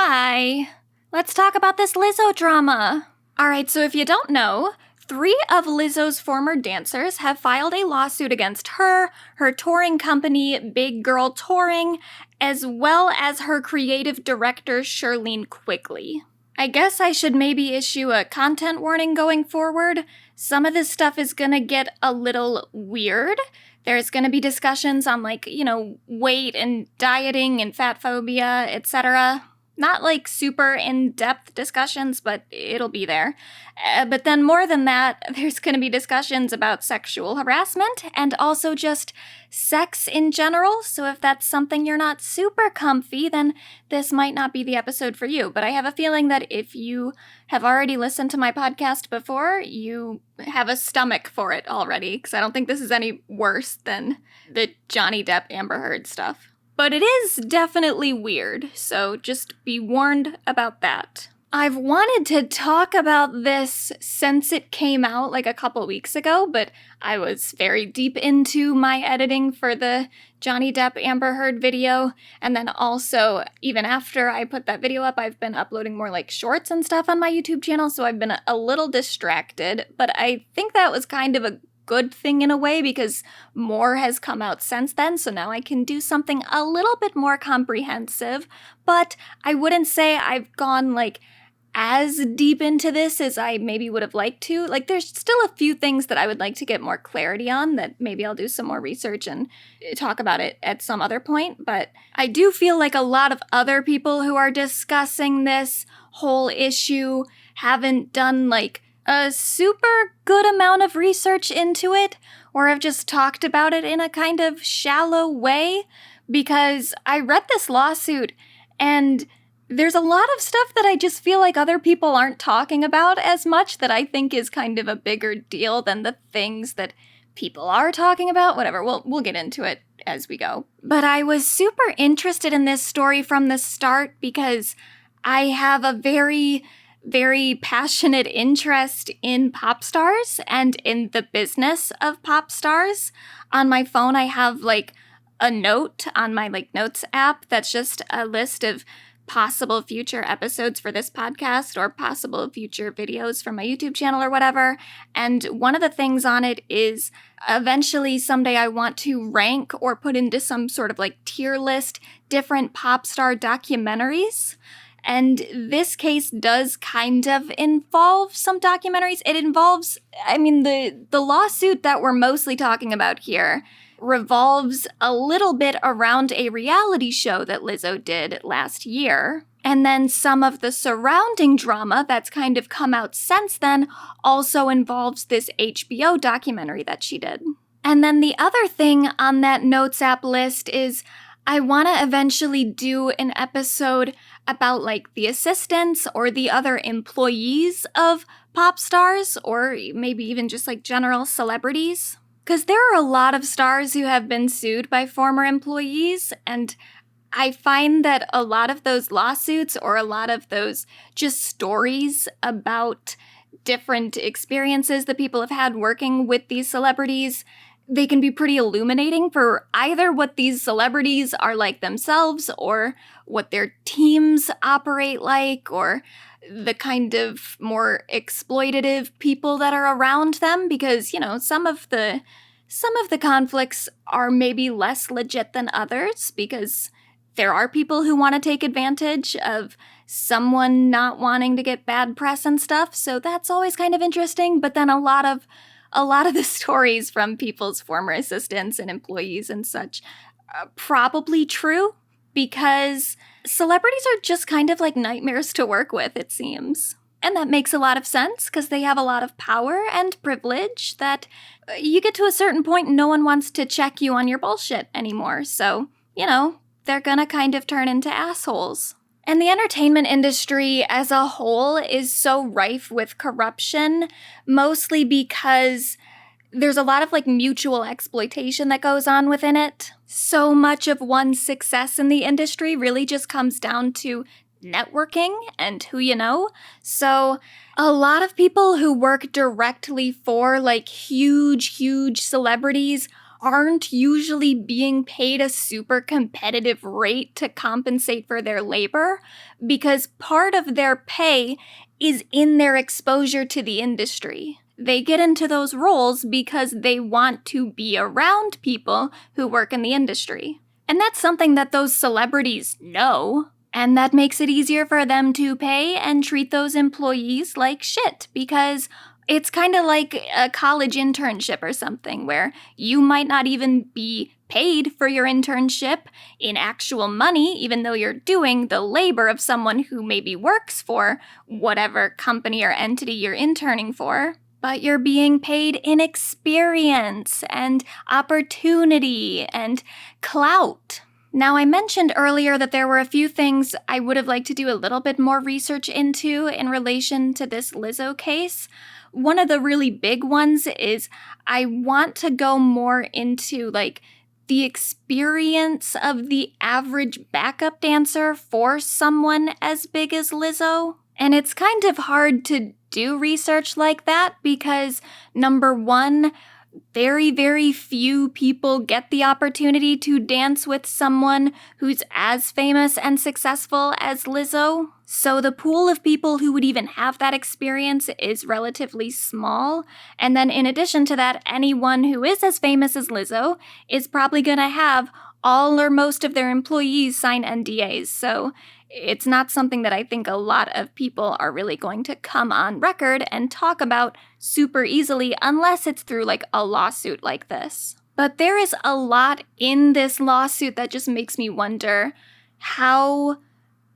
Hi. Let's talk about this Lizzo drama. Alright, so if you don't know, 3 of Lizzo's former dancers have filed a lawsuit against her, her touring company, Big Girl Touring, as well as her creative director, Shirlene Quigley. I guess I should maybe issue a content warning going forward. Some of this stuff is gonna get a little weird. There's gonna be discussions on, weight and dieting and fat phobia, etc. Not super in-depth discussions, but it'll be there. But then more than that, there's going to be discussions about sexual harassment and also just sex in general. So if that's something you're not super comfy, then this might not be the episode for you. But I have a feeling that if you have already listened to my podcast before, you have a stomach for it already, because I don't think this is any worse than the Johnny Depp Amber Heard stuff. But it is definitely weird, so just be warned about that. I've wanted to talk about this since it came out a couple weeks ago, but I was very deep into my editing for the Johnny Depp Amber Heard video, and then also, even after I put that video up, I've been uploading more shorts and stuff on my YouTube channel, so I've been a little distracted, but I think that was kind of a good thing in a way because more has come out since then, so now I can do something a little bit more comprehensive, but I wouldn't say I've gone as deep into this as I maybe would have liked to. There's still a few things that I would like to get more clarity on that maybe I'll do some more research and talk about it at some other point, but I do feel like a lot of other people who are discussing this whole issue haven't done a super good amount of research into it, or have just talked about it in a kind of shallow way, because I read this lawsuit, and there's a lot of stuff that I just feel like other people aren't talking about as much that I think is kind of a bigger deal than the things that people are talking about. Whatever, we'll get into it as we go. But I was super interested in this story from the start because I have a very passionate interest in pop stars and in the business of pop stars. On my phone, I have a note on my notes app that's just a list of possible future episodes for this podcast or possible future videos from my YouTube channel or whatever. And one of the things on it is eventually someday I want to rank or put into some sort of tier list different pop star documentaries. And this case does kind of involve some documentaries. It involves, the lawsuit that we're mostly talking about here revolves a little bit around a reality show that Lizzo did last year. And then some of the surrounding drama that's kind of come out since then also involves this HBO documentary that she did. And then the other thing on that Notes app list is I want to eventually do an episode about the assistants or the other employees of pop stars, or maybe even just general celebrities. Because there are a lot of stars who have been sued by former employees, and I find that a lot of those lawsuits or a lot of those just stories about different experiences that people have had working with these celebrities, they can be pretty illuminating for either what these celebrities are like themselves or what their teams operate like or the kind of more exploitative people that are around them, because, some of the conflicts are maybe less legit than others because there are people who want to take advantage of someone not wanting to get bad press and stuff, so that's always kind of interesting. But then a lot of the stories from people's former assistants and employees and such are probably true because celebrities are just kind of nightmares to work with, it seems. And that makes a lot of sense because they have a lot of power and privilege that you get to a certain point and no one wants to check you on your bullshit anymore. So, they're gonna kind of turn into assholes. And the entertainment industry as a whole is so rife with corruption, mostly because there's a lot of mutual exploitation that goes on within it. So much of one's success in the industry really just comes down to networking and who you know. So a lot of people who work directly for huge celebrities aren't usually being paid a super competitive rate to compensate for their labor, because part of their pay is in their exposure to the industry. They get into those roles because they want to be around people who work in the industry. And that's something that those celebrities know. And that makes it easier for them to pay and treat those employees like shit, because it's kind of like a college internship or something where you might not even be paid for your internship in actual money, even though you're doing the labor of someone who maybe works for whatever company or entity you're interning for. But you're being paid in experience and opportunity and clout. Now, I mentioned earlier that there were a few things I would have liked to do a little bit more research into in relation to this Lizzo case. One of the really big ones is I want to go more into, the experience of the average backup dancer for someone as big as Lizzo. And it's kind of hard to do research like that because, number one, very, very few people get the opportunity to dance with someone who's as famous and successful as Lizzo. So the pool of people who would even have that experience is relatively small. And then in addition to that, anyone who is as famous as Lizzo is probably going to have all or most of their employees sign NDAs. So it's not something that I think a lot of people are really going to come on record and talk about super easily unless it's through a lawsuit like this. But there is a lot in this lawsuit that just makes me wonder how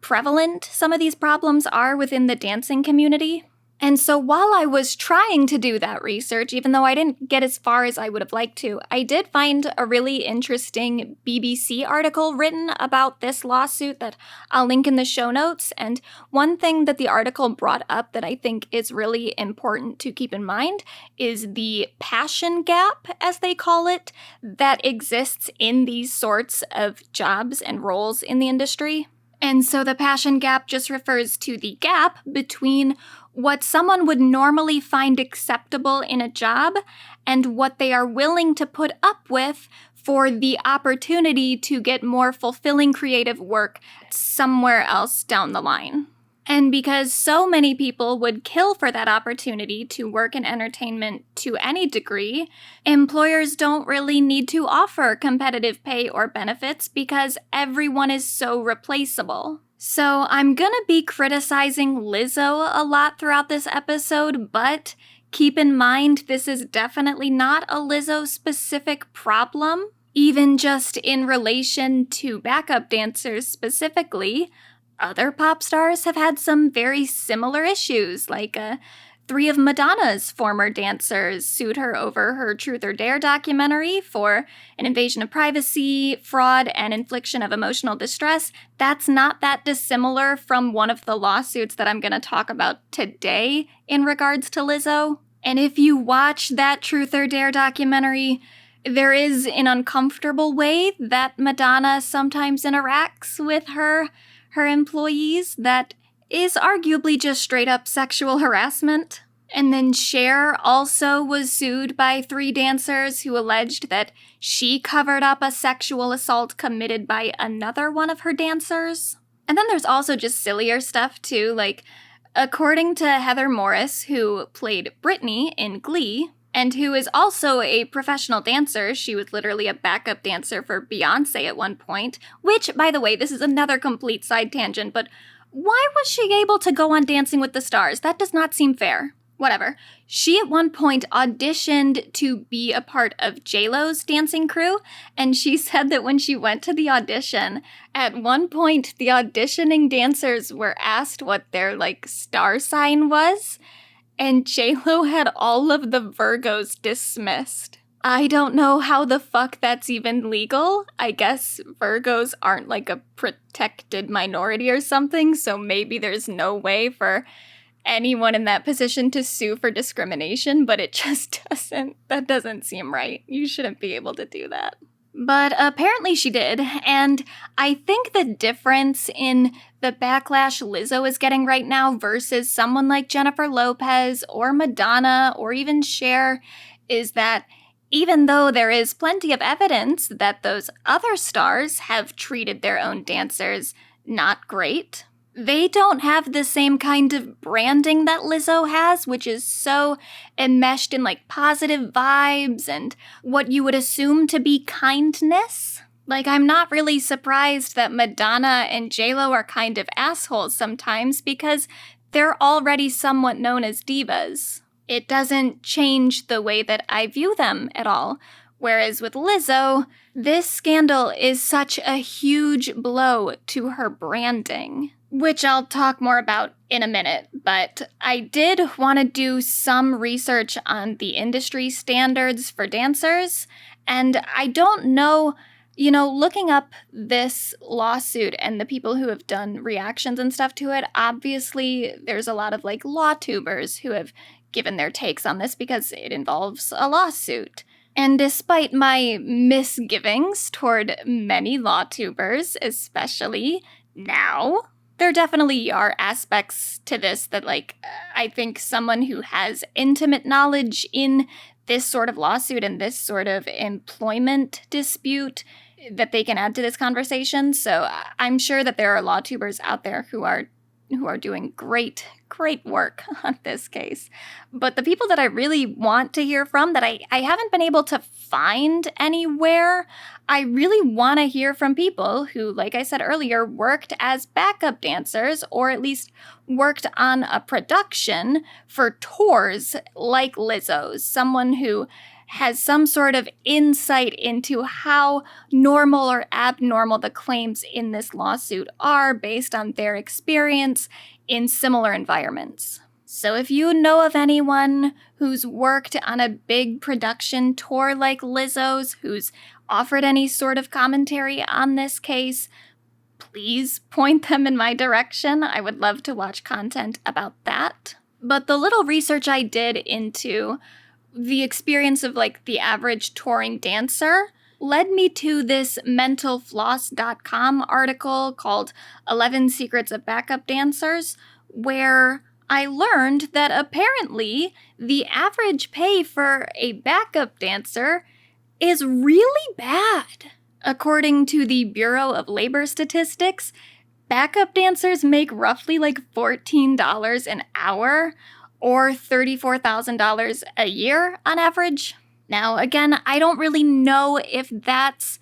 prevalent some of these problems are within the dancing community. And so while I was trying to do that research, even though I didn't get as far as I would have liked to, I did find a really interesting BBC article written about this lawsuit that I'll link in the show notes. And one thing that the article brought up that I think is really important to keep in mind is the passion gap, as they call it, that exists in these sorts of jobs and roles in the industry. And so the passion gap just refers to the gap between what someone would normally find acceptable in a job and what they are willing to put up with for the opportunity to get more fulfilling creative work somewhere else down the line. And because so many people would kill for that opportunity to work in entertainment to any degree, employers don't really need to offer competitive pay or benefits because everyone is so replaceable. So I'm gonna be criticizing Lizzo a lot throughout this episode, but keep in mind this is definitely not a Lizzo-specific problem. Even just in relation to backup dancers specifically, other pop stars have had some very similar issues, like 3 of Madonna's former dancers sued her over her Truth or Dare documentary for an invasion of privacy, fraud, and infliction of emotional distress. That's not that dissimilar from one of the lawsuits that I'm going to talk about today in regards to Lizzo. And if you watch that Truth or Dare documentary, there is an uncomfortable way that Madonna sometimes interacts with her employees that is arguably just straight up sexual harassment. And then Cher also was sued by 3 dancers who alleged that she covered up a sexual assault committed by another one of her dancers. And then there's also just sillier stuff too, according to Heather Morris, who played Britney in Glee, and who is also a professional dancer. She was literally a backup dancer for Beyoncé at one point, which, by the way, this is another complete side tangent, but why was she able to go on Dancing with the Stars? That does not seem fair. Whatever. She at one point auditioned to be a part of J-Lo's dancing crew, and she said that when she went to the audition, at one point the auditioning dancers were asked what their, star sign was, and J-Lo had all of the Virgos dismissed. I don't know how the fuck that's even legal. I guess Virgos aren't a protected minority or something, so maybe there's no way for anyone in that position to sue for discrimination, but it just that doesn't seem right. You shouldn't be able to do that. But apparently she did, and I think the difference in the backlash Lizzo is getting right now versus someone like Jennifer Lopez or Madonna or even Cher is that Even though there is plenty of evidence that those other stars have treated their own dancers not great, they don't have the same kind of branding that Lizzo has, which is so enmeshed in like positive vibes and what you would assume to be kindness. Like, I'm not really surprised that Madonna and JLo are kind of assholes sometimes because they're already somewhat known as divas. It doesn't change the way that I view them at all. Whereas with Lizzo, this scandal is such a huge blow to her branding, which I'll talk more about in a minute. But I did want to do some research on the industry standards for dancers, and I don't know, looking up this lawsuit and the people who have done reactions and stuff to it, obviously there's a lot of like law tubers who have given their takes on this because it involves a lawsuit. And despite my misgivings toward many law tubers, especially now, there definitely are aspects to this that, like, I think someone who has intimate knowledge in this sort of lawsuit and this sort of employment dispute that they can add to this conversation. So I'm sure that there are law tubers out there who are doing great work on this case. But the people that I really want to hear from that I haven't been able to find anywhere, I really want to hear from people who, like I said earlier, worked as backup dancers or at least worked on a production for tours like Lizzo's. Someone who has some sort of insight into how normal or abnormal the claims in this lawsuit are based on their experience in similar environments. So if you know of anyone who's worked on a big production tour like Lizzo's, who's offered any sort of commentary on this case, please point them in my direction. I would love to watch content about that. But the little research I did into the experience of like the average touring dancer led me to this mentalfloss.com article called 11 Secrets of Backup Dancers, where I learned that apparently the average pay for a backup dancer is really bad. According to the Bureau of Labor Statistics, backup dancers make roughly like $14 an hour, or $34,000 a year on average. Now, again, I don't really know if that's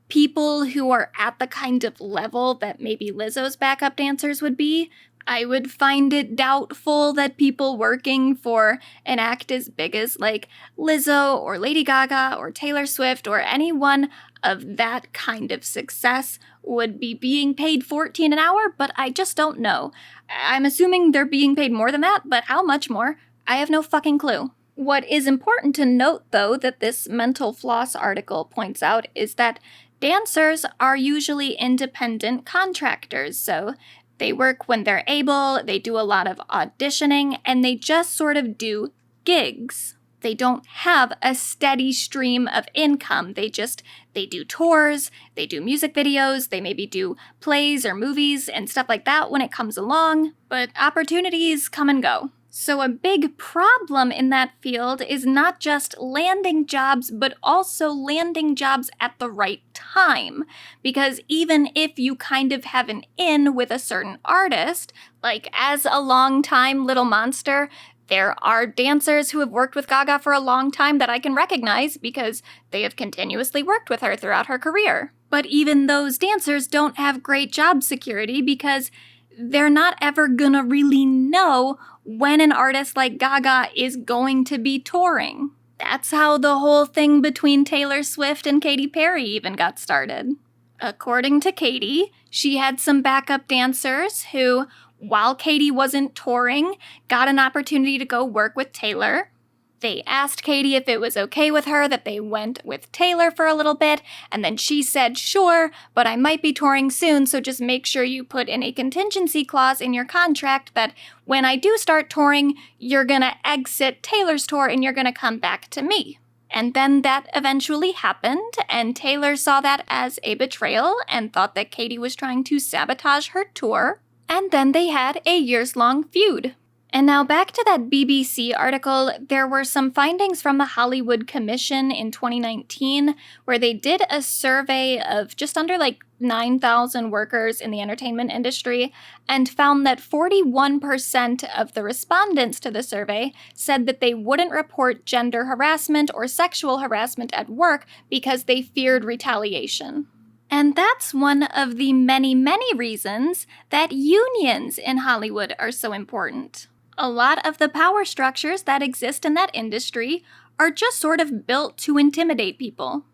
people who are at the kind of level that maybe Lizzo's backup dancers would be. I would find it doubtful that people working for an act as big as like Lizzo or Lady Gaga or Taylor Swift or anyone of that kind of success would be being paid $14 an hour, but I just don't know. I'm assuming they're being paid more than that, but how much more? I have no fucking clue. What is important to note, though, that this Mental Floss article points out is that dancers are usually independent contractors, so they work when they're able, they do a lot of auditioning, and they just sort of do gigs. They don't have a steady stream of income. They do tours, they do music videos, they maybe do plays or movies and stuff like that when it comes along, but opportunities come and go. So a big problem in that field is not just landing jobs, but also landing jobs at the right time. Because even if you kind of have an in with a certain artist, like as a long-time Little Monster, there are dancers who have worked with Gaga for a long time that I can recognize because they have continuously worked with her throughout her career. But even those dancers don't have great job security because they're not ever gonna really know when an artist like Gaga is going to be touring. That's how the whole thing between Taylor Swift and Katy Perry even got started. According to Katy, she had some backup dancers who, while Katy wasn't touring, got an opportunity to go work with Taylor. They asked Katy if it was okay with her that they went with Taylor for a little bit, and then she said, sure, but I might be touring soon, so just make sure you put in a contingency clause in your contract that when I do start touring, you're gonna exit Taylor's tour and you're gonna come back to me. And then that eventually happened, and Taylor saw that as a betrayal and thought that Katy was trying to sabotage her tour. And then they had a years-long feud. And now back to that BBC article, there were some findings from the Hollywood Commission in 2019 where they did a survey of just under 9,000 workers in the entertainment industry and found that 41% of the respondents to the survey said that they wouldn't report gender harassment or sexual harassment at work because they feared retaliation. And that's one of the many, many reasons that unions in Hollywood are so important. A lot of the power structures that exist in that industry are just sort of built to intimidate people.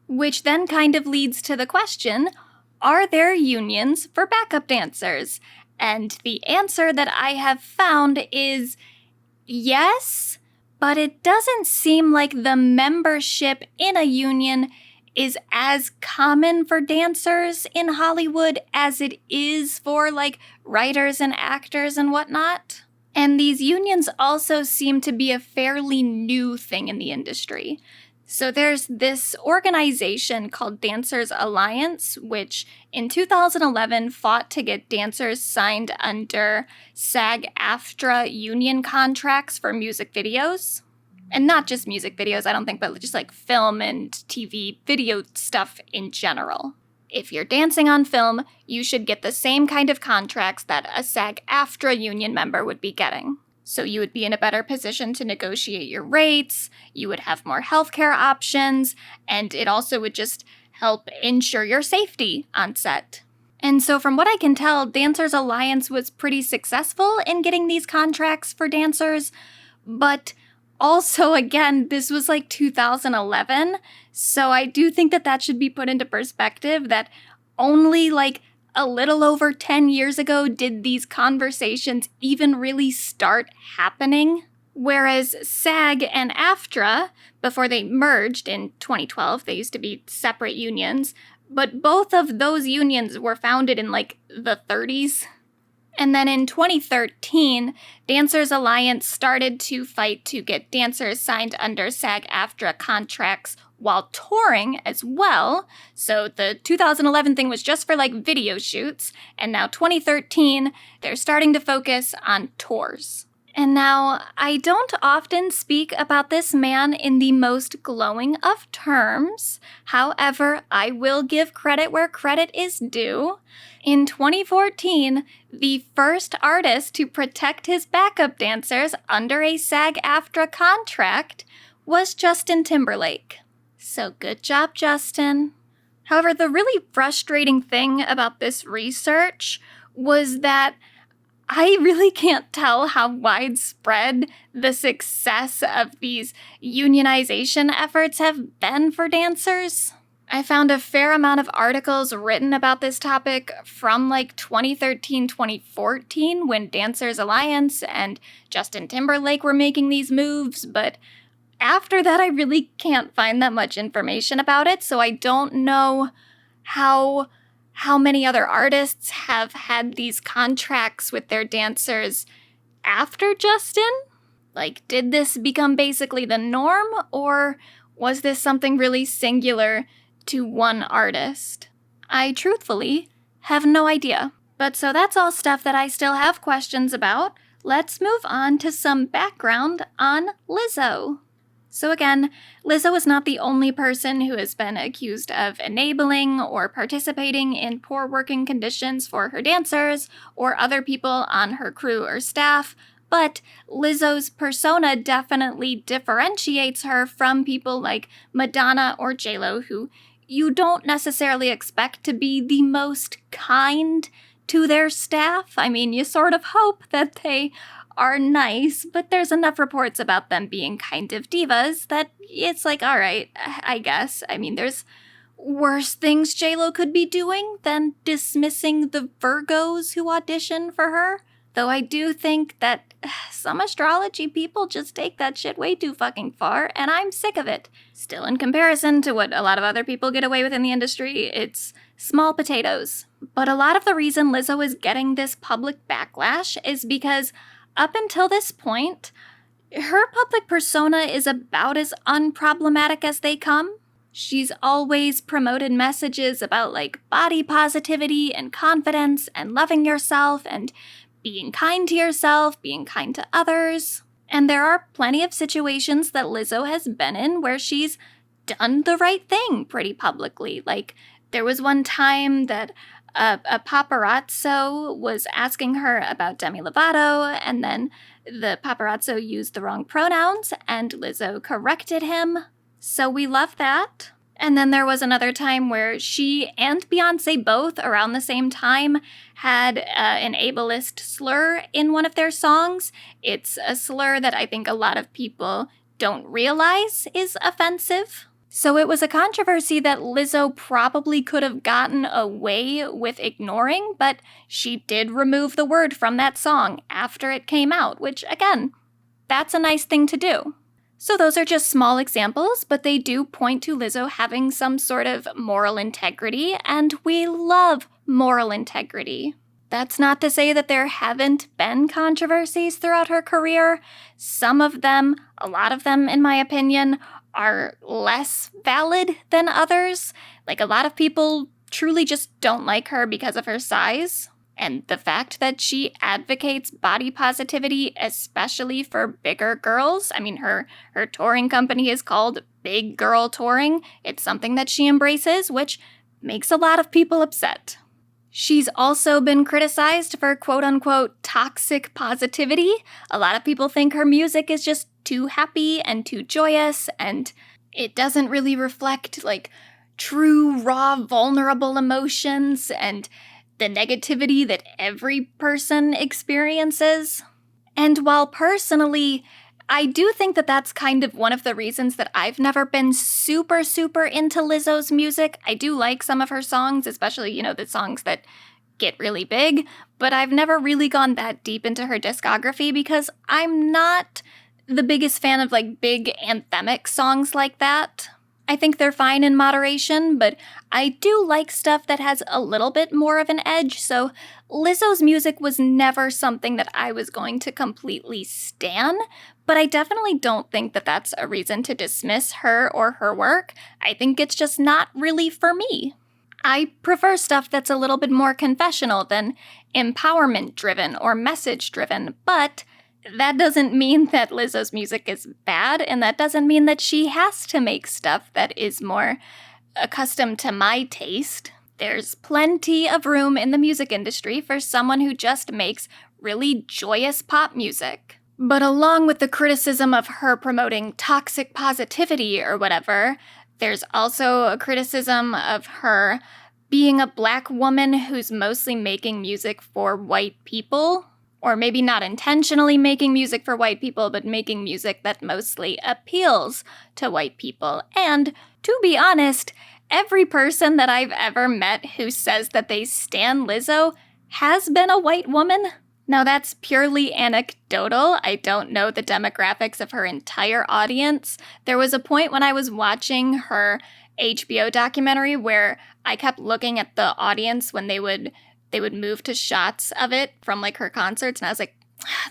Which then kind of leads to the question, are there unions for backup dancers? And the answer that I have found is yes, but it doesn't seem like the membership in a union is as common for dancers in Hollywood as it is for writers and actors and whatnot. And these unions also seem to be a fairly new thing in the industry. So there's this organization called Dancers Alliance, which in 2011 fought to get dancers signed under SAG-AFTRA union contracts for music videos. And not just music videos, I don't think, but just film and TV video stuff in general. If you're dancing on film, you should get the same kind of contracts that a SAG-AFTRA union member would be getting. So you would be in a better position to negotiate your rates, you would have more healthcare options, and it also would just help ensure your safety on set. And so from what I can tell, Dancers Alliance was pretty successful in getting these contracts for dancers, but also, again, this was 2011, so I do think that should be put into perspective that only a little over 10 years ago did these conversations even really start happening. Whereas SAG and AFTRA, before they merged in 2012, they used to be separate unions, but both of those unions were founded in the 30s. And then in 2013, Dancers Alliance started to fight to get dancers signed under SAG-AFTRA contracts while touring as well. So the 2011 thing was just for video shoots, and now 2013, they're starting to focus on tours. And now, I don't often speak about this man in the most glowing of terms. However, I will give credit where credit is due. In 2014, the first artist to protect his backup dancers under a SAG-AFTRA contract was Justin Timberlake. So good job, Justin. However, the really frustrating thing about this research was that I really can't tell how widespread the success of these unionization efforts have been for dancers. I found a fair amount of articles written about this topic from 2013, 2014 when Dancers Alliance and Justin Timberlake were making these moves, but after that I really can't find that much information about it, so I don't know how many other artists have had these contracts with their dancers after Justin? Did this become basically the norm, or was this something really singular to one artist? I truthfully have no idea. But so that's all stuff that I still have questions about. Let's move on to some background on Lizzo. So again, Lizzo is not the only person who has been accused of enabling or participating in poor working conditions for her dancers or other people on her crew or staff, but Lizzo's persona definitely differentiates her from people like Madonna or JLo, who you don't necessarily expect to be the most kind to their staff. I mean, you sort of hope that they are nice, but there's enough reports about them being kind of divas that it's all right, I guess. I mean, there's worse things JLo could be doing than dismissing the Virgos who audition for her. Though I do think that some astrology people just take that shit way too fucking far, and I'm sick of it. Still, in comparison to what a lot of other people get away with in the industry, it's small potatoes. But a lot of the reason Lizzo is getting this public backlash is because up until this point, her public persona is about as unproblematic as they come. She's always promoted messages about body positivity and confidence and loving yourself and being kind to yourself, being kind to others. And there are plenty of situations that Lizzo has been in where she's done the right thing pretty publicly. Like, there was one time that a paparazzo was asking her about Demi Lovato, and then the paparazzo used the wrong pronouns, and Lizzo corrected him. So we love that. And then there was another time where she and Beyoncé both, around the same time, had an ableist slur in one of their songs. It's a slur that I think a lot of people don't realize is offensive. So it was a controversy that Lizzo probably could have gotten away with ignoring, but she did remove the word from that song after it came out, which, again, that's a nice thing to do. So those are just small examples, but they do point to Lizzo having some sort of moral integrity, and we love moral integrity. That's not to say that there haven't been controversies throughout her career. Some of them, a lot of them in my opinion, are less valid than others. Like, a lot of people truly just don't like her because of her size. And the fact that she advocates body positivity, especially for bigger girls. I mean, her touring company is called Big Girl Touring. It's something that she embraces, which makes a lot of people upset. She's also been criticized for quote-unquote toxic positivity. A lot of people think her music is just too happy and too joyous, and it doesn't really reflect, like, true, raw, vulnerable emotions and the negativity that every person experiences. And while personally, I do think that that's kind of one of the reasons that I've never been super, super into Lizzo's music. I do like some of her songs, especially, the songs that get really big, but I've never really gone that deep into her discography because I'm not the biggest fan of, like, big anthemic songs like that. I think they're fine in moderation, but I do like stuff that has a little bit more of an edge, so Lizzo's music was never something that I was going to completely stan, but I definitely don't think that that's a reason to dismiss her or her work. I think it's just not really for me. I prefer stuff that's a little bit more confessional than empowerment-driven or message-driven, but that doesn't mean that Lizzo's music is bad, and that doesn't mean that she has to make stuff that is more accustomed to my taste. There's plenty of room in the music industry for someone who just makes really joyous pop music. But along with the criticism of her promoting toxic positivity or whatever, there's also a criticism of her being a black woman who's mostly making music for white people. Or maybe not intentionally making music for white people, but making music that mostly appeals to white people. And to be honest, every person that I've ever met who says that they stan Lizzo has been a white woman. Now that's purely anecdotal. I don't know the demographics of her entire audience. There was a point when I was watching her HBO documentary where I kept looking at the audience when they would move to shots of it from, like, her concerts, and I was like,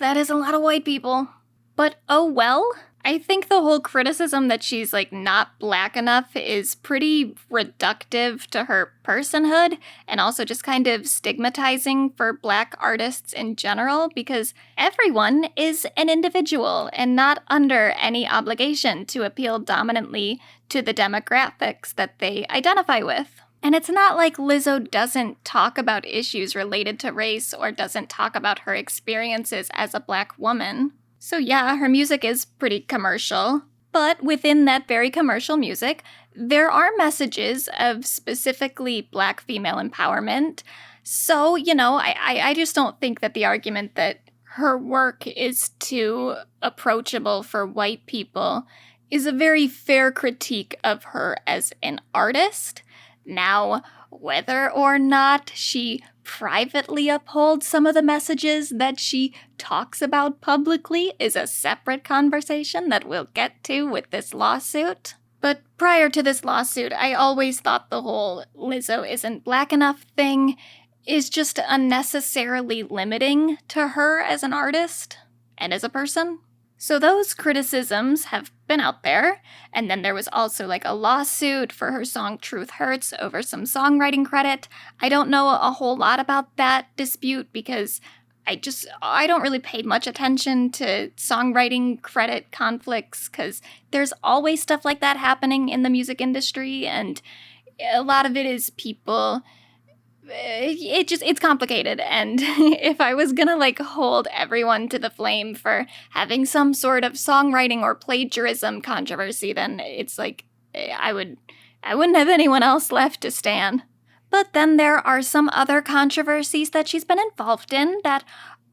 that is a lot of white people. But oh well. I think the whole criticism that she's, like, not black enough is pretty reductive to her personhood, and also just kind of stigmatizing for black artists in general, because everyone is an individual and not under any obligation to appeal dominantly to the demographics that they identify with. And it's not like Lizzo doesn't talk about issues related to race or doesn't talk about her experiences as a black woman. So yeah, her music is pretty commercial. But within that very commercial music, there are messages of specifically black female empowerment. So, I just don't think that the argument that her work is too approachable for white people is a very fair critique of her as an artist. Now, whether or not she privately upholds some of the messages that she talks about publicly is a separate conversation that we'll get to with this lawsuit. But prior to this lawsuit, I always thought the whole Lizzo isn't black enough thing is just unnecessarily limiting to her as an artist and as a person. So those criticisms have been out there, and then there was also, like, a lawsuit for her song Truth Hurts over some songwriting credit. I don't know a whole lot about that dispute because I don't really pay much attention to songwriting credit conflicts because there's always stuff like that happening in the music industry, and a lot of it is people. It's complicated, and if I was gonna like hold everyone to the flame for having some sort of songwriting or plagiarism controversy, then it's like I wouldn't have anyone else left to stan. But then there are some other controversies that she's been involved in that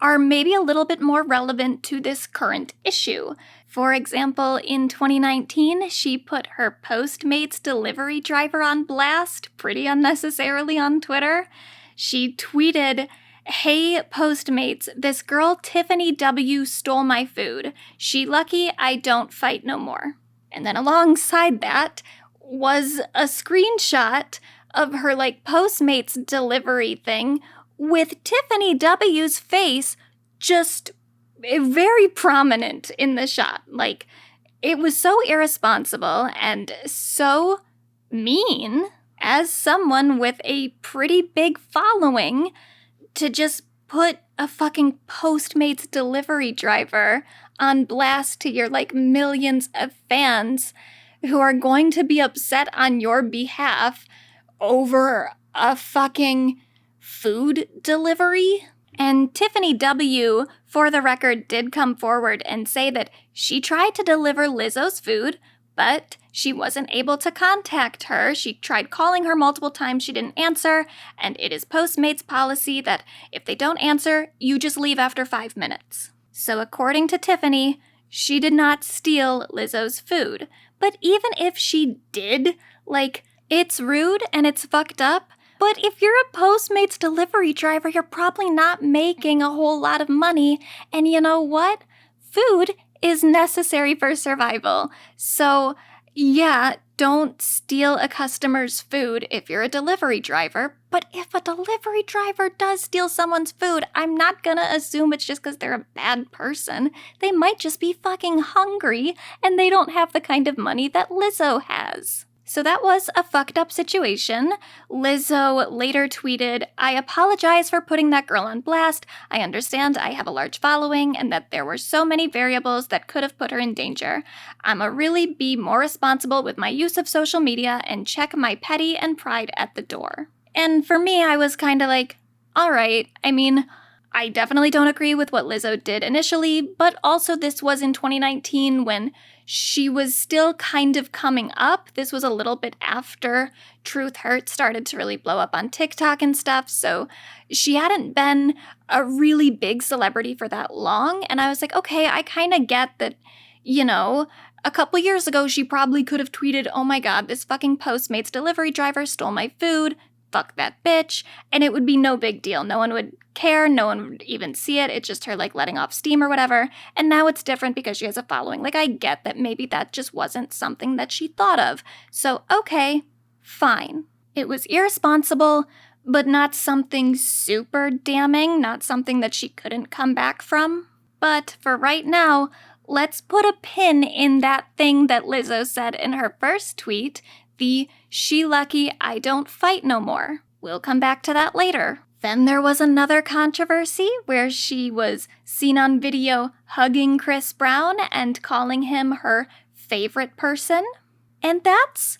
are maybe a little bit more relevant to this current issue. For example, in 2019, she put her Postmates delivery driver on blast pretty unnecessarily on Twitter. She tweeted, "Hey Postmates, this girl Tiffany W stole my food. She lucky I don't fight no more." And then alongside that was a screenshot of her like Postmates delivery thing with Tiffany W's face just very prominent in the shot. Like, it was so irresponsible and so mean as someone with a pretty big following to just put a fucking Postmates delivery driver on blast to your like millions of fans who are going to be upset on your behalf over a fucking food delivery. And Tiffany W, for the record, did come forward and say that she tried to deliver Lizzo's food, but she wasn't able to contact her. She tried calling her multiple times, she didn't answer, and it is Postmates policy that if they don't answer, you just leave after 5 minutes. So according to Tiffany, she did not steal Lizzo's food. But even if she did, like, it's rude and it's fucked up, but if you're a Postmates delivery driver, you're probably not making a whole lot of money. And you know what? Food is necessary for survival. So, yeah, don't steal a customer's food if you're a delivery driver. But if a delivery driver does steal someone's food, I'm not gonna assume it's just because they're a bad person. They might just be fucking hungry and they don't have the kind of money that Lizzo has. So that was a fucked up situation. Lizzo later tweeted, "I apologize for putting that girl on blast. I understand I have a large following and that there were so many variables that could have put her in danger. I'ma really be more responsible with my use of social media and check my petty and pride at the door." And for me, I was kind of like, all right, I mean, I definitely don't agree with what Lizzo did initially, but also this was in 2019 when she was still kind of coming up. This was a little bit after Truth Hurts started to really blow up on TikTok and stuff, so she hadn't been a really big celebrity for that long, and I was like, okay, I kind of get that, you know, a couple years ago she probably could have tweeted, "Oh my god, this fucking Postmates delivery driver stole my food, fuck that bitch," and it would be no big deal. No one would care, no one would even see it. It's just her like letting off steam or whatever. And now it's different because she has a following. Like, I get that maybe that just wasn't something that she thought of. So, okay, fine. It was irresponsible, but not something super damning, not something that she couldn't come back from. But for right now, let's put a pin in that thing that Lizzo said in her first tweet, the "she lucky I don't fight no more." We'll come back to that later. Then there was another controversy where she was seen on video hugging Chris Brown and calling him her favorite person. And that's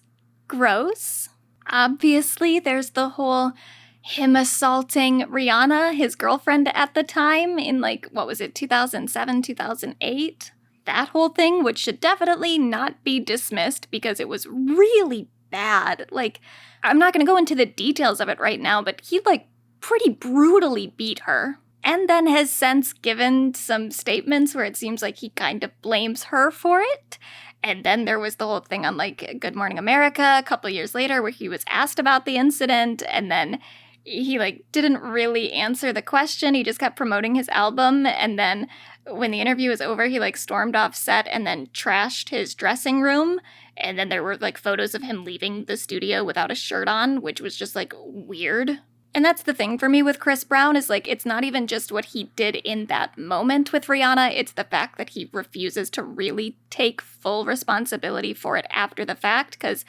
gross. Obviously, there's the whole him assaulting Rihanna, his girlfriend at the time, in like, what was it, 2007, 2008? That whole thing, which should definitely not be dismissed because it was really bad. Like, I'm not going to go into the details of it right now, but he like pretty brutally beat her. And then has since given some statements where it seems like he kind of blames her for it. And then there was the whole thing on like Good Morning America a couple years later where he was asked about the incident and then he like didn't really answer the question. He just kept promoting his album. And then when the interview was over, he like stormed off set and then trashed his dressing room. And then there were like photos of him leaving the studio without a shirt on, which was just like weird. And that's the thing for me with Chris Brown is, like, it's not even just what he did in that moment with Rihanna. It's the fact that he refuses to really take full responsibility for it after the fact, because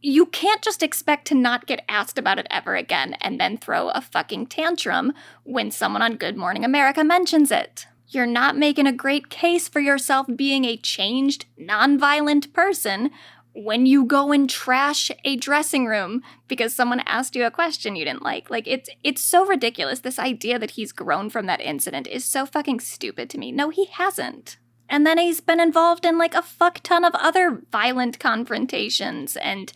you can't just expect to not get asked about it ever again and then throw a fucking tantrum when someone on Good Morning America mentions it. You're not making a great case for yourself being a changed, nonviolent person when you go and trash a dressing room because someone asked you a question you didn't like. Like, it's so ridiculous. This idea that he's grown from that incident is so fucking stupid to me. No, he hasn't. And then he's been involved in, like, a fuck ton of other violent confrontations and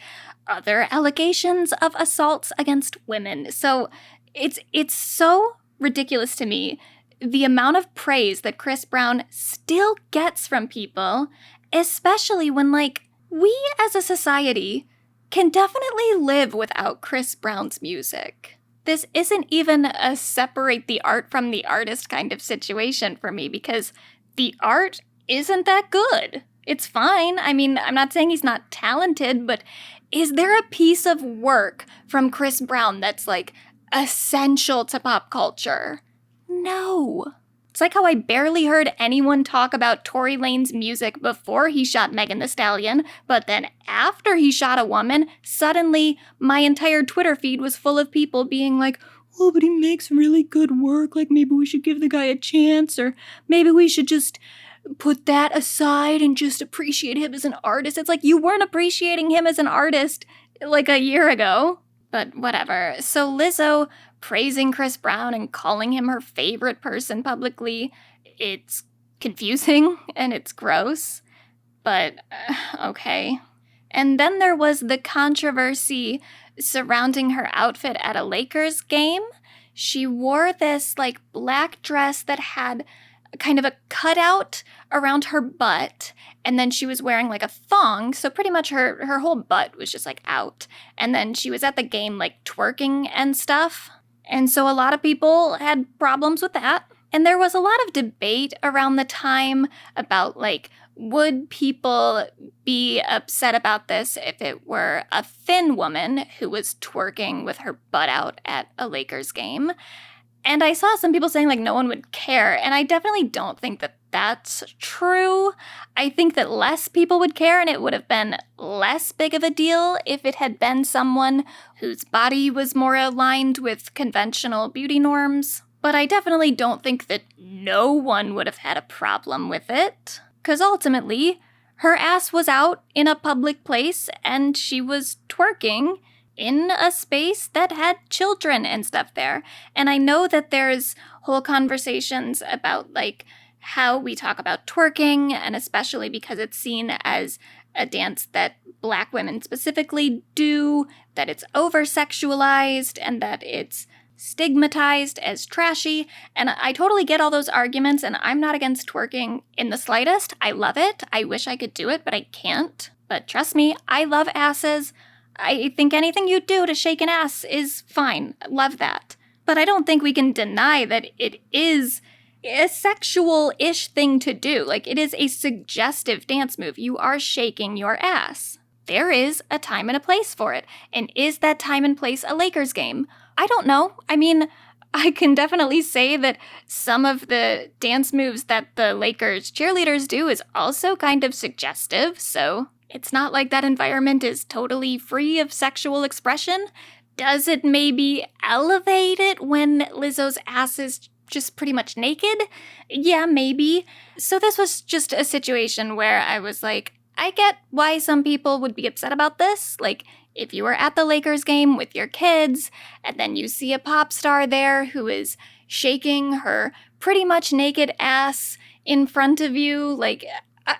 other allegations of assaults against women. So it's so ridiculous to me, the amount of praise that Chris Brown still gets from people, especially when, like, we as a society can definitely live without Chris Brown's music. This isn't even a separate the art from the artist kind of situation for me, because the art isn't that good. It's fine. I mean, I'm not saying he's not talented, but is there a piece of work from Chris Brown that's, like, essential to pop culture? No. It's like how I barely heard anyone talk about Tory Lanez music before he shot Megan Thee Stallion, but then after he shot a woman, suddenly my entire Twitter feed was full of people being like, oh, but he makes really good work, like maybe we should give the guy a chance, or maybe we should just put that aside and just appreciate him as an artist. It's like, you weren't appreciating him as an artist like a year ago. But whatever. So Lizzo praising Chris Brown and calling him her favorite person publicly, it's confusing and it's gross, but okay. And then there was the controversy surrounding her outfit at a Lakers game. She wore this, like, black dress that had kind of a cutout around her butt, and then she was wearing, like, a thong, so pretty much her whole butt was just, like, out. And then she was at the game, like, twerking and stuff. And so a lot of people had problems with that. And there was a lot of debate around the time about, like, would people be upset about this if it were a thin woman who was twerking with her butt out at a Lakers game? And I saw some people saying, like, no one would care. And I definitely don't think that that's true. I think that less people would care, and it would have been less big of a deal if it had been someone whose body was more aligned with conventional beauty norms. But I definitely don't think that no one would have had a problem with it. Because ultimately, her ass was out in a public place, and she was twerking in a space that had children and stuff there. And I know that there's whole conversations about, like, how we talk about twerking, and especially because it's seen as a dance that Black women specifically do, that it's over-sexualized, and that it's stigmatized as trashy. And I totally get all those arguments, and I'm not against twerking in the slightest. I love it. I wish I could do it, but I can't. But trust me, I love asses. I think anything you do to shake an ass is fine. Love that. But I don't think we can deny that it is a sexual-ish thing to do. Like, it is a suggestive dance move. You are shaking your ass. There is a time and a place for it. And is that time and place a Lakers game? I don't know. I mean, I can definitely say that some of the dance moves that the Lakers cheerleaders do is also kind of suggestive, so it's not like that environment is totally free of sexual expression. Does it maybe elevate it when Lizzo's ass is just pretty much naked? Yeah, maybe. So this was just a situation where I was like, I get why some people would be upset about this. Like, if you were at the Lakers game with your kids, and then you see a pop star there who is shaking her pretty much naked ass in front of you, like,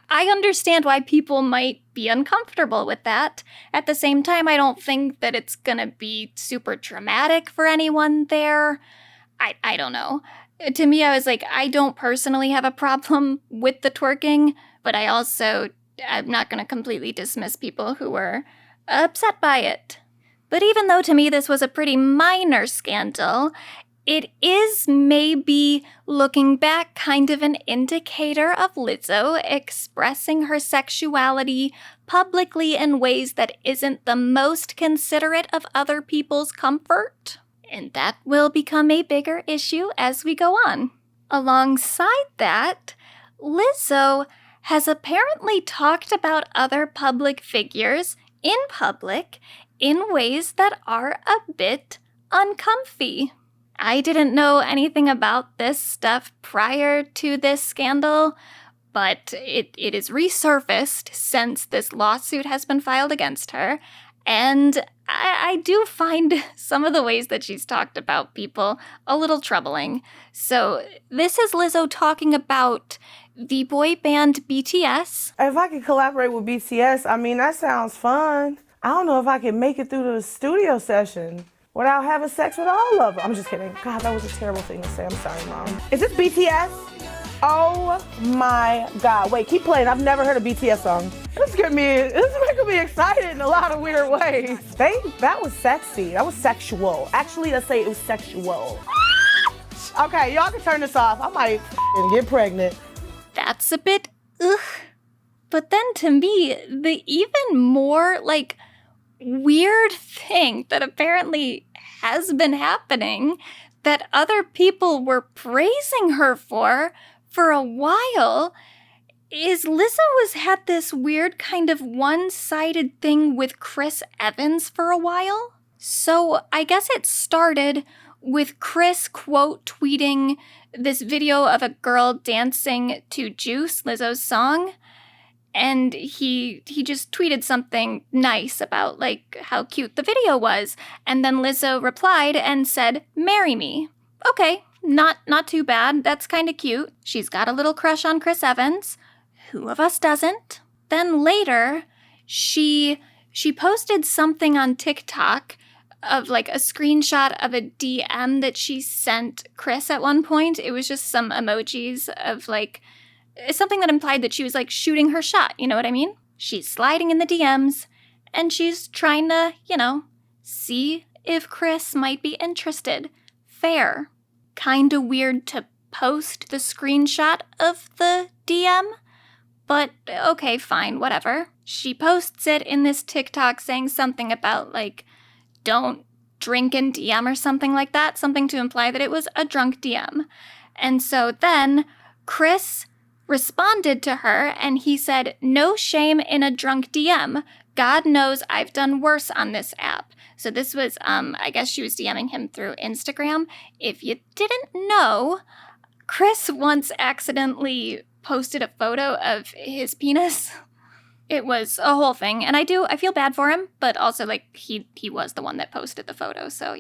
I understand why people might be uncomfortable with that. At the same time, I don't think that it's gonna be super traumatic for anyone there. I don't know. To me, I was like, I don't personally have a problem with the twerking, but I'm not gonna completely dismiss people who were upset by it. But even though to me this was a pretty minor scandal, it is maybe, looking back, kind of an indicator of Lizzo expressing her sexuality publicly in ways that isn't the most considerate of other people's comfort. And that will become a bigger issue as we go on. Alongside that, Lizzo has apparently talked about other public figures in public in ways that are a bit uncomfy. I didn't know anything about this stuff prior to this scandal, but it is resurfaced since this lawsuit has been filed against her, and I do find some of the ways that she's talked about people a little troubling. So this is Lizzo talking about the boy band BTS. If I could collaborate with BTS, I mean, that sounds fun. I don't know if I can make it through the studio session without having sex with all of them. I'm just kidding. God, that was a terrible thing to say. I'm sorry, Mom. Is this BTS? Oh my God. Wait, keep playing. I've never heard a BTS song. This is making me excited in a lot of weird ways. That was sexy. That was sexual. Actually, let's say it was sexual. Okay, y'all can turn this off. I might get pregnant. That's a bit ugh. But then to me, the even more weird thing that apparently has been happening that other people were praising her for a while is Lizzo had this weird kind of one-sided thing with Chris Evans for a while. So I guess it started with Chris quote tweeting this video of a girl dancing to Juice, Lizzo's song. And he just tweeted something nice about how cute the video was. And then Lizzo replied and said, "Marry me." Okay, not too bad. That's kind of cute. She's got a little crush on Chris Evans. Who of us doesn't? Then later, she posted something on TikTok of a screenshot of a DM that she sent Chris at one point. It was just some emojis of something that implied that she was shooting her shot, you know what I mean? She's sliding in the DMs and she's trying to, see if Chris might be interested. Fair. Kinda weird to post the screenshot of the DM, but okay, fine, whatever. She posts it in this TikTok saying something about don't drink and DM or something like that, something to imply that it was a drunk DM. And so then Chris responded to her and he said, "No shame in a drunk DM. God knows I've done worse on this app." So this was, I guess she was DMing him through Instagram. If you didn't know, Chris once accidentally posted a photo of his penis. It was a whole thing, and I feel bad for him, but also he was the one that posted the photo, so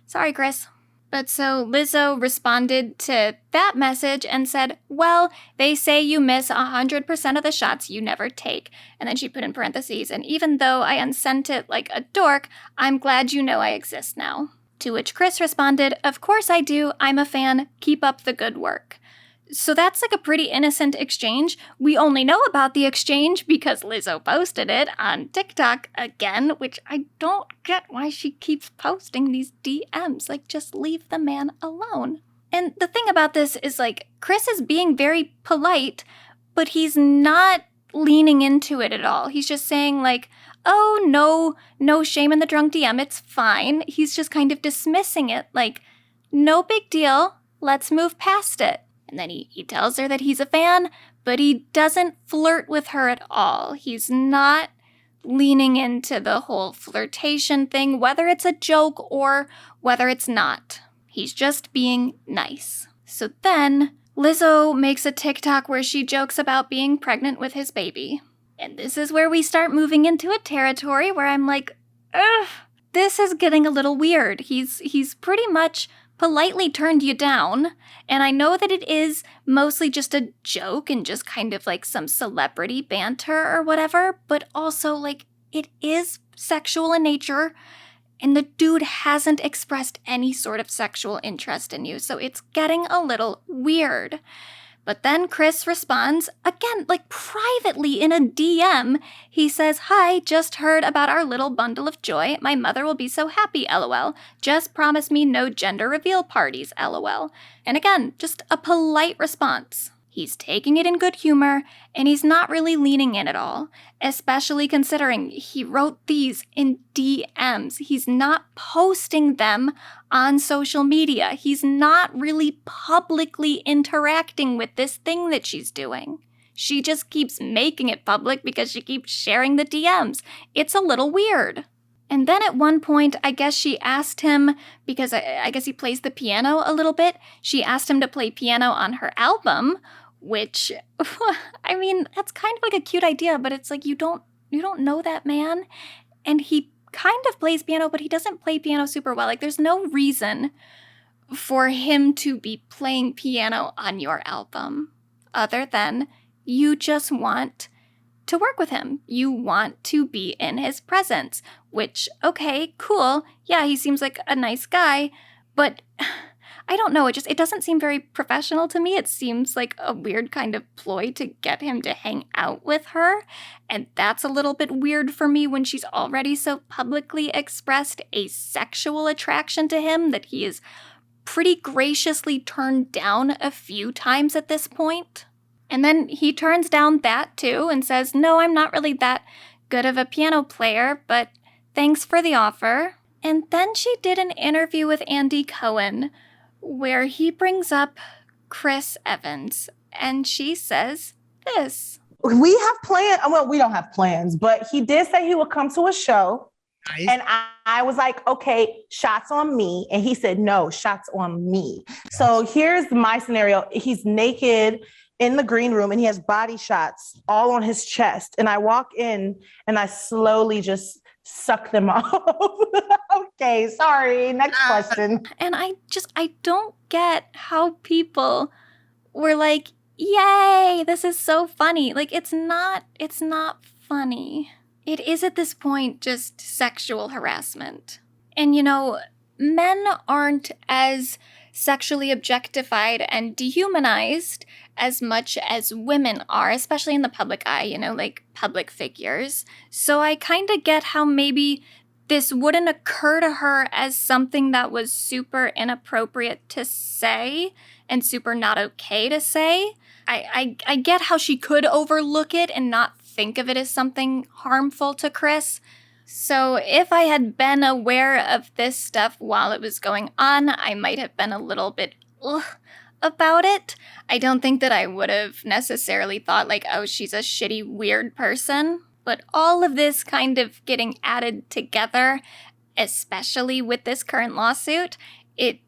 sorry, Chris. But so Lizzo responded to that message and said, "Well, they say you miss 100% of the shots you never take." And then she put in parentheses, "And even though I unsent it like a dork, I'm glad you know I exist now." To which Chris responded, "Of course I do. I'm a fan. Keep up the good work." So that's a pretty innocent exchange. We only know about the exchange because Lizzo posted it on TikTok again, which I don't get why she keeps posting these DMs. Just leave the man alone. And the thing about this is Chris is being very polite, but he's not leaning into it at all. He's just saying "Oh, no shame in the drunk DM, it's fine." He's just kind of dismissing it no big deal, let's move past it. And then he tells her that he's a fan, but he doesn't flirt with her at all. He's not leaning into the whole flirtation thing, whether it's a joke or whether it's not. He's just being nice. So then Lizzo makes a TikTok where she jokes about being pregnant with his baby. And this is where we start moving into a territory where I'm ugh, this is getting a little weird. He's pretty much politely turned you down, and I know that it is mostly just a joke and just kind of some celebrity banter or whatever, but also it is sexual in nature, and the dude hasn't expressed any sort of sexual interest in you, so it's getting a little weird. But then Chris responds, again, privately in a DM. He says, "Hi, just heard about our little bundle of joy. My mother will be so happy, LOL. Just promise me no gender reveal parties, LOL." And again, just a polite response. He's taking it in good humor, and he's not really leaning in at all, especially considering he wrote these in DMs. He's not posting them on social media. He's not really publicly interacting with this thing that she's doing. She just keeps making it public because she keeps sharing the DMs. It's a little weird. And then at one point, I guess she asked him, because I guess he plays the piano a little bit, she asked him to play piano on her album, which, I mean, that's kind of like a cute idea, but it's like you don't know that man. And he kind of plays piano, but he doesn't play piano super well. Like, there's no reason for him to be playing piano on your album other than you just want to work with him. You want to be in his presence, which, okay, cool. Yeah, he seems like a nice guy, but I don't know. It doesn't seem very professional to me. It seems like a weird kind of ploy to get him to hang out with her. And that's a little bit weird for me when she's already so publicly expressed a sexual attraction to him that he is pretty graciously turned down a few times at this point. And then he turns down that too and says, no, I'm not really that good of a piano player, but thanks for the offer. And then she did an interview with Andy Cohen where he brings up Chris Evans, and she says this. We have plans. Well, we don't have plans, but he did say he would come to a show. Nice. And I was like, okay, shots on me. And he said, no, shots on me. So here's my scenario. He's naked in the green room and he has body shots all on his chest. And I walk in and I slowly just suck them off. Okay, sorry. Next question. And I don't get how people were like, yay, this is so funny. Like, it's not funny. It is at this point just sexual harassment. And, you know, men aren't as sexually objectified and dehumanized as much as women are, especially in the public eye, you know, like public figures. So I kind of get how maybe this wouldn't occur to her as something that was super inappropriate to say and super not okay to say. I get how she could overlook it and not think of it as something harmful to Chris. So if I had been aware of this stuff while it was going on, I might have been a little bit about it. I don't think that I would have necessarily thought like, oh, she's a shitty, weird person. But all of this kind of getting added together, especially with this current lawsuit, it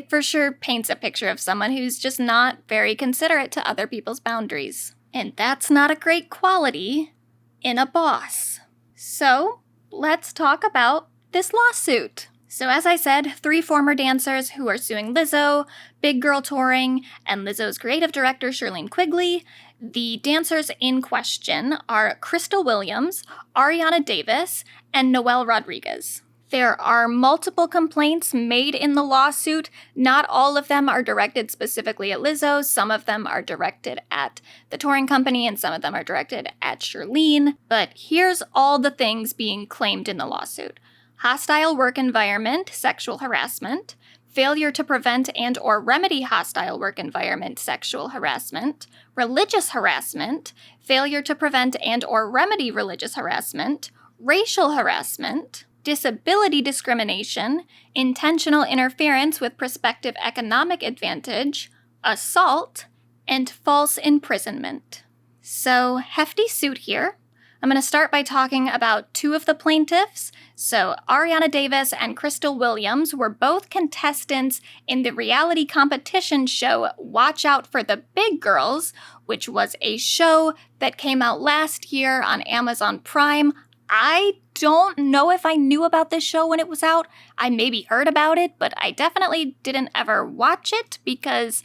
for sure paints a picture of someone who's just not very considerate to other people's boundaries. And that's not a great quality in a boss. So let's talk about this lawsuit. So as I said, 3 former dancers who are suing Lizzo, Big Girl Touring, and Lizzo's creative director, Shirlene Quigley. The dancers in question are Crystal Williams, Ariana Davis, and Noelle Rodriguez. There are multiple complaints made in the lawsuit. Not all of them are directed specifically at Lizzo. Some of them are directed at the touring company, and some of them are directed at Shirlene. But here's all the things being claimed in the lawsuit. Hostile work environment, sexual harassment, failure to prevent and or remedy hostile work environment, sexual harassment, religious harassment, failure to prevent and or remedy religious harassment, racial harassment, disability discrimination, intentional interference with prospective economic advantage, assault, and false imprisonment. So, hefty suit here. I'm going to start by talking about 2 of the plaintiffs. So, Ariana Davis and Crystal Williams were both contestants in the reality competition show Watch Out for the Big Girls, which was a show that came out last year on Amazon Prime. I don't know if I knew about this show when it was out. I maybe heard about it, but I definitely didn't ever watch it because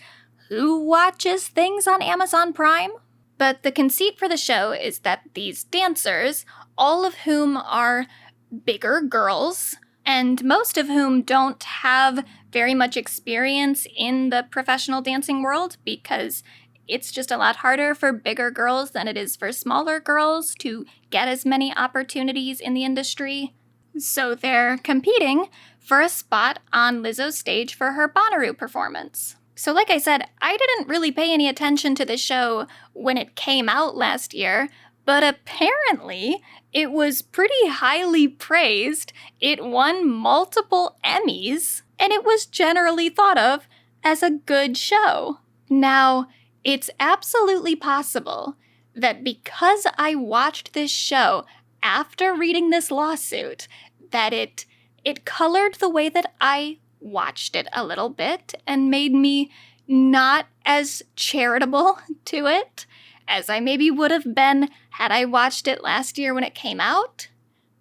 who watches things on Amazon Prime? But the conceit for the show is that these dancers, all of whom are bigger girls, and most of whom don't have very much experience in the professional dancing world because it's just a lot harder for bigger girls than it is for smaller girls to get as many opportunities in the industry. So they're competing for a spot on Lizzo's stage for her Bonnaroo performance. So like I said, I didn't really pay any attention to the show when it came out last year, but apparently it was pretty highly praised. It won multiple Emmys, and it was generally thought of as a good show. Now, it's absolutely possible that because I watched this show after reading this lawsuit, that it colored the way that I watched it a little bit and made me not as charitable to it as I maybe would have been had I watched it last year when it came out.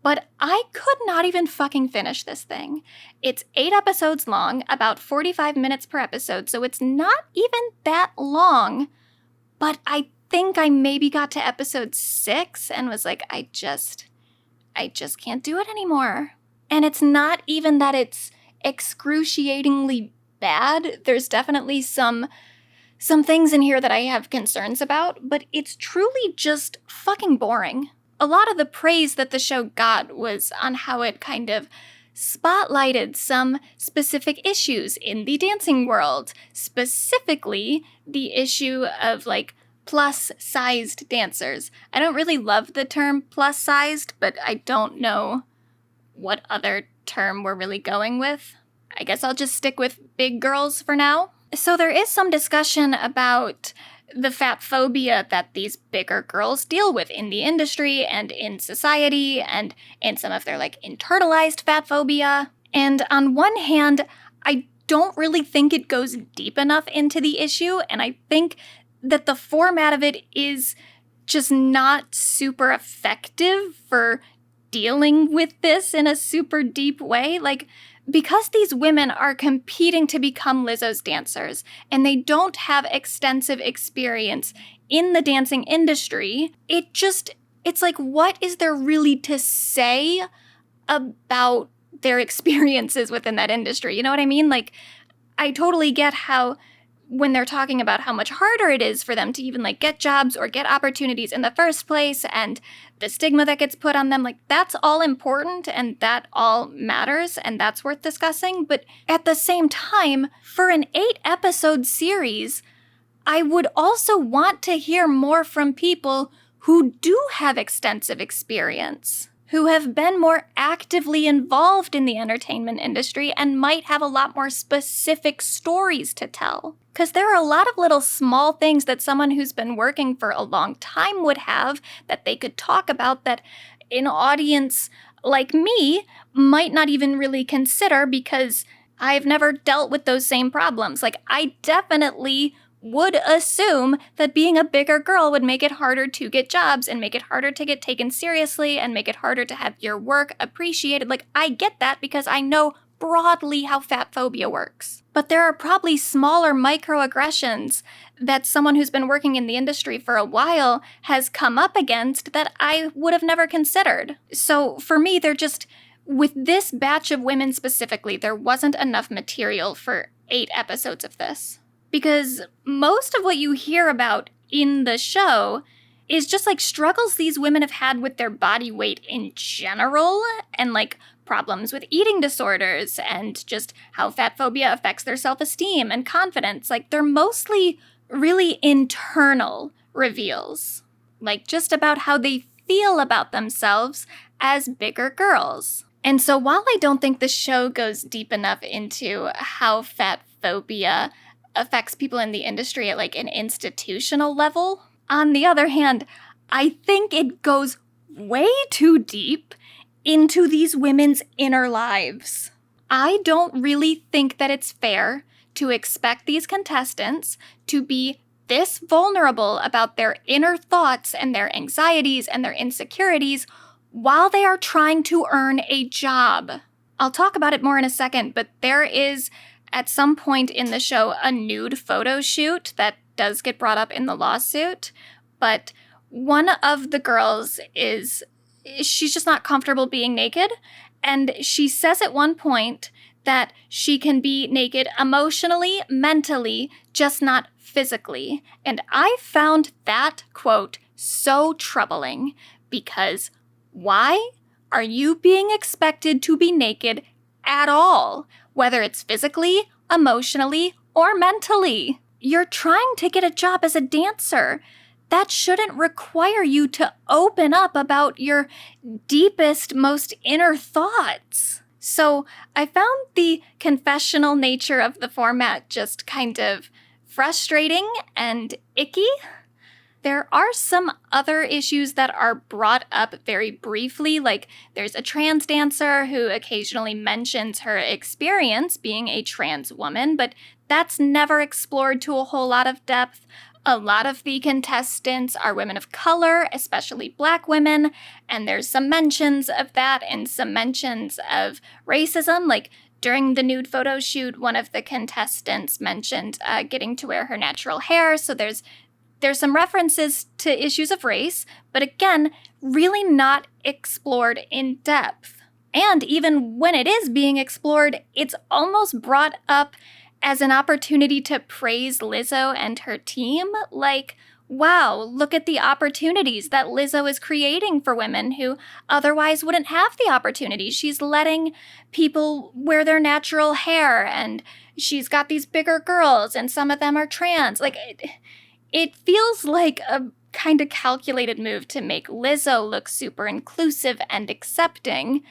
But I could not even fucking finish this thing. It's 8 episodes long, about 45 minutes per episode, so it's not even that long. But I think I maybe got to episode 6 and was like, I just can't do it anymore. And it's not even that it's excruciatingly bad. There's definitely some things in here that I have concerns about, but it's truly just fucking boring. A lot of the praise that the show got was on how it kind of spotlighted some specific issues in the dancing world, specifically the issue of like plus-sized dancers. I don't really love the term plus-sized, but I don't know what other term we're really going with. I guess I'll just stick with big girls for now. So there is some discussion about the fatphobia that these bigger girls deal with in the industry and in society and in some of their like internalized fatphobia. And on one hand, I don't really think it goes deep enough into the issue, and I think that the format of it is just not super effective for dealing with this in a super deep way. Like, because these women are competing to become Lizzo's dancers, and they don't have extensive experience in the dancing industry, it's like, what is there really to say about their experiences within that industry? You know what I mean? Like, I totally get how when they're talking about how much harder it is for them to even like get jobs or get opportunities in the first place and the stigma that gets put on them, like that's all important and that all matters and that's worth discussing. But at the same time, for an 8-episode series, I would also want to hear more from people who do have extensive experience, who have been more actively involved in the entertainment industry and might have a lot more specific stories to tell. Because there are a lot of little small things that someone who's been working for a long time would have that they could talk about that an audience like me might not even really consider because I've never dealt with those same problems. Like, I definitely would assume that being a bigger girl would make it harder to get jobs and make it harder to get taken seriously and make it harder to have your work appreciated. Like, I get that because I know broadly how fatphobia works. But there are probably smaller microaggressions that someone who's been working in the industry for a while has come up against that I would have never considered. So for me, with this batch of women specifically, there wasn't enough material for 8 episodes of this. Because most of what you hear about in the show is just like struggles these women have had with their body weight in general and like problems with eating disorders and just how fatphobia affects their self-esteem and confidence. Like, they're mostly really internal reveals, like just about how they feel about themselves as bigger girls. And so while I don't think the show goes deep enough into how fatphobia affects people in the industry at like an institutional level, on the other hand, I think it goes way too deep into these women's inner lives. I don't really think that it's fair to expect these contestants to be this vulnerable about their inner thoughts and their anxieties and their insecurities while they are trying to earn a job. I'll talk about it more in a second, but there is, at some point in the show, a nude photo shoot that does get brought up in the lawsuit, but one of the girls she's just not comfortable being naked, and she says at one point that she can be naked emotionally, mentally, just not physically. And I found that quote so troubling because why are you being expected to be naked at all, whether it's physically, emotionally, or mentally. You're trying to get a job as a dancer. That shouldn't require you to open up about your deepest, most inner thoughts. So I found the confessional nature of the format just kind of frustrating and icky. There are some other issues that are brought up very briefly, like there's a trans dancer who occasionally mentions her experience being a trans woman, but that's never explored to a whole lot of depth. A lot of the contestants are women of color, especially Black women, and there's some mentions of that and some mentions of racism. Like during the nude photo shoot, one of the contestants mentioned getting to wear her natural hair, so there's some references to issues of race, but again, really not explored in depth. And even when it is being explored, it's almost brought up as an opportunity to praise Lizzo and her team. Like, wow, look at the opportunities that Lizzo is creating for women who otherwise wouldn't have the opportunities. She's letting people wear their natural hair, and she's got these bigger girls, and some of them are trans. Like, it feels like a kind of calculated move to make Lizzo look super inclusive and accepting.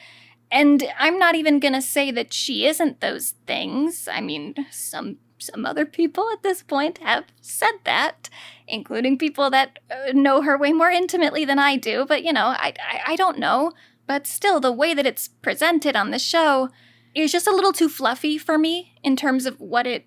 And I'm not even gonna say that she isn't those things. I mean, some other people at this point have said that, including people that know her way more intimately than I do. But, I don't know. But still, the way that it's presented on the show is just a little too fluffy for me in terms of what it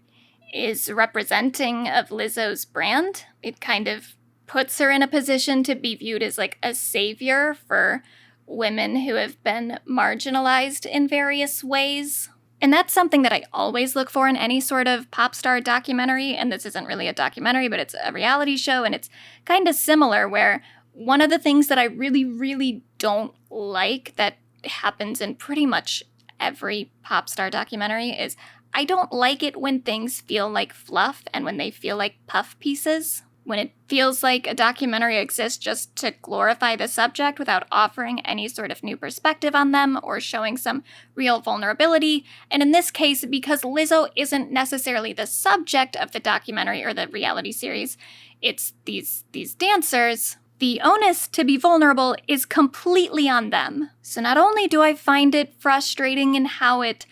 is representing of Lizzo's brand. It kind of puts her in a position to be viewed as like a savior for women who have been marginalized in various ways. And that's something that I always look for in any sort of pop star documentary. And this isn't really a documentary, but it's a reality show. And it's kind of similar, where one of the things that I really, really don't like that happens in pretty much every pop star documentary is I don't like it when things feel like fluff and when they feel like puff pieces. When it feels like a documentary exists just to glorify the subject without offering any sort of new perspective on them or showing some real vulnerability. And in this case, because Lizzo isn't necessarily the subject of the documentary or the reality series, it's these dancers, the onus to be vulnerable is completely on them. So not only do I find it frustrating in how it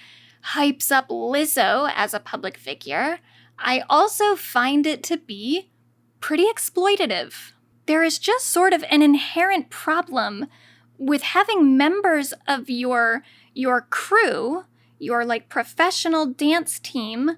hypes up Lizzo as a public figure, I also find it to be pretty exploitative. There is just sort of an inherent problem with having members of your crew, your like professional dance team,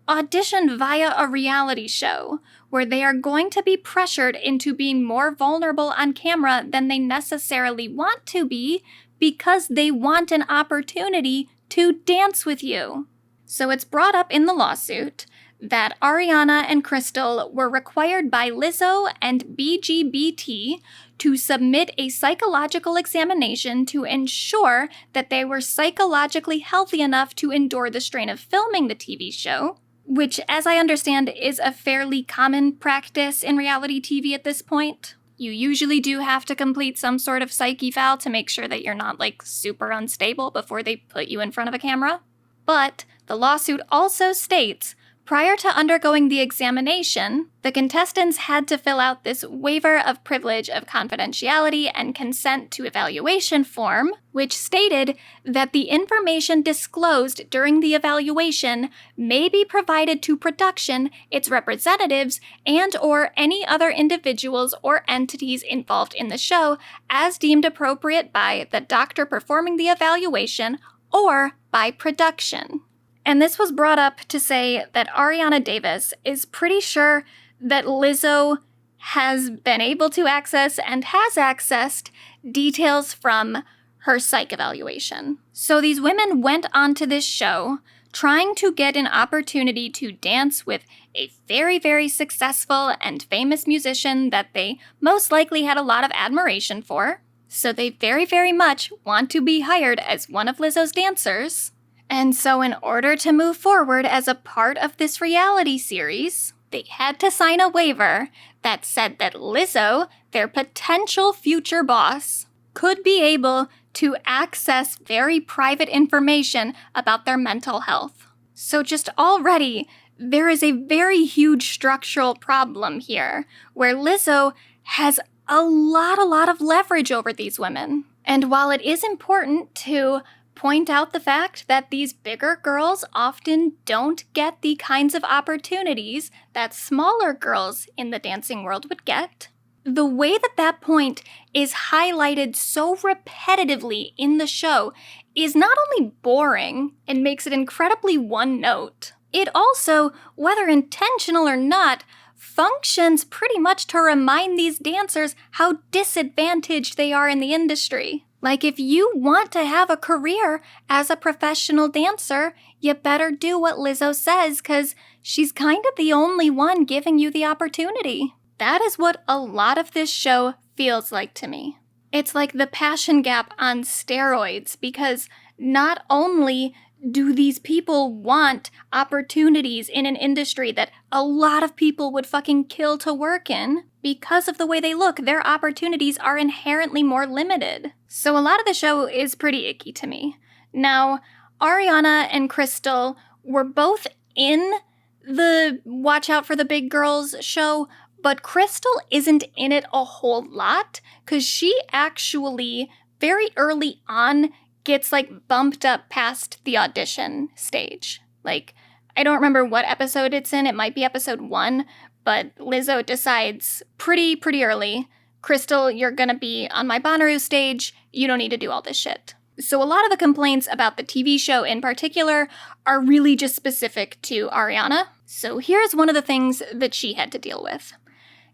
audition via a reality show where they are going to be pressured into being more vulnerable on camera than they necessarily want to be because they want an opportunity to dance with you. So it's brought up in the lawsuit that Ariana and Crystal were required by Lizzo and BGBT to submit a psychological examination to ensure that they were psychologically healthy enough to endure the strain of filming the TV show, which, as I understand, is a fairly common practice in reality TV at this point. You usually do have to complete some sort of psych eval to make sure that you're not, like, super unstable before they put you in front of a camera. But the lawsuit also states, prior to undergoing the examination, the contestants had to fill out this waiver of privilege of confidentiality and consent to evaluation form, which stated that the information disclosed during the evaluation may be provided to production, its representatives, and/or any other individuals or entities involved in the show as deemed appropriate by the doctor performing the evaluation or by production. And this was brought up to say that Ariana Davis is pretty sure that Lizzo has been able to access and has accessed details from her psych evaluation. So these women went onto this show trying to get an opportunity to dance with a very, very successful and famous musician that they most likely had a lot of admiration for. So they very, very much want to be hired as one of Lizzo's dancers. And so in order to move forward as a part of this reality series, they had to sign a waiver that said that Lizzo, their potential future boss, could be able to access very private information about their mental health. So just already, there is a very huge structural problem here, where Lizzo has a lot of leverage over these women. And while it is important to point out the fact that these bigger girls often don't get the kinds of opportunities that smaller girls in the dancing world would get, the way that point is highlighted so repetitively in the show is not only boring and makes it incredibly one note, it also, whether intentional or not, functions pretty much to remind these dancers how disadvantaged they are in the industry. Like, if you want to have a career as a professional dancer, you better do what Lizzo says, because she's kind of the only one giving you the opportunity. That is what a lot of this show feels like to me. It's like the passion gap on steroids, because not only do these people want opportunities in an industry that a lot of people would fucking kill to work in, because of the way they look, their opportunities are inherently more limited. So a lot of the show is pretty icky to me. Now, Ariana and Crystal were both in the Watch Out for the Big Girls show, but Crystal isn't in it a whole lot, because she actually, very early on, gets, bumped up past the audition stage. I don't remember what episode it's in. It might be episode 1, but Lizzo decides pretty early, Crystal, you're gonna be on my Bonnaroo stage. You don't need to do all this shit. So a lot of the complaints about the TV show in particular are really just specific to Ariana. So here's one of the things that she had to deal with.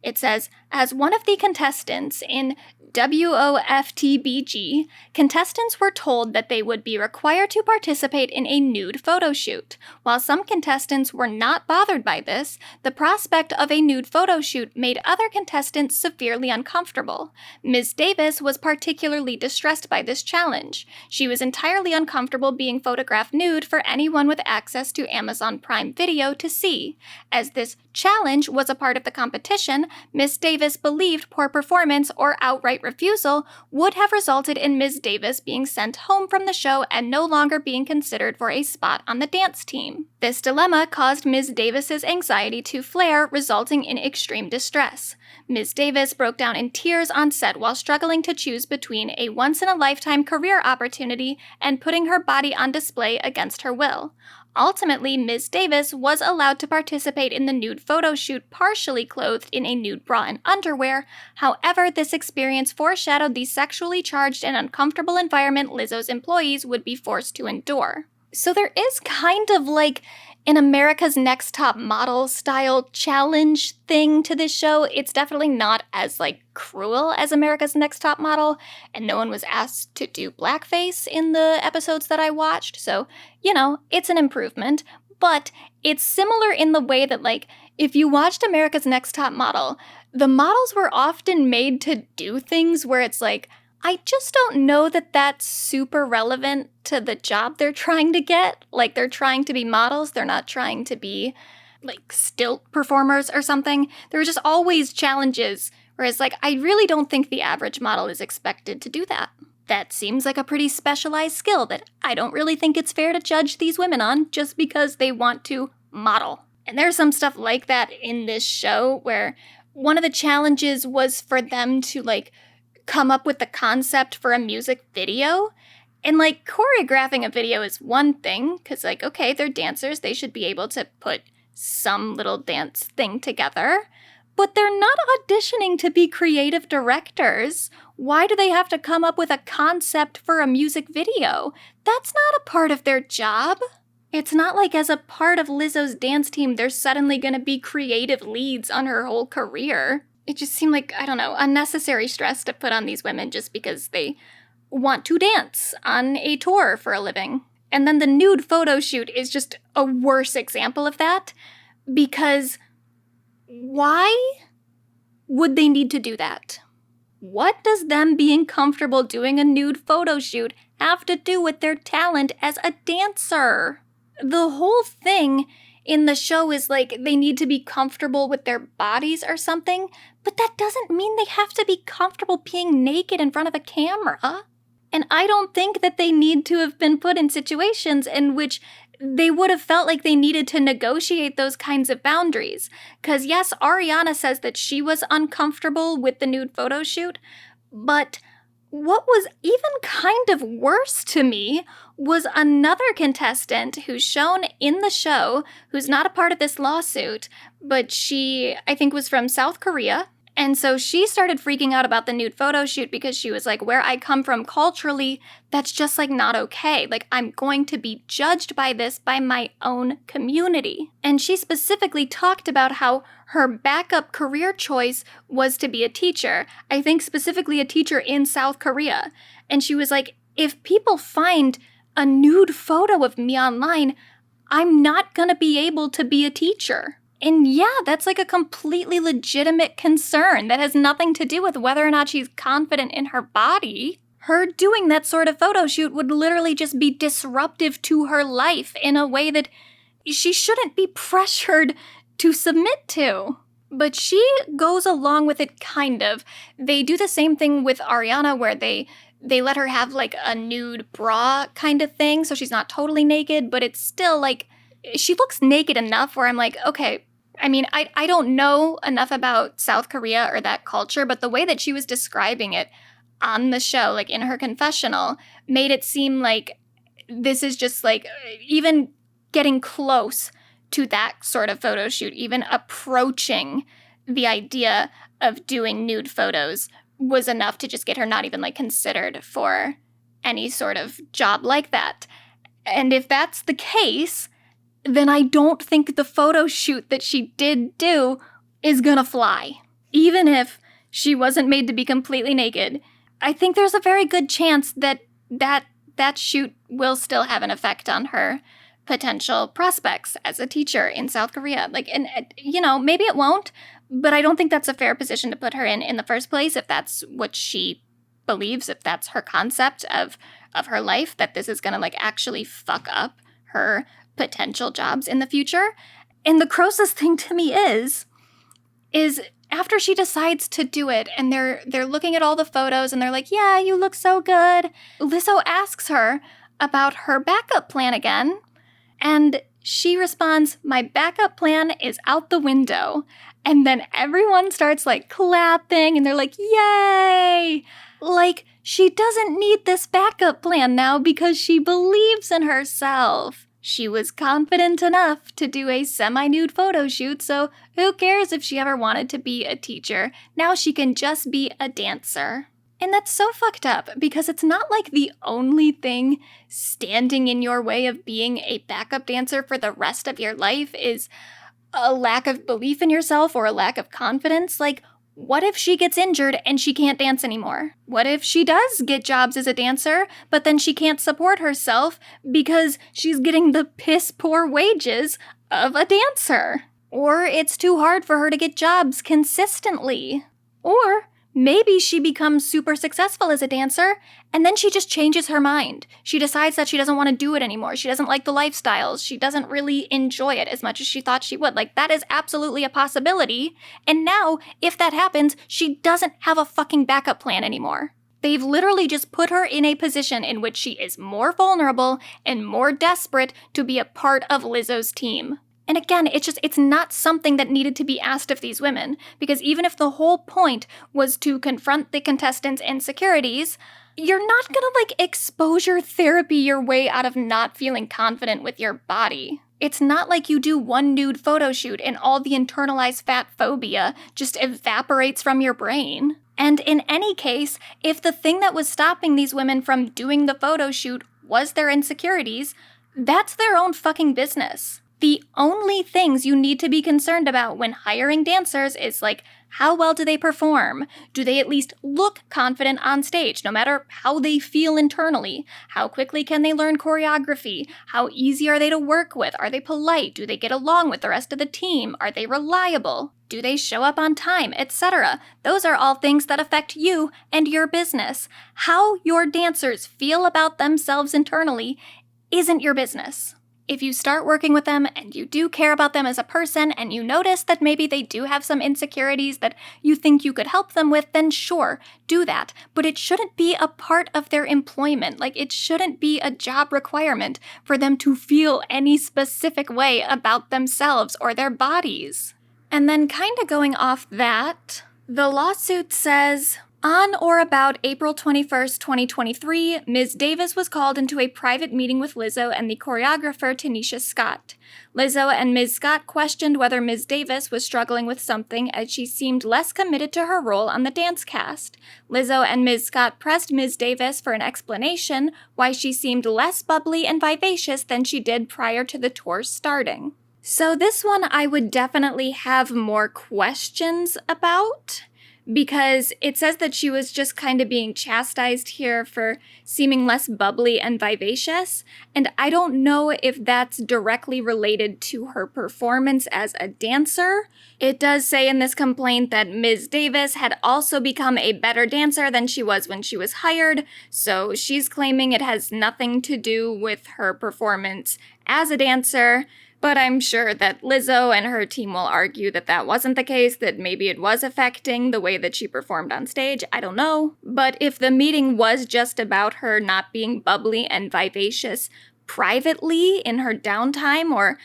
It says, as one of the contestants in WOFTBG, contestants were told that they would be required to participate in a nude photo shoot. While some contestants were not bothered by this, the prospect of a nude photo shoot made other contestants severely uncomfortable. Ms. Davis was particularly distressed by this challenge. She was entirely uncomfortable being photographed nude for anyone with access to Amazon Prime Video to see. As this challenge was a part of the competition, Ms. Davis believed poor performance or outright refusal would have resulted in Ms. Davis being sent home from the show and no longer being considered for a spot on the dance team. This dilemma caused Ms. Davis's anxiety to flare, resulting in extreme distress. Ms. Davis broke down in tears on set while struggling to choose between a once-in-a-lifetime career opportunity and putting her body on display against her will. Ultimately, Ms. Davis was allowed to participate in the nude photo shoot partially clothed in a nude bra and underwear. However, this experience foreshadowed the sexually charged and uncomfortable environment Lizzo's employees would be forced to endure. So there is kind of an America's Next Top Model style challenge thing to this show. It's definitely not as cruel as America's Next Top Model, and no one was asked to do blackface in the episodes that I watched, so, it's an improvement. But it's similar in the way that, if you watched America's Next Top Model, the models were often made to do things where it's I just don't know that that's super relevant to the job they're trying to get. They're trying to be models. They're not trying to be, stilt performers or something. There are just always challenges, whereas, I really don't think the average model is expected to do that. That seems like a pretty specialized skill that I don't really think it's fair to judge these women on just because they want to model. And there's some stuff like that in this show where one of the challenges was for them to, come up with the concept for a music video. And choreographing a video is one thing, because okay, they're dancers, they should be able to put some little dance thing together. But they're not auditioning to be creative directors. Why do they have to come up with a concept for a music video? That's not a part of their job. It's not as a part of Lizzo's dance team, they're suddenly gonna be creative leads on her whole career. It just seemed unnecessary stress to put on these women just because they want to dance on a tour for a living. And then the nude photo shoot is just a worse example of that, because why would they need to do that? What does them being comfortable doing a nude photo shoot have to do with their talent as a dancer? The whole thing in the show is they need to be comfortable with their bodies or something, but that doesn't mean they have to be comfortable being naked in front of a camera. And I don't think that they need to have been put in situations in which they would have felt like they needed to negotiate those kinds of boundaries. Because yes, Ariana says that she was uncomfortable with the nude photo shoot, but what was even kind of worse to me was another contestant who's shown in the show, who's not a part of this lawsuit, but she, I think, was from South Korea. And so she started freaking out about the nude photo shoot because she was like, where I come from culturally, that's just like not okay. Like, I'm going to be judged by this by my own community. And she specifically talked about how her backup career choice was to be a teacher. I think specifically a teacher in South Korea. And she was like, if people find a nude photo of me online, I'm not gonna be able to be a teacher. And yeah, that's like a completely legitimate concern that has nothing to do with whether or not she's confident in her body. Her doing that sort of photo shoot would literally just be disruptive to her life in a way that she shouldn't be pressured to submit to. But she goes along with it kind of. They do the same thing with Ariana where they let her have like a nude bra kind of thing, so she's not totally naked, but it's still like, she looks naked enough where I'm like, okay, I mean, I don't know enough about South Korea or that culture, but the way that she was describing it on the show, like in her confessional, made it seem like this is just like, even getting close to that sort of photo shoot, even approaching the idea of doing nude photos was enough to just get her not even like considered for any sort of job like that. And if that's the case, then I don't think the photo shoot that she did do is gonna fly. Even if she wasn't made to be completely naked, I think there's a very good chance that shoot will still have an effect on her potential prospects as a teacher in South Korea. Like, and you know, maybe it won't, but I don't think that's a fair position to put her in the first place if that's what she believes, if that's her concept of her life, that this is gonna like actually fuck up her potential jobs in the future. And the grossest thing to me is after she decides to do it and they're looking at all the photos and they're like, yeah, you look so good, Lizzo asks her about her backup plan again, and she responds, my backup plan is out the window. And then everyone starts like clapping and they're like, yay! Like, she doesn't need this backup plan now because she believes in herself. She was confident enough to do a semi-nude photo shoot, so who cares if she ever wanted to be a teacher? Now she can just be a dancer. And that's so fucked up because it's not like the only thing standing in your way of being a backup dancer for the rest of your life is a lack of belief in yourself or a lack of confidence. Like, what if she gets injured and she can't dance anymore? What if she does get jobs as a dancer, but then she can't support herself because she's getting the piss poor wages of a dancer? Or it's too hard for her to get jobs consistently? Or maybe she becomes super successful as a dancer and then she just changes her mind. She decides that she doesn't want to do it anymore. She doesn't like the lifestyles. She doesn't really enjoy it as much as she thought she would. Like, that is absolutely a possibility. And now, if that happens, she doesn't have a fucking backup plan anymore. They've literally just put her in a position in which she is more vulnerable and more desperate to be a part of Lizzo's team. And again, it's not something that needed to be asked of these women, because even if the whole point was to confront the contestants' insecurities, you're not gonna like exposure therapy your way out of not feeling confident with your body. It's not like you do one nude photo shoot and all the internalized fat phobia just evaporates from your brain. And in any case, if the thing that was stopping these women from doing the photo shoot was their insecurities, that's their own fucking business. The only things you need to be concerned about when hiring dancers is like, how well do they perform? Do they at least look confident on stage, no matter how they feel internally? How quickly can they learn choreography? How easy are they to work with? Are they polite? Do they get along with the rest of the team? Are they reliable? Do they show up on time, etc.? Those are all things that affect you and your business. How your dancers feel about themselves internally isn't your business. If you start working with them and you do care about them as a person and you notice that maybe they do have some insecurities that you think you could help them with, then sure, do that. But it shouldn't be a part of their employment. Like, it shouldn't be a job requirement for them to feel any specific way about themselves or their bodies. And then kind of going off that, the lawsuit says, on or about April 21st, 2023, Ms. Davis was called into a private meeting with Lizzo and the choreographer Tanisha Scott. Lizzo and Ms. Scott questioned whether Ms. Davis was struggling with something as she seemed less committed to her role on the dance cast. Lizzo and Ms. Scott pressed Ms. Davis for an explanation why she seemed less bubbly and vivacious than she did prior to the tour starting. So this one I would definitely have more questions about, because it says that she was just kind of being chastised here for seeming less bubbly and vivacious, and I don't know if that's directly related to her performance as a dancer. It does say in this complaint that Ms. Davis had also become a better dancer than she was when she was hired, so she's claiming it has nothing to do with her performance as a dancer. But I'm sure that Lizzo and her team will argue that that wasn't the case, that maybe it was affecting the way that she performed on stage. I don't know. But if the meeting was just about her not being bubbly and vivacious privately in her downtime or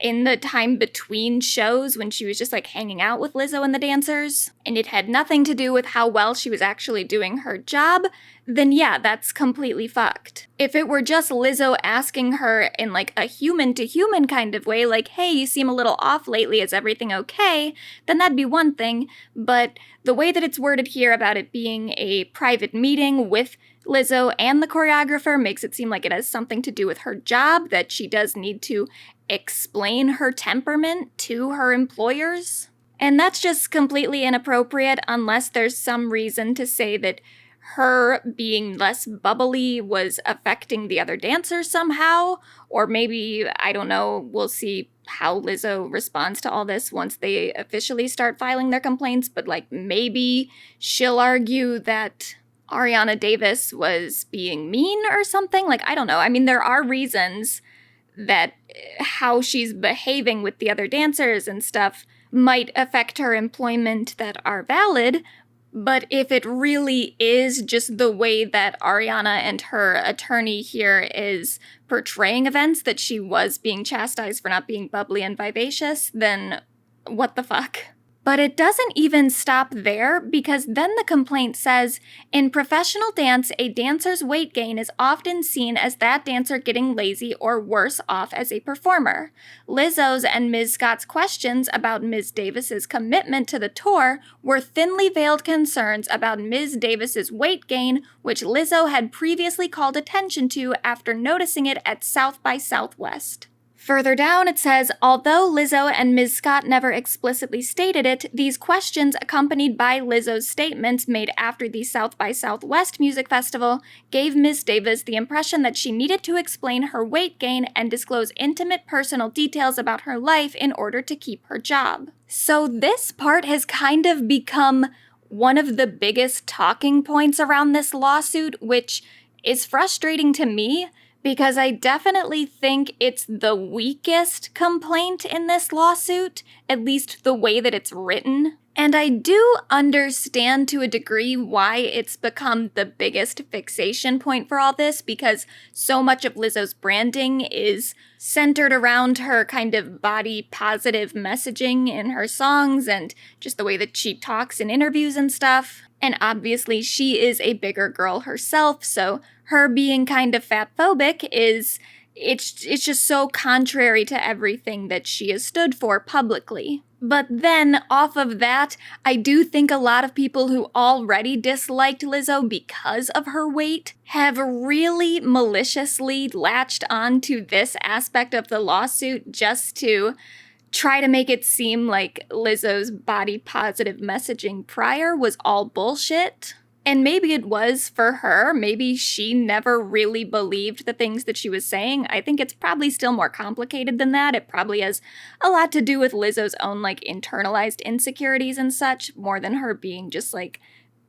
in the time between shows when she was just like hanging out with Lizzo and the dancers, and it had nothing to do with how well she was actually doing her job, then yeah, that's completely fucked. If it were just Lizzo asking her in like a human-to-human kind of way, like, hey, you seem a little off lately, is everything okay? Then that'd be one thing, but the way that it's worded here about it being a private meeting with Lizzo and the choreographer makes it seem like it has something to do with her job, that she does need to explain her temperament to her employers. And that's just completely inappropriate unless there's some reason to say that her being less bubbly was affecting the other dancers somehow, or maybe, I don't know, we'll see how Lizzo responds to all this once they officially start filing their complaints, but like maybe she'll argue that Ariana Davis was being mean or something. Like, I don't know. I mean, there are reasons that how she's behaving with the other dancers and stuff might affect her employment that are valid, but if it really is just the way that Ariana and her attorney here is portraying events, that she was being chastised for not being bubbly and vivacious, then what the fuck? But it doesn't even stop there, because then the complaint says, in professional dance, a dancer's weight gain is often seen as that dancer getting lazy or worse off as a performer. Lizzo's and Ms. Scott's questions about Ms. Davis's commitment to the tour were thinly veiled concerns about Ms. Davis's weight gain, which Lizzo had previously called attention to after noticing it at South by Southwest. Further down, it says, although Lizzo and Ms. Scott never explicitly stated it, these questions, accompanied by Lizzo's statements made after the South by Southwest Music Festival, gave Ms. Davis the impression that she needed to explain her weight gain and disclose intimate personal details about her life in order to keep her job. So this part has kind of become one of the biggest talking points around this lawsuit, which is frustrating to me, because I definitely think it's the weakest complaint in this lawsuit, at least the way that it's written. And I do understand to a degree why it's become the biggest fixation point for all this, because so much of Lizzo's branding is centered around her kind of body positive messaging in her songs and just the way that she talks in interviews and stuff. And obviously she is a bigger girl herself, so her being kind of fatphobic it's just so contrary to everything that she has stood for publicly. But then, off of that, I do think a lot of people who already disliked Lizzo because of her weight have really maliciously latched onto this aspect of the lawsuit just to try to make it seem like Lizzo's body positive messaging prior was all bullshit. And maybe it was for her. Maybe she never really believed the things that she was saying. I think it's probably still more complicated than that. It probably has a lot to do with Lizzo's own, like, internalized insecurities and such, more than her being just, like,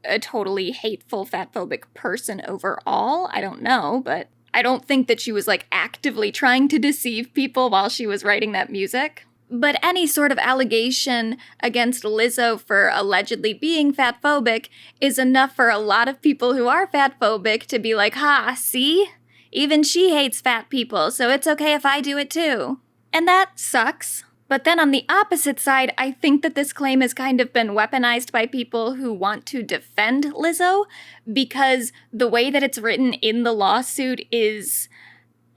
a totally hateful, fatphobic person overall. I don't know, but I don't think that she was like actively trying to deceive people while she was writing that music. But any sort of allegation against Lizzo for allegedly being fatphobic is enough for a lot of people who are fatphobic to be like, ha, see? Even she hates fat people, so it's okay if I do it too. And that sucks. But then on the opposite side, I think that this claim has kind of been weaponized by people who want to defend Lizzo, because the way that it's written in the lawsuit is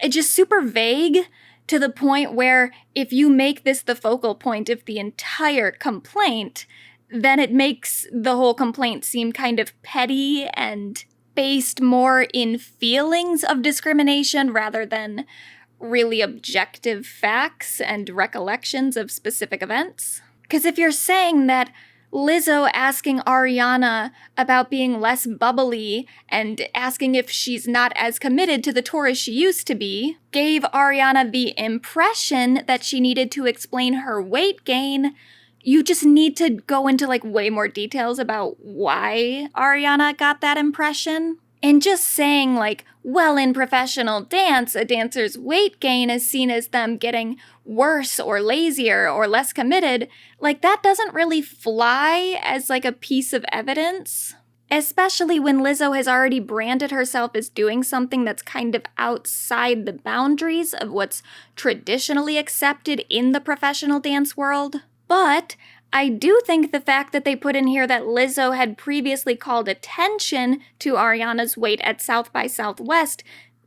just super vague, to the point where if you make this the focal point of the entire complaint, then it makes the whole complaint seem kind of petty and based more in feelings of discrimination rather than really objective facts and recollections of specific events. Because if you're saying that Lizzo asking Ariana about being less bubbly and asking if she's not as committed to the tour as she used to be gave Ariana the impression that she needed to explain her weight gain, you just need to go into like way more details about why Ariana got that impression. And just saying like, well, in professional dance, a dancer's weight gain is seen as them getting worse or lazier or less committed, like that doesn't really fly as like a piece of evidence. Especially when Lizzo has already branded herself as doing something that's kind of outside the boundaries of what's traditionally accepted in the professional dance world. But I do think the fact that they put in here that Lizzo had previously called attention to Ariana's weight at South by Southwest,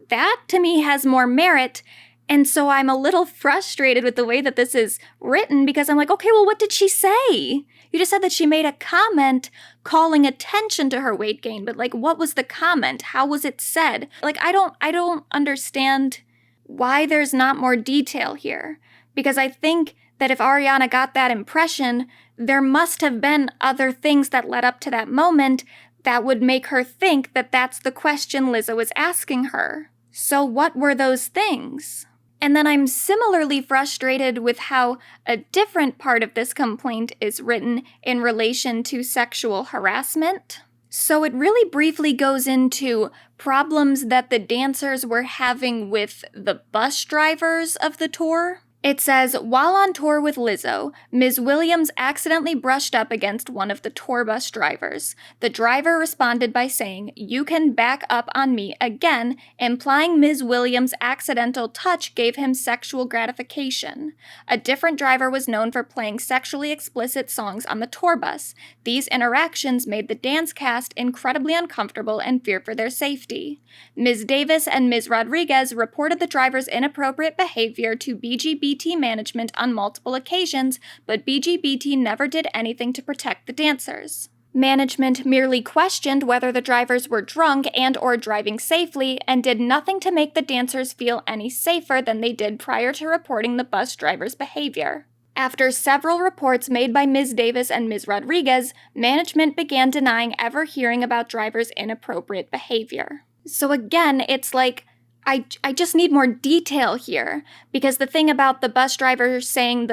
that to me has more merit. And so I'm a little frustrated with the way that this is written, because I'm like, okay, well, what did she say? You just said that she made a comment calling attention to her weight gain, but like, what was the comment? How was it said? Like, I don't understand why there's not more detail here, because I think that if Ariana got that impression, there must have been other things that led up to that moment that would make her think that that's the question Lizzo was asking her. So what were those things? And then I'm similarly frustrated with how a different part of this complaint is written in relation to sexual harassment. So it really briefly goes into problems that the dancers were having with the bus drivers of the tour. It says, while on tour with Lizzo, Ms. Williams accidentally brushed up against one of the tour bus drivers. The driver responded by saying, "You can back up on me," again, implying Ms. Williams' accidental touch gave him sexual gratification. A different driver was known for playing sexually explicit songs on the tour bus. These interactions made the dance cast incredibly uncomfortable and feared for their safety. Ms. Davis and Ms. Rodriguez reported the driver's inappropriate behavior to BGBT management on multiple occasions, but BGBT never did anything to protect the dancers. Management merely questioned whether the drivers were drunk and or driving safely and did nothing to make the dancers feel any safer than they did prior to reporting the bus driver's behavior. After several reports made by Ms. Davis and Ms. Rodriguez, management began denying ever hearing about drivers' inappropriate behavior. So again, it's like, I just need more detail here, because the thing about the bus driver saying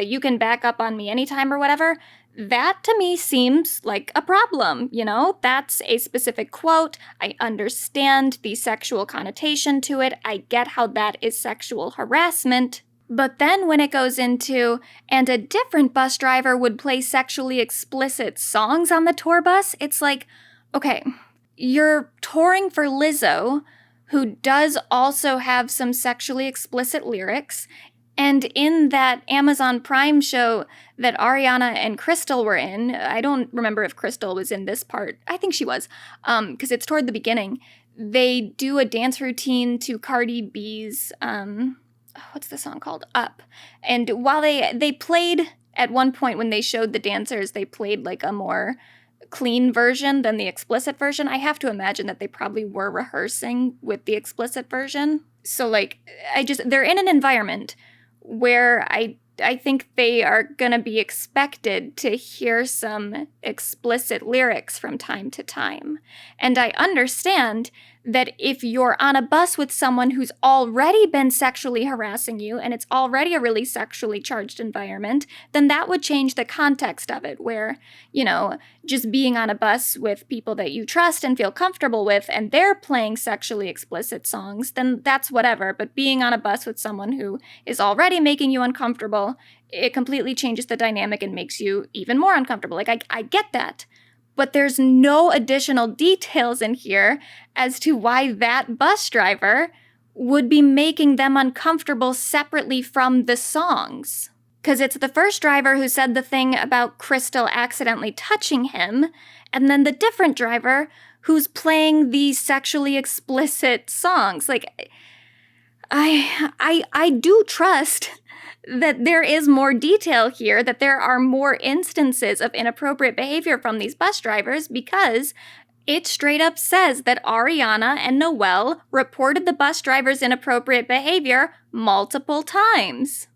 you can back up on me anytime or whatever, that to me seems like a problem, you know? That's a specific quote. I understand the sexual connotation to it. I get how that is sexual harassment. But then when it goes into, and a different bus driver would play sexually explicit songs on the tour bus, it's like, okay, you're touring for Lizzo, who does also have some sexually explicit lyrics, and in that Amazon Prime show that Ariana and Crystal were in, I don't remember if Crystal was in this part, I think she was, because it's toward the beginning, they do a dance routine to Cardi B's, what's the song called? Up. And while they played, at one point when they showed the dancers, they played like a more clean version than the explicit version. I have to imagine that they probably were rehearsing with the explicit version. So like, they're in an environment where I I think they are going to be expected to hear some explicit lyrics from time to time. And I understand that if you're on a bus with someone who's already been sexually harassing you and it's already a really sexually charged environment, then that would change the context of it, where, you know, just being on a bus with people that you trust and feel comfortable with and they're playing sexually explicit songs, then that's whatever. But being on a bus with someone who is already making you uncomfortable, it completely changes the dynamic and makes you even more uncomfortable. Like, I get that. But there's no additional details in here as to why that bus driver would be making them uncomfortable separately from the songs. Because it's the first driver who said the thing about Crystal accidentally touching him, and then the different driver who's playing the sexually explicit songs. Like, I do trust that there is more detail here, that there are more instances of inappropriate behavior from these bus drivers, because it straight up says that Ariana and Noelle reported the bus driver's inappropriate behavior multiple times.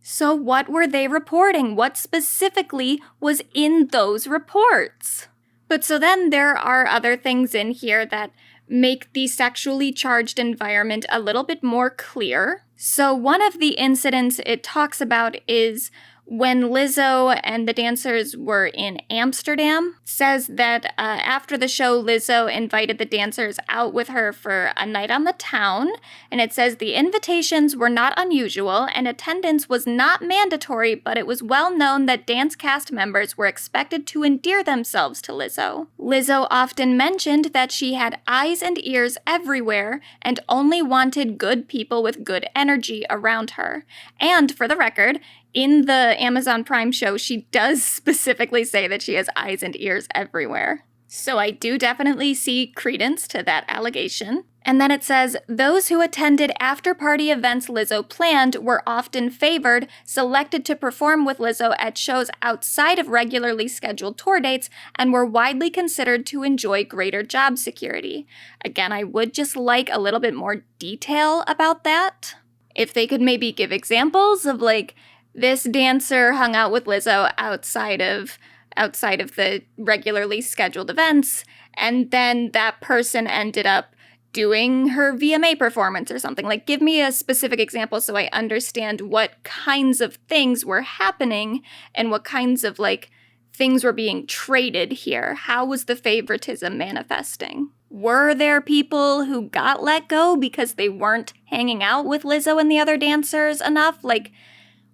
So what were they reporting? What specifically was in those reports? But so then there are other things in here that make the sexually charged environment a little bit more clear. So one of the incidents it talks about is when Lizzo and the dancers were in Amsterdam. It says that after the show, Lizzo invited the dancers out with her for a night on the town. And it says the invitations were not unusual and attendance was not mandatory, but it was well known that dance cast members were expected to endear themselves to Lizzo. Lizzo often mentioned that she had eyes and ears everywhere and only wanted good people with good energy around her. And for the record, in the Amazon Prime show, she does specifically say that she has eyes and ears everywhere. So I do definitely see credence to that allegation. And then it says, those who attended after-party events Lizzo planned were often favored, selected to perform with Lizzo at shows outside of regularly scheduled tour dates, and were widely considered to enjoy greater job security. Again, I would just like a little bit more detail about that. If they could maybe give examples of, like, this dancer hung out with Lizzo outside of the regularly scheduled events, and then that person ended up doing her VMA performance or something. Like, give me a specific example so I understand what kinds of things were happening and what kinds of, like, things were being traded here. How was the favoritism manifesting? Were there people who got let go because they weren't hanging out with Lizzo and the other dancers enough? Like,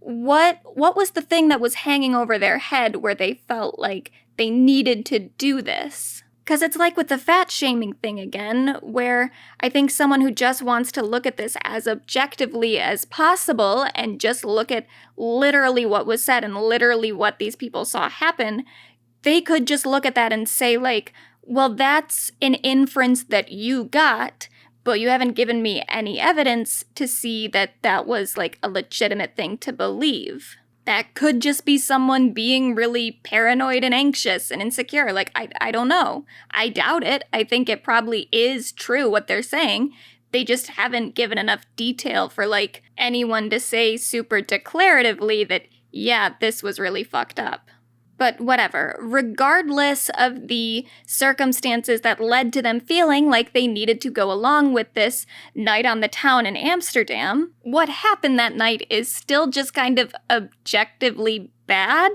what was the thing that was hanging over their head where they felt like they needed to do this? Because it's like with the fat shaming thing again, where I think someone who just wants to look at this as objectively as possible and just look at literally what was said and literally what these people saw happen, they could just look at that and say, like, well, that's an inference that you got, but you haven't given me any evidence to see that that was, like, a legitimate thing to believe. That could just be someone being really paranoid and anxious and insecure. Like, I don't know. I doubt it. I think it probably is true what they're saying. They just haven't given enough detail for, like, anyone to say super declaratively that, yeah, this was really fucked up. But whatever, regardless of the circumstances that led to them feeling like they needed to go along with this night on the town in Amsterdam, what happened that night is still just kind of objectively bad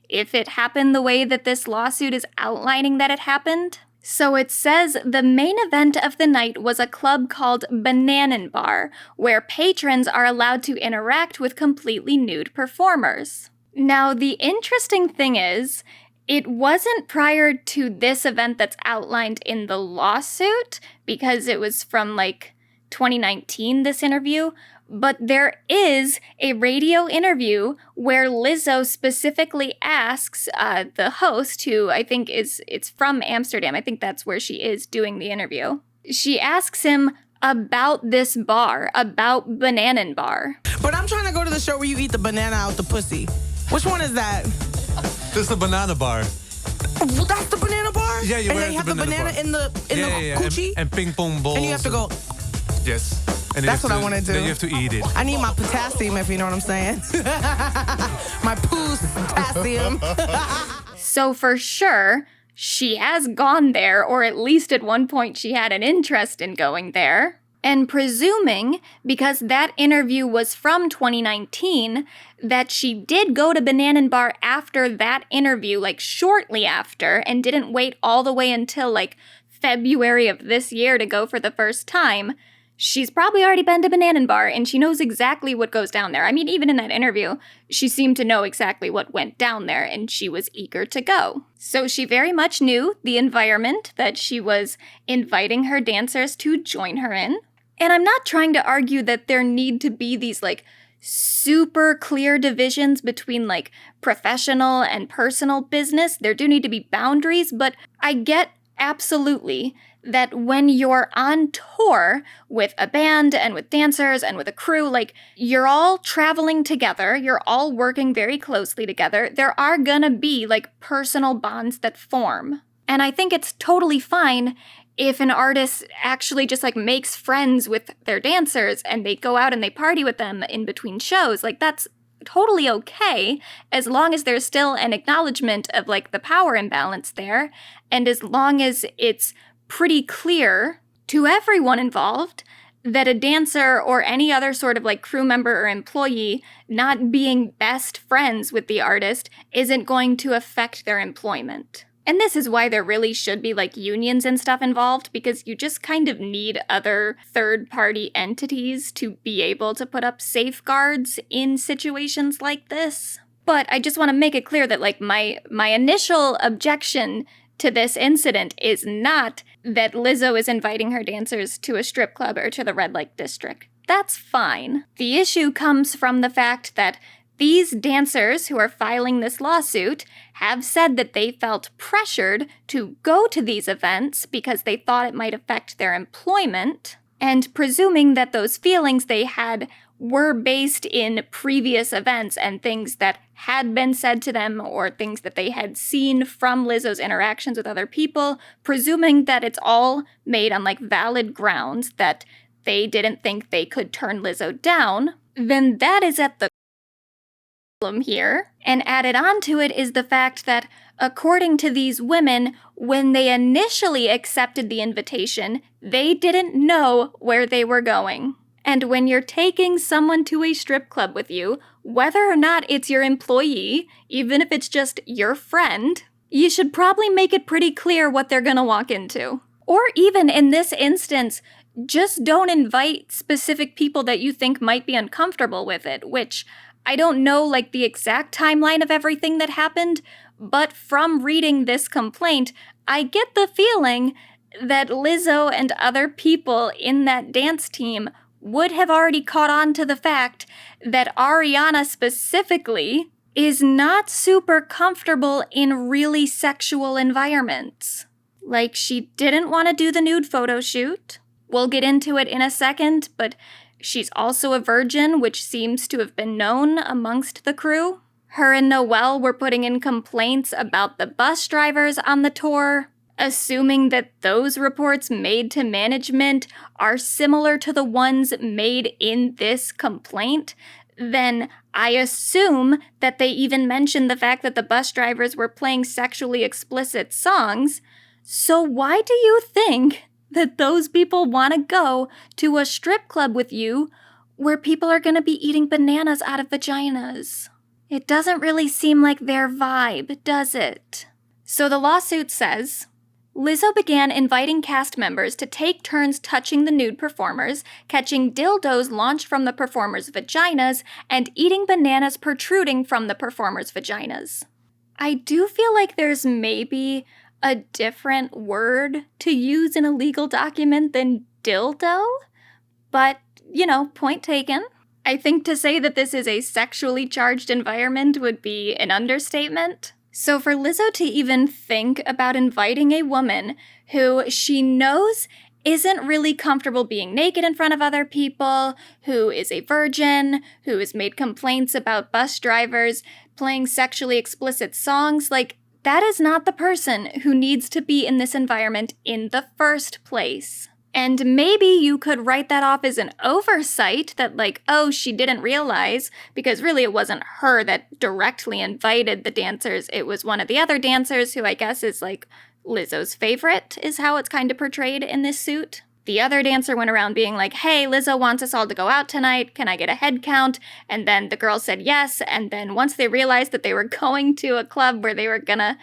if it happened the way that this lawsuit is outlining that it happened. So it says the main event of the night was a club called Bananen Bar, where patrons are allowed to interact with completely nude performers. Now, the interesting thing is, it wasn't prior to this event that's outlined in the lawsuit, because it was from, like, 2019, this interview, but there is a radio interview where Lizzo specifically asks the host, who I think it's from Amsterdam, I think that's where she is doing the interview. She asks him about this bar, about Bananen Bar. But I'm trying to go to the show where you eat the banana out the pussy. Which one is that? This is the banana bar. Well, that's the banana bar? Yeah, you and they have the banana bar. in the coochie? And ping pong balls. And you have to go. Yes. And That's what I want to do. Then you have to eat it. I need my potassium, if you know what I'm saying. My potassium. So for sure, she has gone there, or at least at one point she had an interest in going there. And presuming, because that interview was from 2019, that she did go to Banana Bar after that interview, like shortly after, and didn't wait all the way until like February of this year to go for the first time, she's probably already been to Banana Bar and she knows exactly what goes down there. I mean, even in that interview, she seemed to know exactly what went down there and she was eager to go. So she very much knew the environment that she was inviting her dancers to join her in. And I'm not trying to argue that there need to be these like super clear divisions between like professional and personal business. There do need to be boundaries, but I get absolutely that when you're on tour with a band and with dancers and with a crew, like you're all traveling together, you're all working very closely together, there are gonna be like personal bonds that form. And I think it's totally fine if an artist actually just like makes friends with their dancers and they go out and they party with them in between shows. Like that's totally okay as long as there's still an acknowledgement of like the power imbalance there, and as long as it's pretty clear to everyone involved that a dancer or any other sort of like crew member or employee not being best friends with the artist isn't going to affect their employment. And this is why there really should be like unions and stuff involved, because you just kind of need other third-party entities to be able to put up safeguards in situations like this. But I just want to make it clear that like my initial objection to this incident is not that Lizzo is inviting her dancers to a strip club or to the red light district. That's fine. The issue comes from the fact that these dancers who are filing this lawsuit have said that they felt pressured to go to these events because they thought it might affect their employment, and presuming that those feelings they had were based in previous events and things that had been said to them or things that they had seen from Lizzo's interactions with other people, presuming that it's all made on like valid grounds that they didn't think they could turn Lizzo down, then that is at the here, and added on to it is the fact that, according to these women, when they initially accepted the invitation, they didn't know where they were going. And when you're taking someone to a strip club with you, whether or not it's your employee, even if it's just your friend, you should probably make it pretty clear what they're gonna walk into. Or even in this instance, just don't invite specific people that you think might be uncomfortable with it, which I don't know like the exact timeline of everything that happened, but from reading this complaint, I get the feeling that Lizzo and other people in that dance team would have already caught on to the fact that Ariana specifically is not super comfortable in really sexual environments. Like, she didn't want to do the nude photo shoot. We'll get into it in a second, but she's also a virgin, which seems to have been known amongst the crew. Her and Noelle were putting in complaints about the bus drivers on the tour, assuming that those reports made to management are similar to the ones made in this complaint. Then I assume that they even mentioned the fact that the bus drivers were playing sexually explicit songs. So why do you think that those people want to go to a strip club with you where people are going to be eating bananas out of vaginas? It doesn't really seem like their vibe, does it? So the lawsuit says, Lizzo began inviting cast members to take turns touching the nude performers, catching dildos launched from the performers' vaginas, and eating bananas protruding from the performers' vaginas. I do feel like there's maybe a different word to use in a legal document than dildo, but, you know, point taken. I think to say that this is a sexually charged environment would be an understatement. So for Lizzo to even think about inviting a woman who she knows isn't really comfortable being naked in front of other people, who is a virgin, who has made complaints about bus drivers playing sexually explicit songs, like, that is not the person who needs to be in this environment in the first place. And maybe you could write that off as an oversight that, like, oh, she didn't realize, because really it wasn't her that directly invited the dancers. It was one of the other dancers who I guess is like Lizzo's favorite, is how it's kind of portrayed in this suit. The other dancer went around being like, hey, Lizzo wants us all to go out tonight. Can I get a head count? And then the girls said yes. And then once they realized that they were going to a club where they were gonna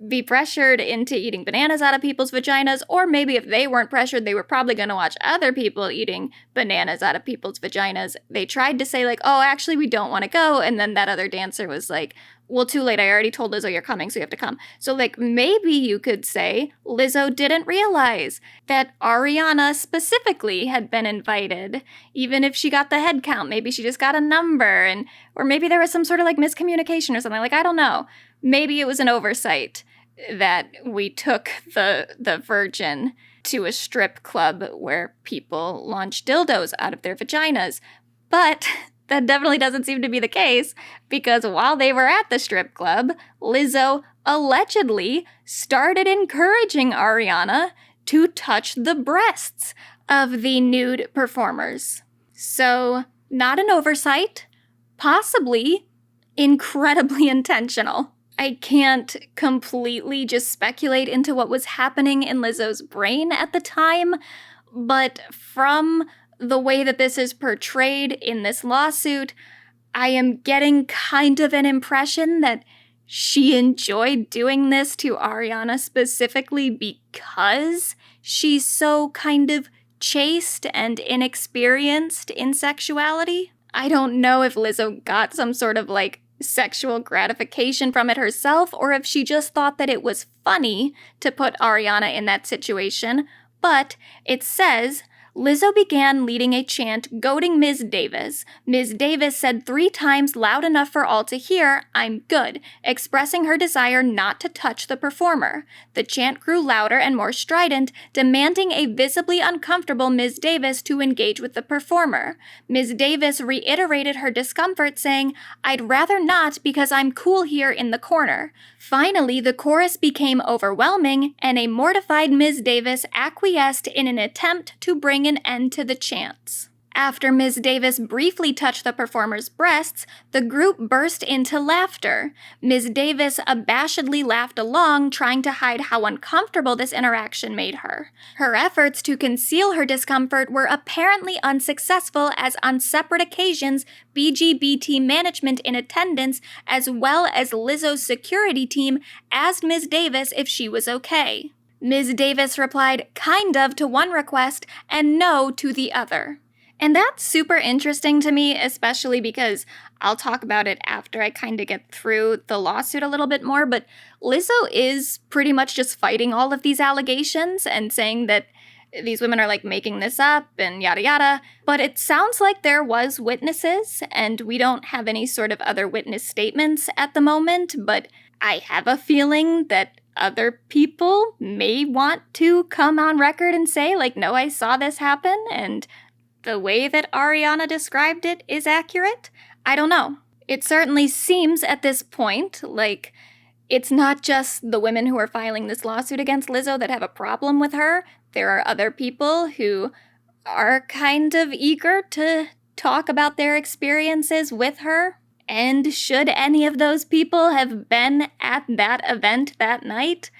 be pressured into eating bananas out of people's vaginas, or maybe if they weren't pressured, they were probably going to watch other people eating bananas out of people's vaginas. They tried to say like, oh, actually, we don't want to go. And then that other dancer was like, well, too late. I already told Lizzo you're coming, so you have to come. So like maybe you could say Lizzo didn't realize that Ariana specifically had been invited, even if she got the head count. Maybe she just got a number, and or maybe there was some sort of like miscommunication or something. Like, I don't know. Maybe it was an oversight that we took the virgin to a strip club where people launch dildos out of their vaginas. But that definitely doesn't seem to be the case, because while they were at the strip club, Lizzo allegedly started encouraging Ariana to touch the breasts of the nude performers. So, not an oversight, possibly incredibly intentional. I can't completely just speculate into what was happening in Lizzo's brain at the time, but from the way that this is portrayed in this lawsuit, I am getting kind of an impression that she enjoyed doing this to Ariana specifically because she's so kind of chaste and inexperienced in sexuality. I don't know if Lizzo got some sort of like sexual gratification from it herself, or if she just thought that it was funny to put Ariana in that situation, but it says, Lizzo began leading a chant goading Ms. Davis. Ms. Davis said 3 times loud enough for all to hear, "I'm good," expressing her desire not to touch the performer. The chant grew louder and more strident, demanding a visibly uncomfortable Ms. Davis to engage with the performer. Ms. Davis reiterated her discomfort, saying, "I'd rather not because I'm cool here in the corner." Finally, the chorus became overwhelming, and a mortified Ms. Davis acquiesced in an attempt to bring an end to the chants. After Ms. Davis briefly touched the performer's breasts, the group burst into laughter. Ms. Davis abashedly laughed along, trying to hide how uncomfortable this interaction made her. Her efforts to conceal her discomfort were apparently unsuccessful, as on separate occasions, BGBT management in attendance, as well as Lizzo's security team, asked Ms. Davis if she was okay. Ms. Davis replied kind of to one request and no to the other. And that's super interesting to me, especially because I'll talk about it after I kind of get through the lawsuit a little bit more, but Lizzo is pretty much just fighting all of these allegations and saying that these women are like making this up and yada yada. But it sounds like there was witnesses, and we don't have any sort of other witness statements at the moment, but I have a feeling that other people may want to come on record and say, like, no, I saw this happen, and the way that Ariana described it is accurate. I don't know. It certainly seems at this point like it's not just the women who are filing this lawsuit against Lizzo that have a problem with her. There are other people who are kind of eager to talk about their experiences with her. And should any of those people have been at that event that night,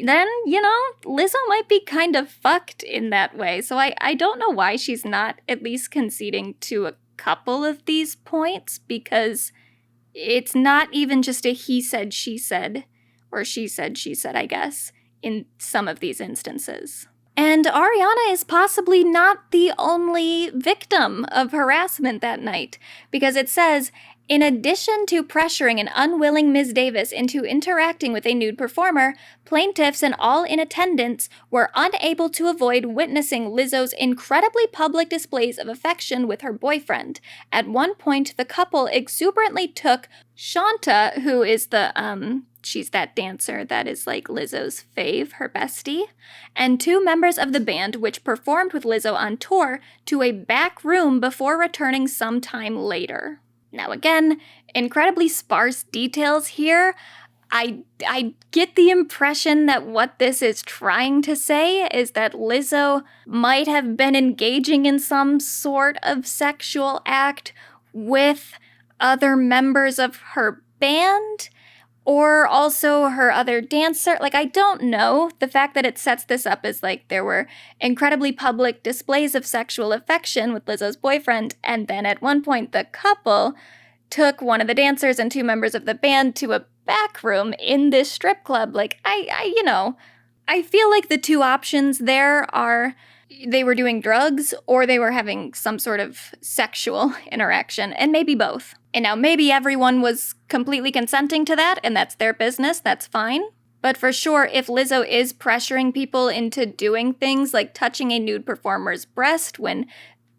then, you know, Lizzo might be kind of fucked in that way. So I don't know why she's not at least conceding to a couple of these points, because it's not even just a he said, she said, or she said, I guess, in some of these instances. And Ariana is possibly not the only victim of harassment that night, because it says, in addition to pressuring an unwilling Ms. Davis into interacting with a nude performer, plaintiffs and all in attendance were unable to avoid witnessing Lizzo's incredibly public displays of affection with her boyfriend. At one point, the couple exuberantly took Shanta, who is she's that dancer that is like Lizzo's fave, her bestie, and 2 members of the band which performed with Lizzo on tour, to a back room before returning sometime later. Now again, incredibly sparse details here. I get the impression that what this is trying to say is that Lizzo might have been engaging in some sort of sexual act with other members of her band, or also her other dancer. Like, I don't know. The fact that it sets this up as like there were incredibly public displays of sexual affection with Lizzo's boyfriend, and then at one point the couple took one of the dancers and two members of the band to a back room in this strip club. Like, I feel like the two options there are they were doing drugs or they were having some sort of sexual interaction, and maybe both. And now maybe everyone was completely consenting to that, and that's their business, that's fine. But for sure, if Lizzo is pressuring people into doing things like touching a nude performer's breast when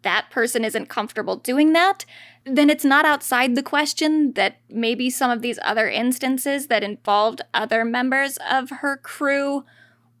that person isn't comfortable doing that, then it's not outside the question that maybe some of these other instances that involved other members of her crew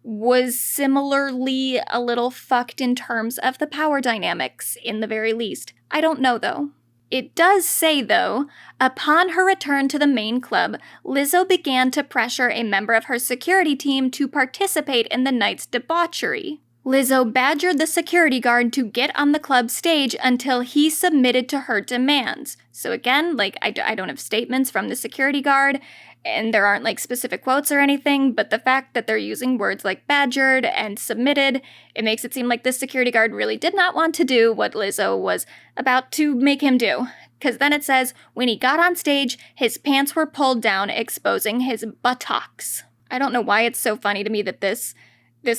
was similarly a little fucked in terms of the power dynamics, in the very least. I don't know, though. It does say, though, upon her return to the main club, Lizzo began to pressure a member of her security team to participate in the night's debauchery. Lizzo badgered the security guard to get on the club stage until he submitted to her demands. So again, like, I don't have statements from the security guard, and there aren't like specific quotes or anything, but the fact that they're using words like badgered and submitted, it makes it seem like this security guard really did not want to do what Lizzo was about to make him do. Because then it says, when he got on stage, his pants were pulled down, exposing his buttocks. I don't know why it's so funny to me that this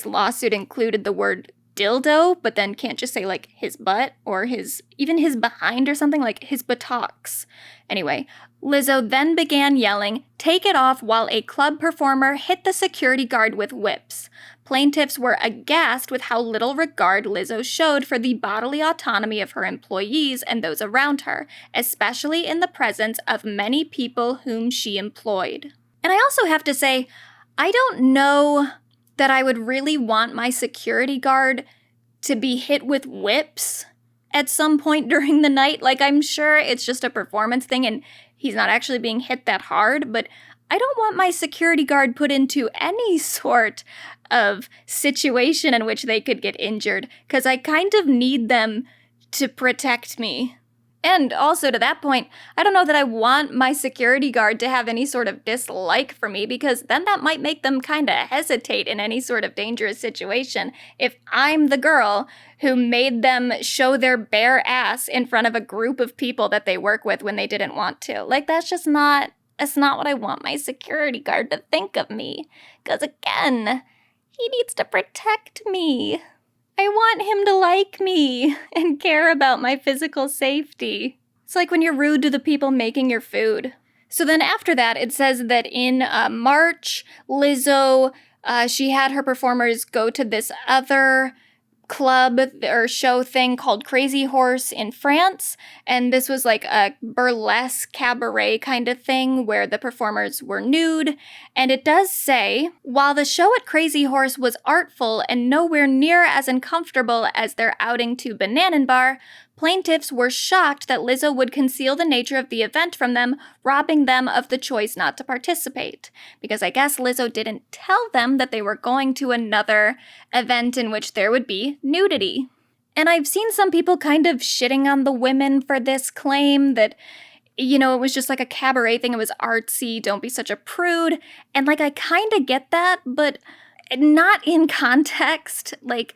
lawsuit included the word dildo, but then can't just say like his butt or even his behind or something, like his buttocks. Anyway, Lizzo then began yelling, "Take it off," while a club performer hit the security guard with whips. Plaintiffs were aghast with how little regard Lizzo showed for the bodily autonomy of her employees and those around her, especially in the presence of many people whom she employed. And I also have to say, I don't know that I would really want my security guard to be hit with whips at some point during the night. Like, I'm sure it's just a performance thing and he's not actually being hit that hard, but I don't want my security guard put into any sort of situation in which they could get injured, because I kind of need them to protect me. And also, to that point, I don't know that I want my security guard to have any sort of dislike for me, because then that might make them kind of hesitate in any sort of dangerous situation if I'm the girl who made them show their bare ass in front of a group of people that they work with when they didn't want to. Like, that's not what I want my security guard to think of me. Because again, he needs to protect me. I want him to like me and care about my physical safety. It's like when you're rude to the people making your food. So then after that, it says that in March, Lizzo, she had her performers go to this other club or show thing called Crazy Horse in France, and this was like a burlesque cabaret kind of thing where the performers were nude. And it does say, while the show at Crazy Horse was artful and nowhere near as uncomfortable as their outing to Banana Bar, plaintiffs were shocked that Lizzo would conceal the nature of the event from them, robbing them of the choice not to participate. Because I guess Lizzo didn't tell them that they were going to another event in which there would be nudity. And I've seen some people kind of shitting on the women for this claim that, you know, it was just like a cabaret thing, it was artsy, don't be such a prude. And like, I kind of get that, but not in context. Like,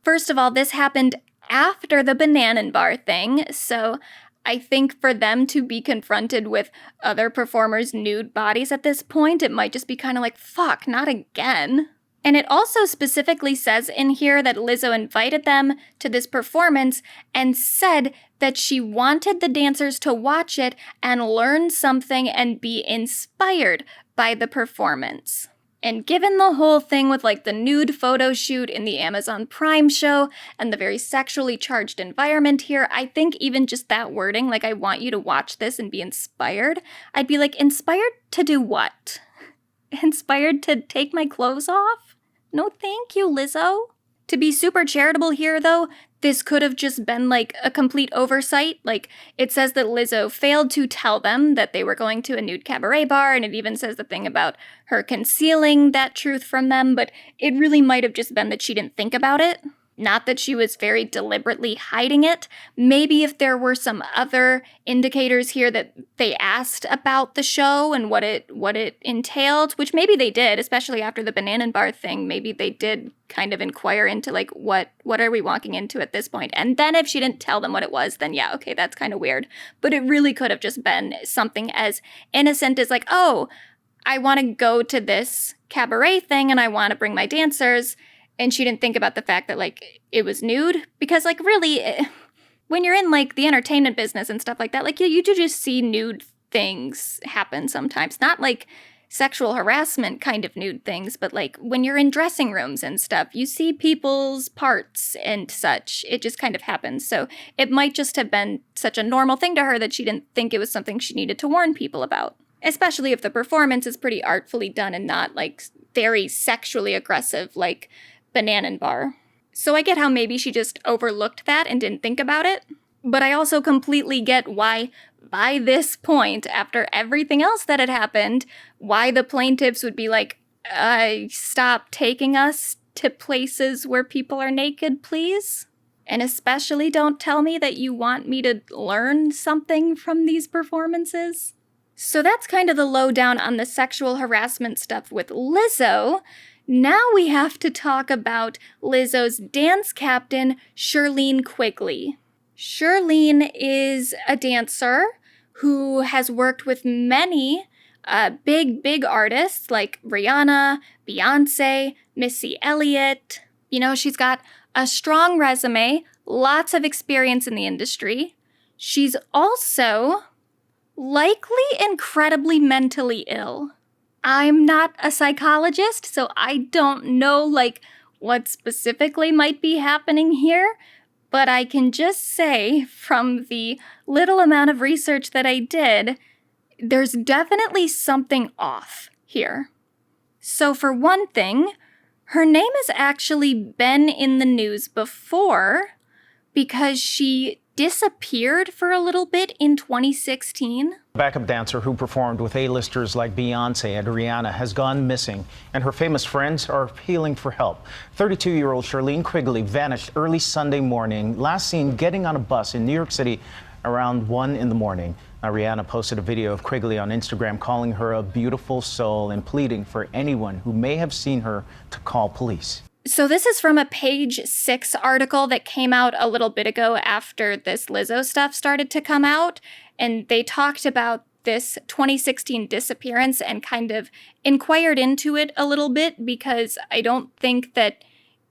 first of all, this happened after the Banana Bar thing, so I think for them to be confronted with other performers' nude bodies at this point, it might just be kind of like, fuck, not again. And it also specifically says in here that Lizzo invited them to this performance and said that she wanted the dancers to watch it and learn something and be inspired by the performance. And given the whole thing with like the nude photo shoot in the Amazon Prime show and the very sexually charged environment here, I think even just that wording, like I want you to watch this and be inspired, I'd be like, inspired to do what? Inspired to take my clothes off? No thank you, Lizzo. To be super charitable here, though, this could have just been, like, a complete oversight. Like, it says that Lizzo failed to tell them that they were going to a nude cabaret bar, and it even says the thing about her concealing that truth from them, but it really might have just been that she didn't think about it. Not that she was very deliberately hiding it. Maybe if there were some other indicators here that they asked about the show and what it entailed, which maybe they did, especially after the banana bar thing. Maybe they did kind of inquire into, like, what are we walking into at this point? And then if she didn't tell them what it was, then yeah, okay, that's kind of weird. But it really could have just been something as innocent as, like, oh, I want to go to this cabaret thing and I want to bring my dancers. And she didn't think about the fact that, like, it was nude. Because, like, really, when you're in, like, the entertainment business and stuff like that, like, you do just see nude things happen sometimes. Not, like, sexual harassment kind of nude things, but, like, when you're in dressing rooms and stuff, you see people's parts and such. It just kind of happens. So it might just have been such a normal thing to her that she didn't think it was something she needed to warn people about. Especially if the performance is pretty artfully done and not, like, very sexually aggressive, like banana bar. So I get how maybe she just overlooked that and didn't think about it, but I also completely get why, by this point, after everything else that had happened, why the plaintiffs would be like, stop taking us to places where people are naked, please. And especially don't tell me that you want me to learn something from these performances. So that's kind of the lowdown on the sexual harassment stuff with Lizzo. Now we have to talk about Lizzo's dance captain, Shirlene Quigley. Shirlene is a dancer who has worked with many big artists like Rihanna, Beyonce, Missy Elliott. You know, she's got a strong resume, lots of experience in the industry. She's also likely incredibly mentally ill. I'm not a psychologist, so I don't know, like, what specifically might be happening here, but I can just say, from the little amount of research that I did, there's definitely something off here. So for one thing, her name has actually been in the news before because she disappeared for a little bit in 2016. Backup dancer who performed with A-listers like Beyonce and Rihanna has gone missing, and her famous friends are appealing for help. 32-year-old Shirlene Quigley vanished early Sunday morning, last seen getting on a bus in New York City around 1 in the morning. Now, Rihanna posted a video of Quigley on Instagram calling her a beautiful soul and pleading for anyone who may have seen her to call police. So this is from a Page 6 article that came out a little bit ago after this Lizzo stuff started to come out. And they talked about this 2016 disappearance and kind of inquired into it a little bit because I don't think that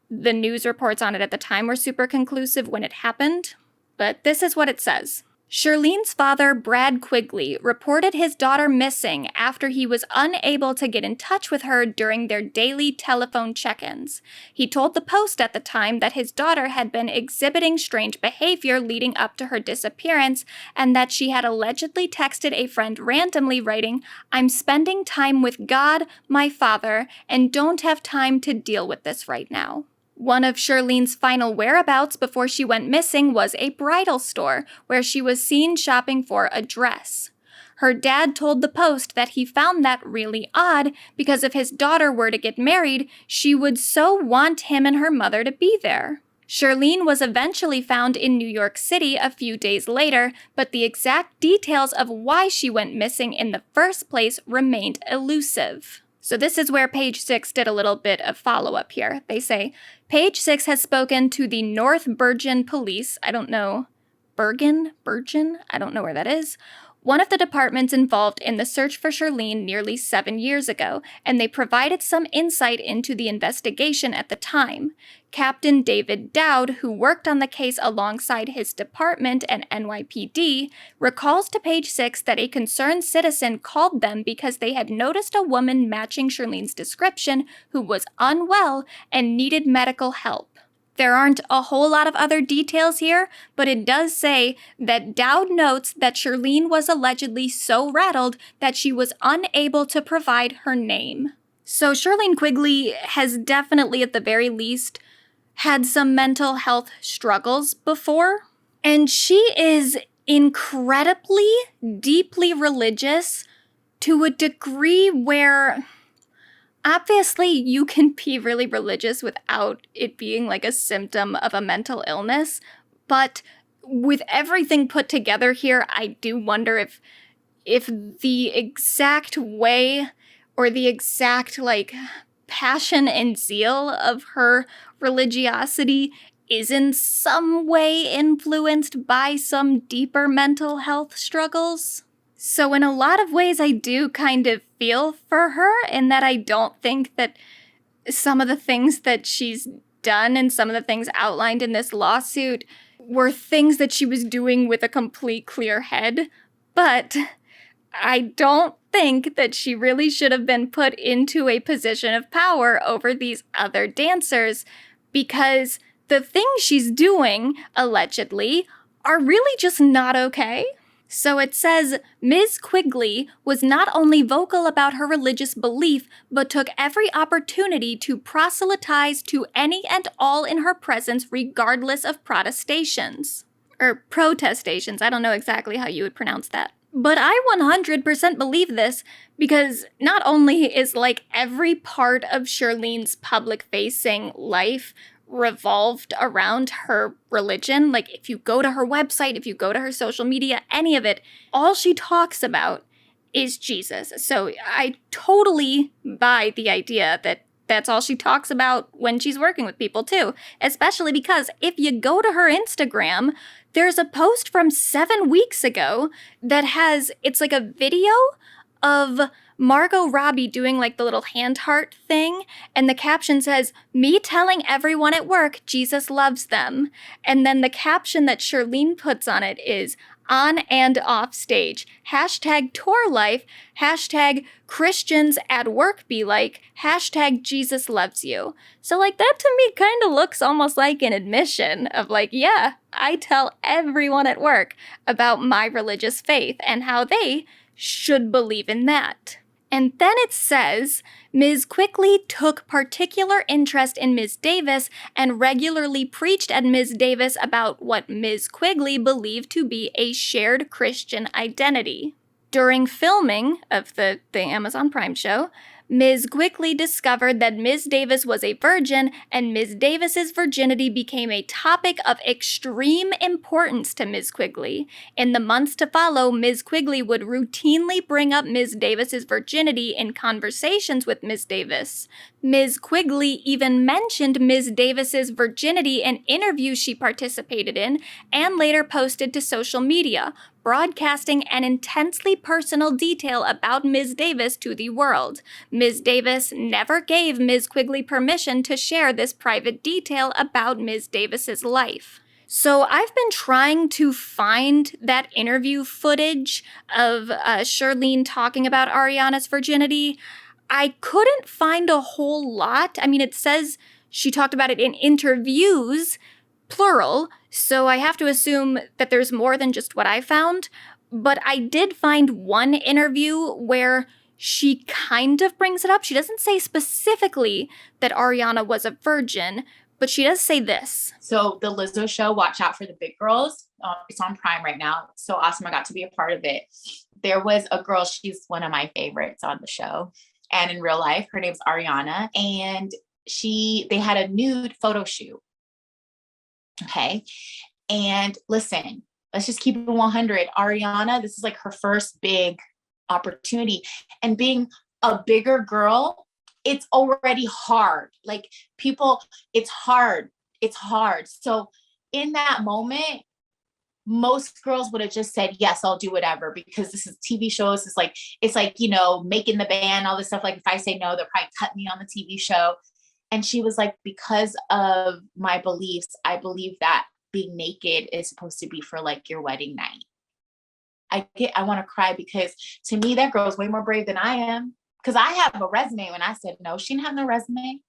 the news reports on it at the time were super conclusive when it happened. But this is what it says. Shirlene's father, Brad Quigley, reported his daughter missing after he was unable to get in touch with her during their daily telephone check-ins. He told the Post at the time that his daughter had been exhibiting strange behavior leading up to her disappearance and that she had allegedly texted a friend randomly writing, "I'm spending time with God, my father, and don't have time to deal with this right now." One of Shirlene's final whereabouts before she went missing was a bridal store, where she was seen shopping for a dress. Her dad told the Post that he found that really odd because if his daughter were to get married, she would so want him and her mother to be there. Shirlene was eventually found in New York City a few days later, but the exact details of why she went missing in the first place remained elusive. So this is where Page 6 did a little bit of follow-up here. They say, Page 6 has spoken to the North Bergen Police. I don't know. Bergen? I don't know where that is. One of the departments involved in the search for Shirlene nearly 7 years ago, and they provided some insight into the investigation at the time. Captain David Dowd, who worked on the case alongside his department and NYPD, recalls to Page 6 that a concerned citizen called them because they had noticed a woman matching Shirlene's description who was unwell and needed medical help. There aren't a whole lot of other details here, but it does say that Dowd notes that Shirlene was allegedly so rattled that she was unable to provide her name. So Shirlene Quigley has definitely, at the very least, had some mental health struggles before. And she is incredibly, deeply religious to a degree where obviously you can be really religious without it being like a symptom of a mental illness. But with everything put together here, I do wonder if the exact way or the exact like passion and zeal of her religiosity is in some way influenced by some deeper mental health struggles. So in a lot of ways, I do kind of feel for her in that I don't think that some of the things that she's done and some of the things outlined in this lawsuit were things that she was doing with a complete clear head. But I don't think that she really should have been put into a position of power over these other dancers, because the things she's doing, allegedly, are really just not okay. So it says, Ms. Quigley was not only vocal about her religious belief, but took every opportunity to proselytize to any and all in her presence, regardless of protestations. Or protestations, I don't know exactly how you would pronounce that. But I 100% believe this, because not only is like every part of Shirlene's public-facing life revolved around her religion. Like if you go to her website, if you go to her social media, any of it, all she talks about is Jesus. So I totally buy the idea that that's all she talks about when she's working with people too. Especially because if you go to her Instagram, there's a post from 7 weeks ago that it's like a video of Margot Robbie doing like the little hand heart thing, and the caption says, "Me telling everyone at work Jesus loves them." And then the caption that Shirlene puts on it is, "On and off stage, hashtag tour life, hashtag Christians at work be like, hashtag Jesus loves you." So like that to me kind of looks almost like an admission of like, yeah, I tell everyone at work about my religious faith and how they should believe in that. And then it says, Ms. Quigley took particular interest in Ms. Davis and regularly preached at Ms. Davis about what Ms. Quigley believed to be a shared Christian identity. During filming of the Amazon Prime show, Ms. Quigley discovered that Ms. Davis was a virgin, and Ms. Davis's virginity became a topic of extreme importance to Ms. Quigley. In the months to follow, Ms. Quigley would routinely bring up Ms. Davis's virginity in conversations with Ms. Davis. Ms. Quigley even mentioned Ms. Davis's virginity in interviews she participated in and later posted to social media, broadcasting an intensely personal detail about Ms. Davis to the world. Ms. Davis never gave Ms. Quigley permission to share this private detail about Ms. Davis's life. So I've been trying to find that interview footage of Shirlene talking about Ariana's virginity. I couldn't find a whole lot. I mean, it says she talked about it in interviews, plural, so I have to assume that there's more than just what I found. But I did find one interview where she kind of brings it up. She doesn't say specifically that Ariana was a virgin, but she does say this. So the Lizzo show, watch out for the big girls. It's on Prime right now. So awesome. I got to be a part of it. There was a girl, she's one of my favorites on the show. And in real life, her name's Ariana. And they had a nude photo shoot. Okay. And listen, let's just keep it 100. Ariana, this is like her first big opportunity. And being a bigger girl, it's already hard. Like it's hard. It's hard. So in that moment, most girls would have just said, yes, I'll do whatever, because this is TV shows. It's like, you know, making the band, all this stuff. Like if I say no, they'll probably cut me on the TV show. And she was like, because of my beliefs, I believe that being naked is supposed to be for like your wedding night. I want to cry, because to me, that girl's way more brave than I am. Because I have a resume. When I said no, she didn't have no resume.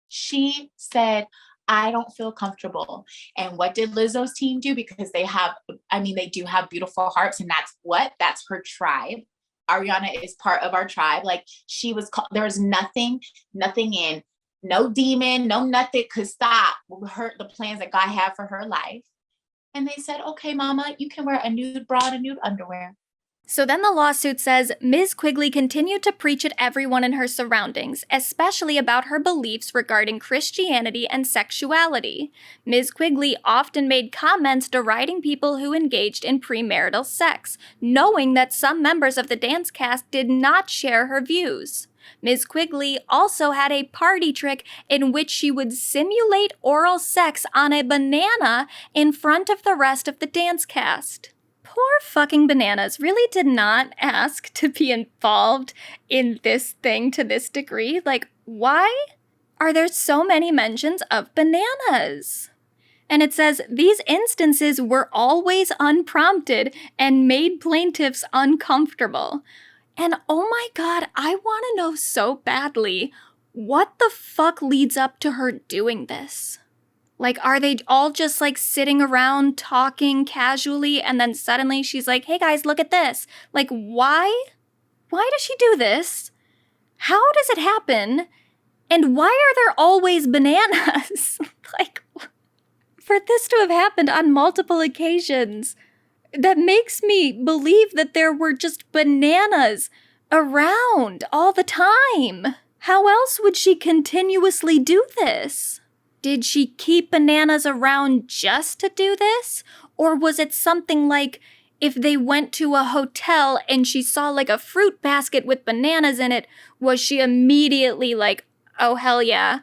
She said, I don't feel comfortable. And what did Lizzo's team do? Because they do have beautiful hearts, and that's her tribe. Ariana is part of our tribe. Like there was nothing in no demon, no nothing could stop the plans that God had for her life. And they said, okay, mama, you can wear a nude bra and a nude underwear. So then the lawsuit says Ms. Quigley continued to preach at everyone in her surroundings, especially about her beliefs regarding Christianity and sexuality. Ms. Quigley often made comments deriding people who engaged in premarital sex, knowing that some members of the dance cast did not share her views. Ms. Quigley also had a party trick in which she would simulate oral sex on a banana in front of the rest of the dance cast. Poor fucking bananas really did not ask to be involved in this thing to this degree. Like, why are there so many mentions of bananas? And it says, these instances were always unprompted and made plaintiffs uncomfortable. And oh my God, I want to know so badly, what the fuck leads up to her doing this? Like, are they all just, like, sitting around talking casually, and then suddenly she's like, hey, guys, look at this. Like, why? Why does she do this? How does it happen? And why are there always bananas? Like, for this to have happened on multiple occasions, that makes me believe that there were just bananas around all the time. How else would she continuously do this? Did she keep bananas around just to do this? Or was it something like if they went to a hotel and she saw like a fruit basket with bananas in it, was she immediately like, oh hell yeah,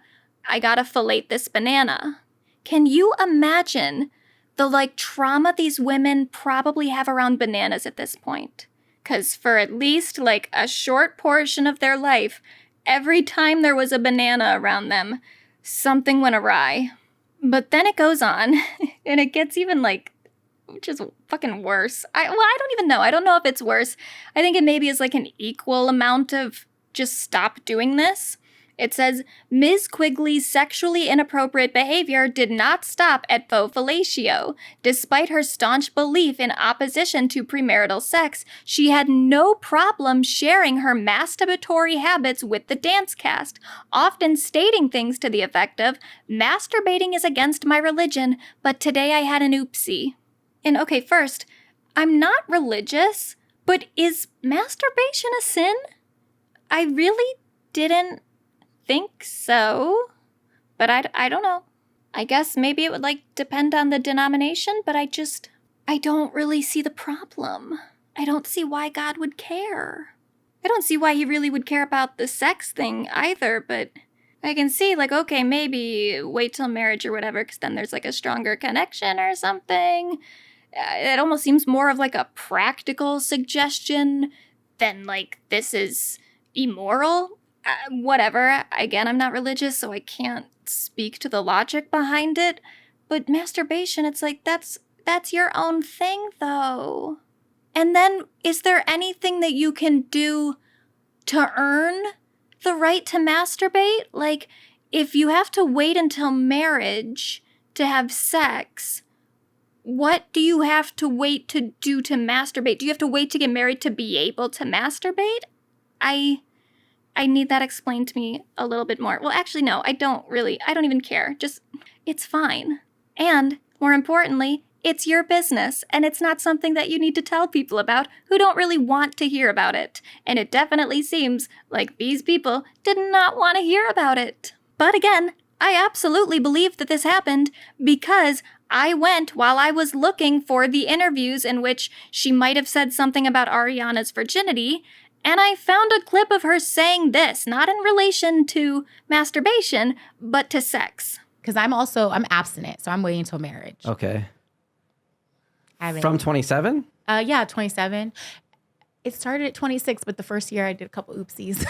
I gotta fillet this banana? Can you imagine the like trauma these women probably have around bananas at this point? 'Cause for at least like a short portion of their life, every time there was a banana around them, something went awry. But then it goes on, and it gets even, like, which is fucking worse. I don't even know. I don't know if it's worse. I think it maybe is, like, an equal amount of just stop doing this. It says, Ms. Quigley's sexually inappropriate behavior did not stop at faux fellatio. Despite her staunch belief in opposition to premarital sex, she had no problem sharing her masturbatory habits with the dance cast, often stating things to the effect of, masturbating is against my religion, but today I had an oopsie. And okay, first, I'm not religious, but is masturbation a sin? I really didn't think so, but I don't know. I guess maybe it would like depend on the denomination, but I don't really see the problem. I don't see why God would care. I don't see why he really would care about the sex thing either, but I can see like, okay, maybe wait till marriage or whatever, because then there's like a stronger connection or something. It almost seems more of like a practical suggestion than like this is immoral. Whatever. Again, I'm not religious, so I can't speak to the logic behind it. But masturbation, it's like, that's your own thing, though. And then, is there anything that you can do to earn the right to masturbate? Like, if you have to wait until marriage to have sex, what do you have to wait to do to masturbate? Do you have to wait to get married to be able to masturbate? I need that explained to me a little bit more. Well, actually, no, I don't even care. Just, it's fine. And, more importantly, it's your business, and it's not something that you need to tell people about who don't really want to hear about it. And it definitely seems like these people did not want to hear about it. But again, I absolutely believe that this happened because I went while I was looking for the interviews in which she might have said something about Ariana's virginity, and I found a clip of her saying this, not in relation to masturbation, but to sex. Because I'm abstinent, so I'm waiting until marriage. Okay. From 27? Yeah, 27. It started at 26, but the first year I did a couple oopsies.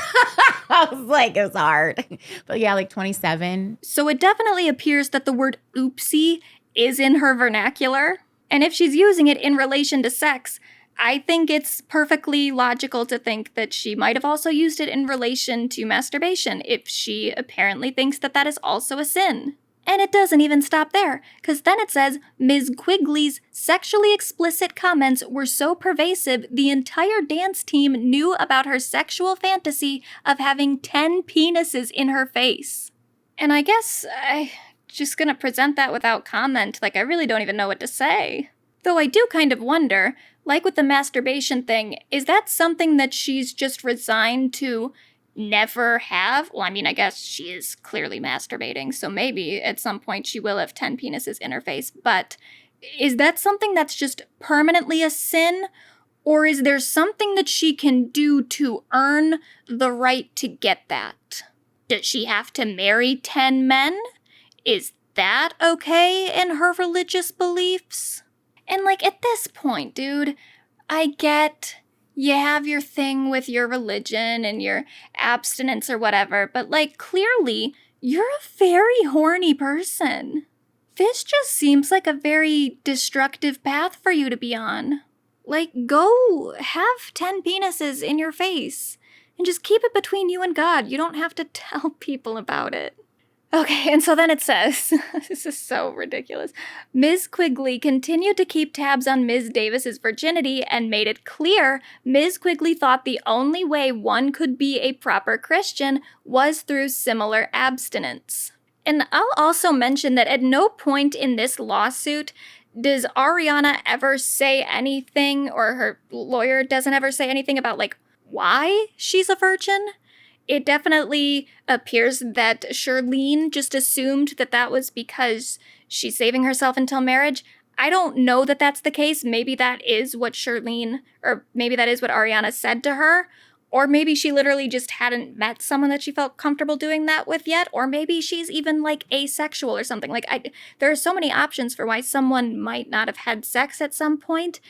I was like, it was hard. But yeah, like 27. So it definitely appears that the word oopsie is in her vernacular. And if she's using it in relation to sex, I think it's perfectly logical to think that she might have also used it in relation to masturbation if she apparently thinks that that is also a sin. And it doesn't even stop there, because then it says, Ms. Quigley's sexually explicit comments were so pervasive the entire dance team knew about her sexual fantasy of having 10 penises in her face. And I guess I just gonna present that without comment. Like, I really don't even know what to say. Though I do kind of wonder, like with the masturbation thing, is that something that she's just resigned to never have? Well, I mean, I guess she is clearly masturbating, so maybe at some point she will have 10 penises in her face, but is that something that's just permanently a sin? Or is there something that she can do to earn the right to get that? Does she have to marry 10 men? Is that okay in her religious beliefs? And like, at this point, dude, I get you have your thing with your religion and your abstinence or whatever, but like, clearly, you're a very horny person. This just seems like a very destructive path for you to be on. Like, go have 10 penises in your face and just keep it between you and God. You don't have to tell people about it. Okay, and so then it says, this is so ridiculous. Ms. Quigley continued to keep tabs on Ms. Davis's virginity and made it clear Ms. Quigley thought the only way one could be a proper Christian was through similar abstinence. And I'll also mention that at no point in this lawsuit does Ariana ever say anything, or her lawyer doesn't ever say anything about, like, why she's a virgin. It definitely appears that Shirlene just assumed that that was because she's saving herself until marriage. I don't know that that's the case. Maybe that is what Shirlene, or maybe that is what Ariana said to her. Or maybe she literally just hadn't met someone that she felt comfortable doing that with yet. Or maybe she's even like asexual or something. Like, there are so many options for why someone might not have had sex at some point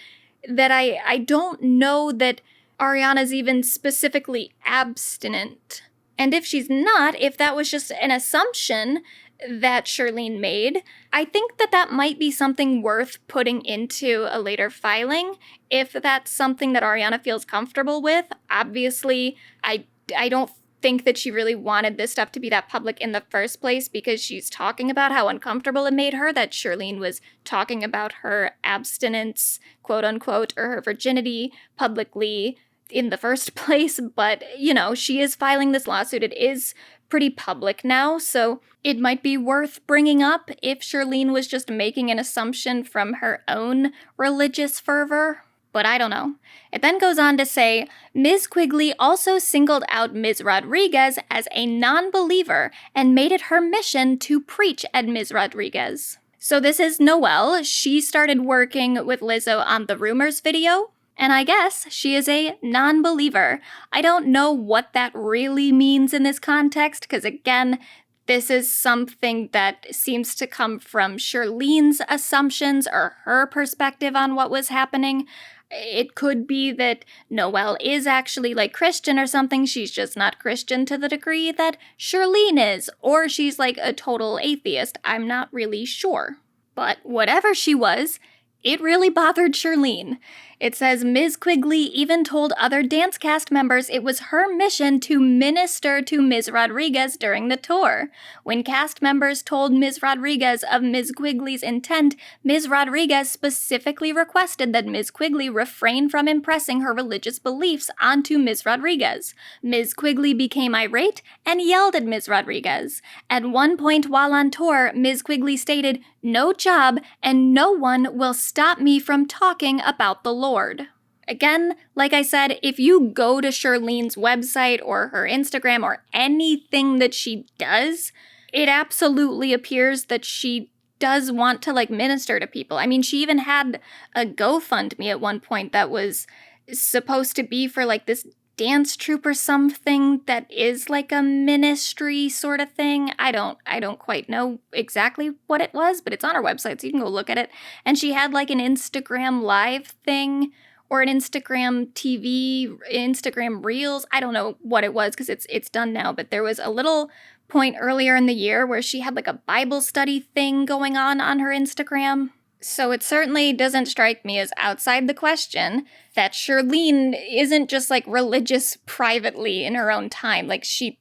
that I don't know that Ariana's even specifically abstinent. And if she's not, if that was just an assumption that Shirlene made, I think that that might be something worth putting into a later filing if that's something that Ariana feels comfortable with. Obviously, I don't think that she really wanted this stuff to be that public in the first place, because she's talking about how uncomfortable it made her that Shirlene was talking about her abstinence, quote unquote, or her virginity publicly in the first place. But, you know, she is filing this lawsuit. It is pretty public now, so it might be worth bringing up if Shirlene was just making an assumption from her own religious fervor. But I don't know. It then goes on to say, Ms. Quigley also singled out Ms. Rodriguez as a non-believer and made it her mission to preach at Ms. Rodriguez. So this is Noelle. She started working with Lizzo on the Rumors video, and I guess she is a non-believer. I don't know what that really means in this context, because again, this is something that seems to come from Shirlene's assumptions or her perspective on what was happening. It could be that Noelle is actually like Christian or something. She's just not Christian to the degree that Shirlene is, or she's like a total atheist. I'm not really sure. But whatever she was, it really bothered Shirlene. It says Ms. Quigley even told other dance cast members it was her mission to minister to Ms. Rodriguez during the tour. When cast members told Ms. Rodriguez of Ms. Quigley's intent, Ms. Rodriguez specifically requested that Ms. Quigley refrain from impressing her religious beliefs onto Ms. Rodriguez. Ms. Quigley became irate and yelled at Ms. Rodriguez. At one point while on tour, Ms. Quigley stated, "No job, and no one will stop me from talking about the Lord." Again, like I said, if you go to Shirlene's website or her Instagram or anything that she does, it absolutely appears that she does want to like minister to people. I mean, she even had a GoFundMe at one point that was supposed to be for like this dance troupe or something that is like a ministry sort of thing. I don't quite know exactly what it was, but it's on her website, so you can go look at it. And she had like an Instagram live thing or an Instagram TV, Instagram Reels. I don't know what it was because it's done now, but there was a little point earlier in the year where she had like a Bible study thing going on her Instagram. So it certainly doesn't strike me as outside the question that Shirlene isn't just like religious privately in her own time. Like she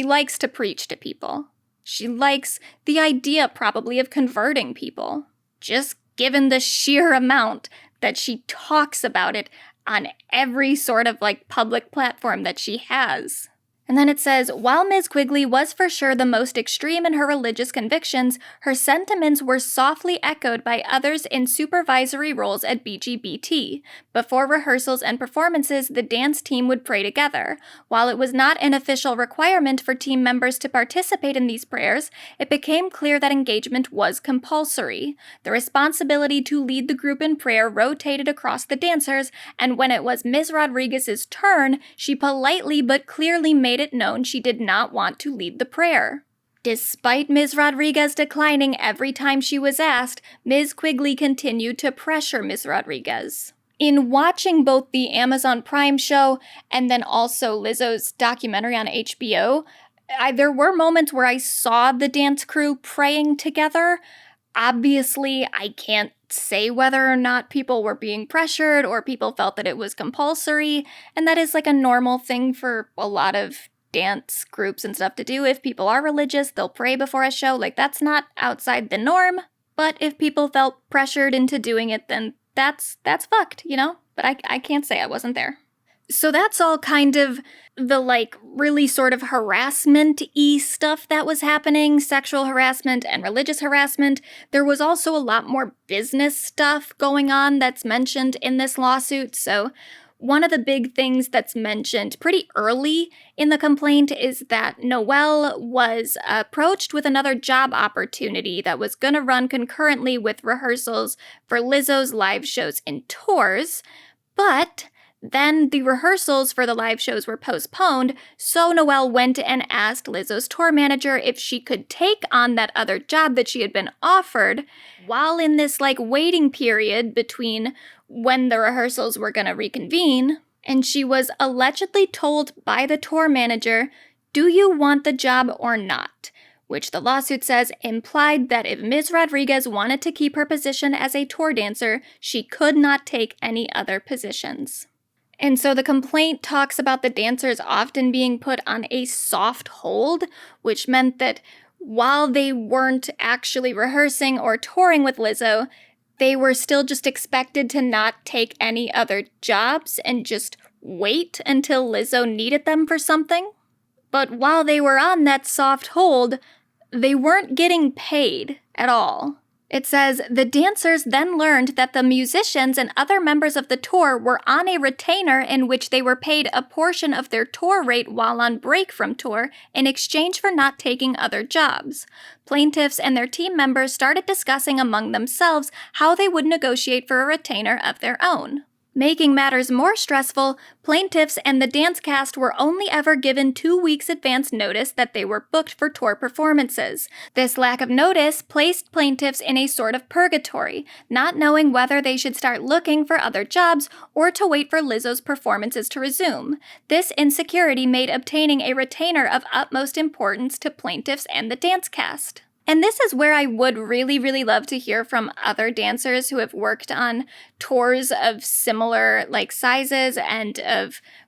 likes to preach to people. She likes the idea probably of converting people, just given the sheer amount that she talks about it on every sort of like public platform that she has. And then it says, while Ms. Quigley was for sure the most extreme in her religious convictions, her sentiments were softly echoed by others in supervisory roles at BGBT. Before rehearsals and performances, the dance team would pray together. While it was not an official requirement for team members to participate in these prayers, it became clear that engagement was compulsory. The responsibility to lead the group in prayer rotated across the dancers, and when it was Ms. Rodriguez's turn, she politely but clearly made it known she did not want to lead the prayer. Despite Ms. Rodriguez declining every time she was asked, Ms. Quigley continued to pressure Ms. Rodriguez. In watching both the Amazon Prime show and then also Lizzo's documentary on HBO, there were moments where I saw the dance crew praying together. Obviously, I can't say whether or not people were being pressured or people felt that it was compulsory, and that is like a normal thing for a lot of dance groups and stuff to do. If people are religious, they'll pray before a show. Like, that's not outside the norm. But if people felt pressured into doing it, then that's fucked, you know? But I can't say I wasn't there. So that's all kind of the, like, really sort of harassment-y stuff that was happening, sexual harassment and religious harassment. There was also a lot more business stuff going on that's mentioned in this lawsuit. So one of the big things that's mentioned pretty early in the complaint is that Noelle was approached with another job opportunity that was going to run concurrently with rehearsals for Lizzo's live shows and tours, but then the rehearsals for the live shows were postponed, so Noelle went and asked Lizzo's tour manager if she could take on that other job that she had been offered while in this, like, waiting period between when the rehearsals were going to reconvene. And she was allegedly told by the tour manager, "Do you want the job or not?" Which the lawsuit says implied that if Ms. Rodriguez wanted to keep her position as a tour dancer, she could not take any other positions. And so the complaint talks about the dancers often being put on a soft hold, which meant that while they weren't actually rehearsing or touring with Lizzo, they were still just expected to not take any other jobs and just wait until Lizzo needed them for something. But while they were on that soft hold, they weren't getting paid at all. It says, the dancers then learned that the musicians and other members of the tour were on a retainer in which they were paid a portion of their tour rate while on break from tour in exchange for not taking other jobs. Plaintiffs and their team members started discussing among themselves how they would negotiate for a retainer of their own. Making matters more stressful, plaintiffs and the dance cast were only ever given 2 weeks advance notice that they were booked for tour performances. This lack of notice placed plaintiffs in a sort of purgatory, not knowing whether they should start looking for other jobs or to wait for Lizzo's performances to resume. This insecurity made obtaining a retainer of utmost importance to plaintiffs and the dance cast. And this is where I would really, really love to hear from other dancers who have worked on tours of similar, like, sizes and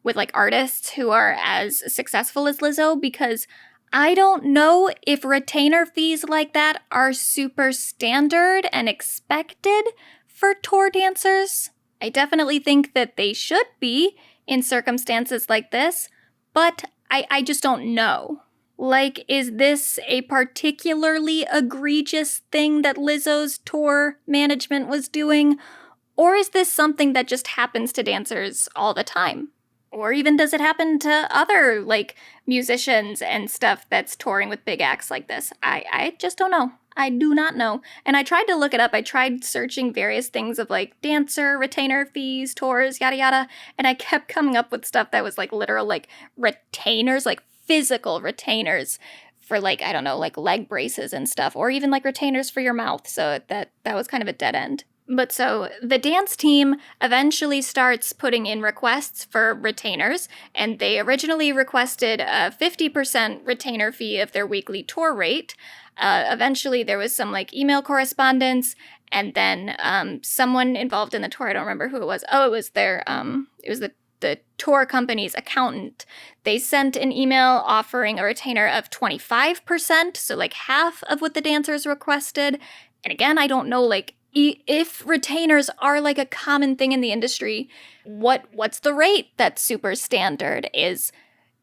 with like artists who are as successful as Lizzo, because I don't know if retainer fees like that are super standard and expected for tour dancers. I definitely think that they should be in circumstances like this, but I just don't know. Like, is this a particularly egregious thing that Lizzo's tour management was doing? Or is this something that just happens to dancers all the time? Or even does it happen to other, like, musicians and stuff that's touring with big acts like this? I just don't know. I do not know. And I tried to look it up. I tried searching various things of, like, dancer, retainer fees, tours, yada yada. And I kept coming up with stuff that was, like, literal, like, retainers, like, physical retainers for, like, I don't know, like leg braces and stuff, or even like retainers for your mouth. So that was kind of a dead end. But so the dance team eventually starts putting in requests for retainers, and they originally requested a 50% retainer fee of their weekly tour rate. Eventually there was some, like, email correspondence, and then someone involved in the tour, I don't remember who it was. Oh, it was the tour company's accountant. They sent an email offering a retainer of 25%, so like half of what the dancers requested. And again, I don't know, like, if retainers are like a common thing in the industry, what's the rate that's super standard? Is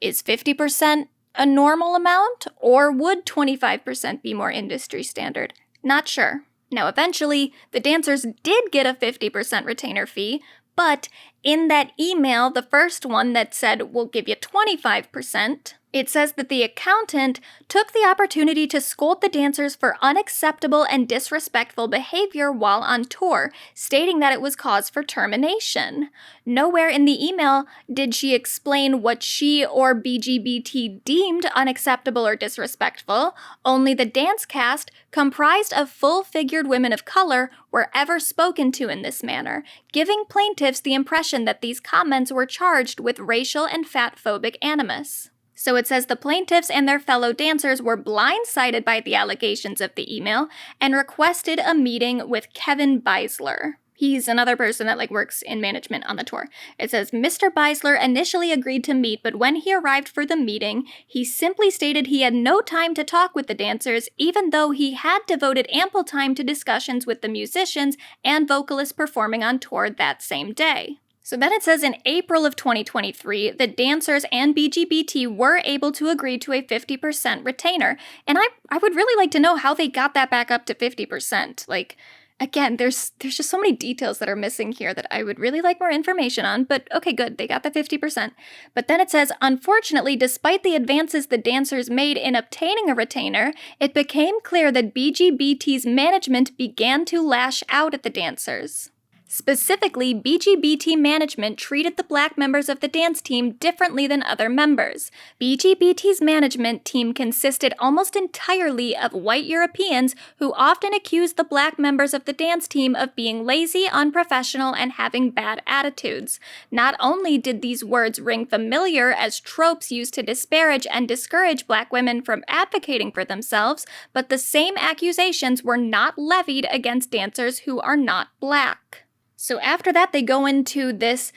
Is 50% a normal amount, or would 25% be more industry standard? Not sure. Now, eventually, the dancers did get a 50% retainer fee, but in that email, the first one that said, we'll give you 25%, it says that the accountant took the opportunity to scold the dancers for unacceptable and disrespectful behavior while on tour, stating that it was cause for termination. Nowhere in the email did she explain what she or BGBT deemed unacceptable or disrespectful. Only the dance cast, comprised of full-figured women of color, were ever spoken to in this manner, giving plaintiffs the impression that these comments were charged with racial and fatphobic animus. So it says the plaintiffs and their fellow dancers were blindsided by the allegations of the email and requested a meeting with Kevin Beisler. He's another person that works in management on the tour. It says Mr. Beisler initially agreed to meet, but when he arrived for the meeting, he simply stated he had no time to talk with the dancers, even though he had devoted ample time to discussions with the musicians and vocalists performing on tour that same day. So then it says in April of 2023, the dancers and BGBT were able to agree to a 50% retainer. And I would really like to know how they got that back up to 50%. Again, there's just so many details that are missing here that I would really like more information on, but okay, good, they got the 50%. But then it says, unfortunately, despite the advances the dancers made in obtaining a retainer, it became clear that BGBT's management began to lash out at the dancers. Specifically, BGBT management treated the black members of the dance team differently than other members. BGBT's management team consisted almost entirely of white Europeans who often accused the black members of the dance team of being lazy, unprofessional, and having bad attitudes. Not only did these words ring familiar as tropes used to disparage and discourage black women from advocating for themselves, but the same accusations were not levied against dancers who are not black. So after that, they go into this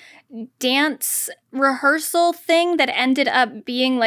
dance rehearsal thing that ended up being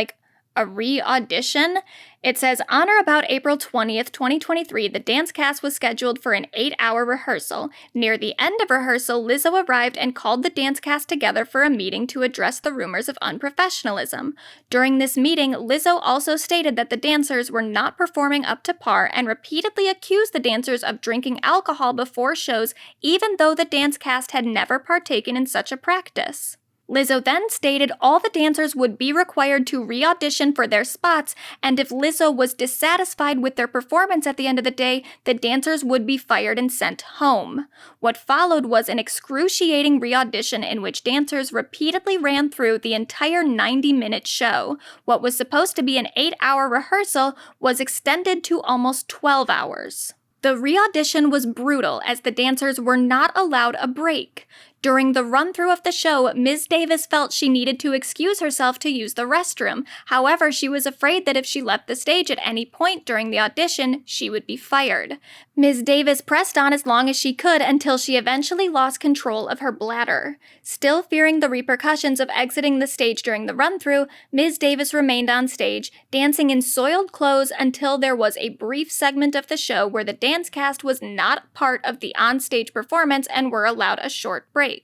a re-audition. It says, on or about April 20th, 2023, the dance cast was scheduled for an 8-hour rehearsal. Near the end of rehearsal, Lizzo arrived and called the dance cast together for a meeting to address the rumors of unprofessionalism. During this meeting, Lizzo also stated that the dancers were not performing up to par and repeatedly accused the dancers of drinking alcohol before shows, even though the dance cast had never partaken in such a practice. Lizzo then stated all the dancers would be required to re-audition for their spots, and if Lizzo was dissatisfied with their performance at the end of the day, the dancers would be fired and sent home. What followed was an excruciating re-audition in which dancers repeatedly ran through the entire 90-minute show. What was supposed to be an 8-hour rehearsal was extended to almost 12 hours. The re-audition was brutal as the dancers were not allowed a break. During the run-through of the show, Ms. Davis felt she needed to excuse herself to use the restroom. However, she was afraid that if she left the stage at any point during the audition, she would be fired. Ms. Davis pressed on as long as she could until she eventually lost control of her bladder. Still fearing the repercussions of exiting the stage during the run-through, Ms. Davis remained on stage, dancing in soiled clothes until there was a brief segment of the show where the dance cast was not part of the on-stage performance and were allowed a short break.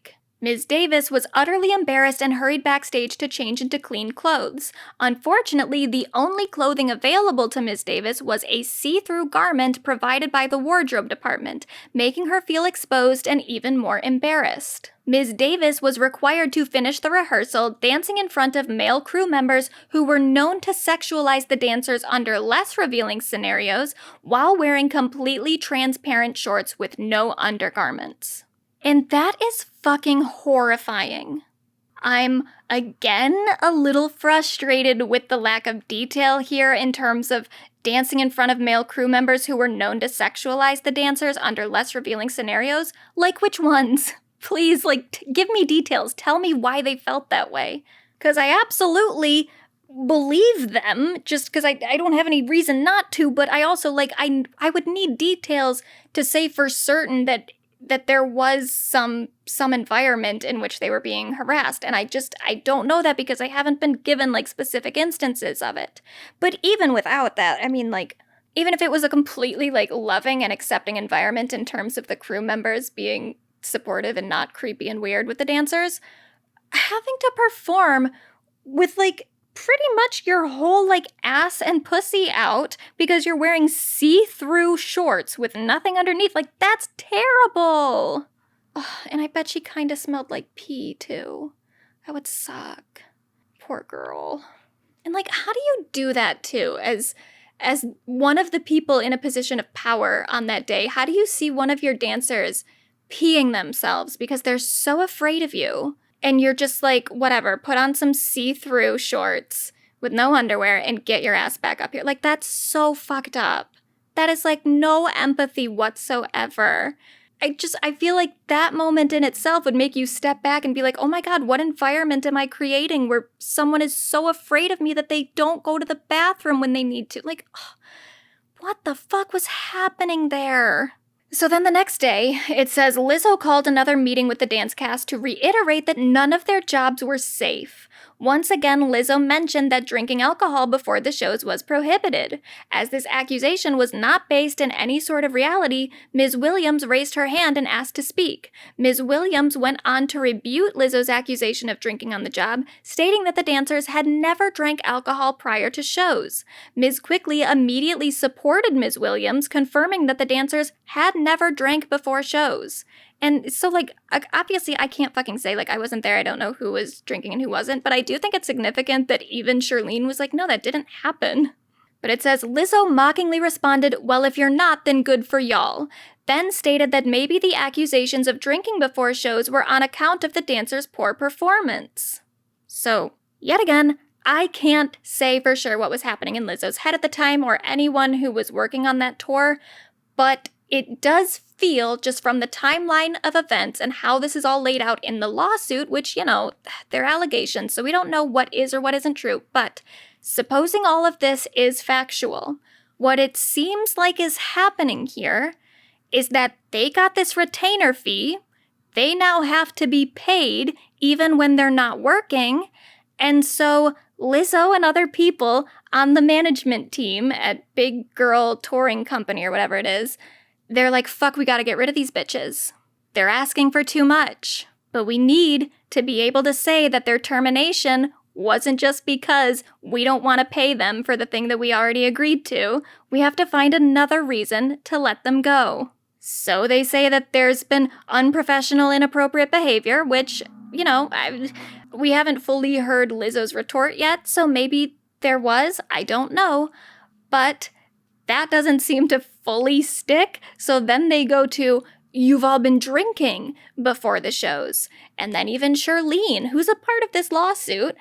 Ms. Davis was utterly embarrassed and hurried backstage to change into clean clothes. Unfortunately, the only clothing available to Ms. Davis was a see-through garment provided by the wardrobe department, making her feel exposed and even more embarrassed. Ms. Davis was required to finish the rehearsal dancing in front of male crew members who were known to sexualize the dancers under less revealing scenarios while wearing completely transparent shorts with no undergarments. And that is fucking horrifying. I'm, again, a little frustrated with the lack of detail here in terms of dancing in front of male crew members who were known to sexualize the dancers under less revealing scenarios. Which ones? Please, give me details. Tell me why they felt that way. Because I absolutely believe them, just because I don't have any reason not to, but I also, I would need details to say for certain that there was some environment in which they were being harassed. And I don't know that because I haven't been given, specific instances of it. But even without that, even if it was a completely, loving and accepting environment in terms of the crew members being supportive and not creepy and weird with the dancers, having to perform with, pretty much your whole, like, ass and pussy out because you're wearing see-through shorts with nothing underneath. Like, that's terrible. Ugh, and I bet she kind of smelled like pee, too. That would suck. Poor girl. And, like, how do you do that, too? As one of the people in a position of power on that day, how do you see one of your dancers peeing themselves because they're so afraid of you? And you're just like, whatever, put on some see-through shorts with no underwear and get your ass back up here. Like, that's so fucked up. That is, like, no empathy whatsoever. I feel like that moment in itself would make you step back and be like, oh my God, what environment am I creating where someone is so afraid of me that they don't go to the bathroom when they need to? Like, ugh, what the fuck was happening there? So then the next day, it says Lizzo called another meeting with the dance cast to reiterate that none of their jobs were safe. Once again, Lizzo mentioned that drinking alcohol before the shows was prohibited. As this accusation was not based in any sort of reality, Ms. Williams raised her hand and asked to speak. Ms. Williams went on to rebut Lizzo's accusation of drinking on the job, stating that the dancers had never drank alcohol prior to shows. Ms. Quigley immediately supported Ms. Williams, confirming that the dancers had never drank before shows. And so, like, obviously I can't fucking say, like, I wasn't there, I don't know who was drinking and who wasn't, but I do think it's significant that even Shirlene was like, no, that didn't happen. But it says, Lizzo mockingly responded, well, if you're not, then good for y'all. Then stated that maybe the accusations of drinking before shows were on account of the dancers' poor performance. So, yet again, I can't say for sure what was happening in Lizzo's head at the time or anyone who was working on that tour, but it does feel, just from the timeline of events and how this is all laid out in the lawsuit, which, you know, they're allegations, so we don't know what is or what isn't true, but supposing all of this is factual, what it seems like is happening here is that they got this retainer fee, they now have to be paid even when they're not working, and so Lizzo and other people on the management team at Big Girl Touring Company or whatever it is, they're like, fuck, we gotta get rid of these bitches. They're asking for too much. But we need to be able to say that their termination wasn't just because we don't want to pay them for the thing that we already agreed to. We have to find another reason to let them go. So they say that there's been unprofessional, inappropriate behavior, which, you know, we haven't fully heard Lizzo's retort yet, so maybe there was, I don't know. But that doesn't seem to fully stick, so then they go to, you've all been drinking before the shows. And then even Shirlene, who's a part of this lawsuit,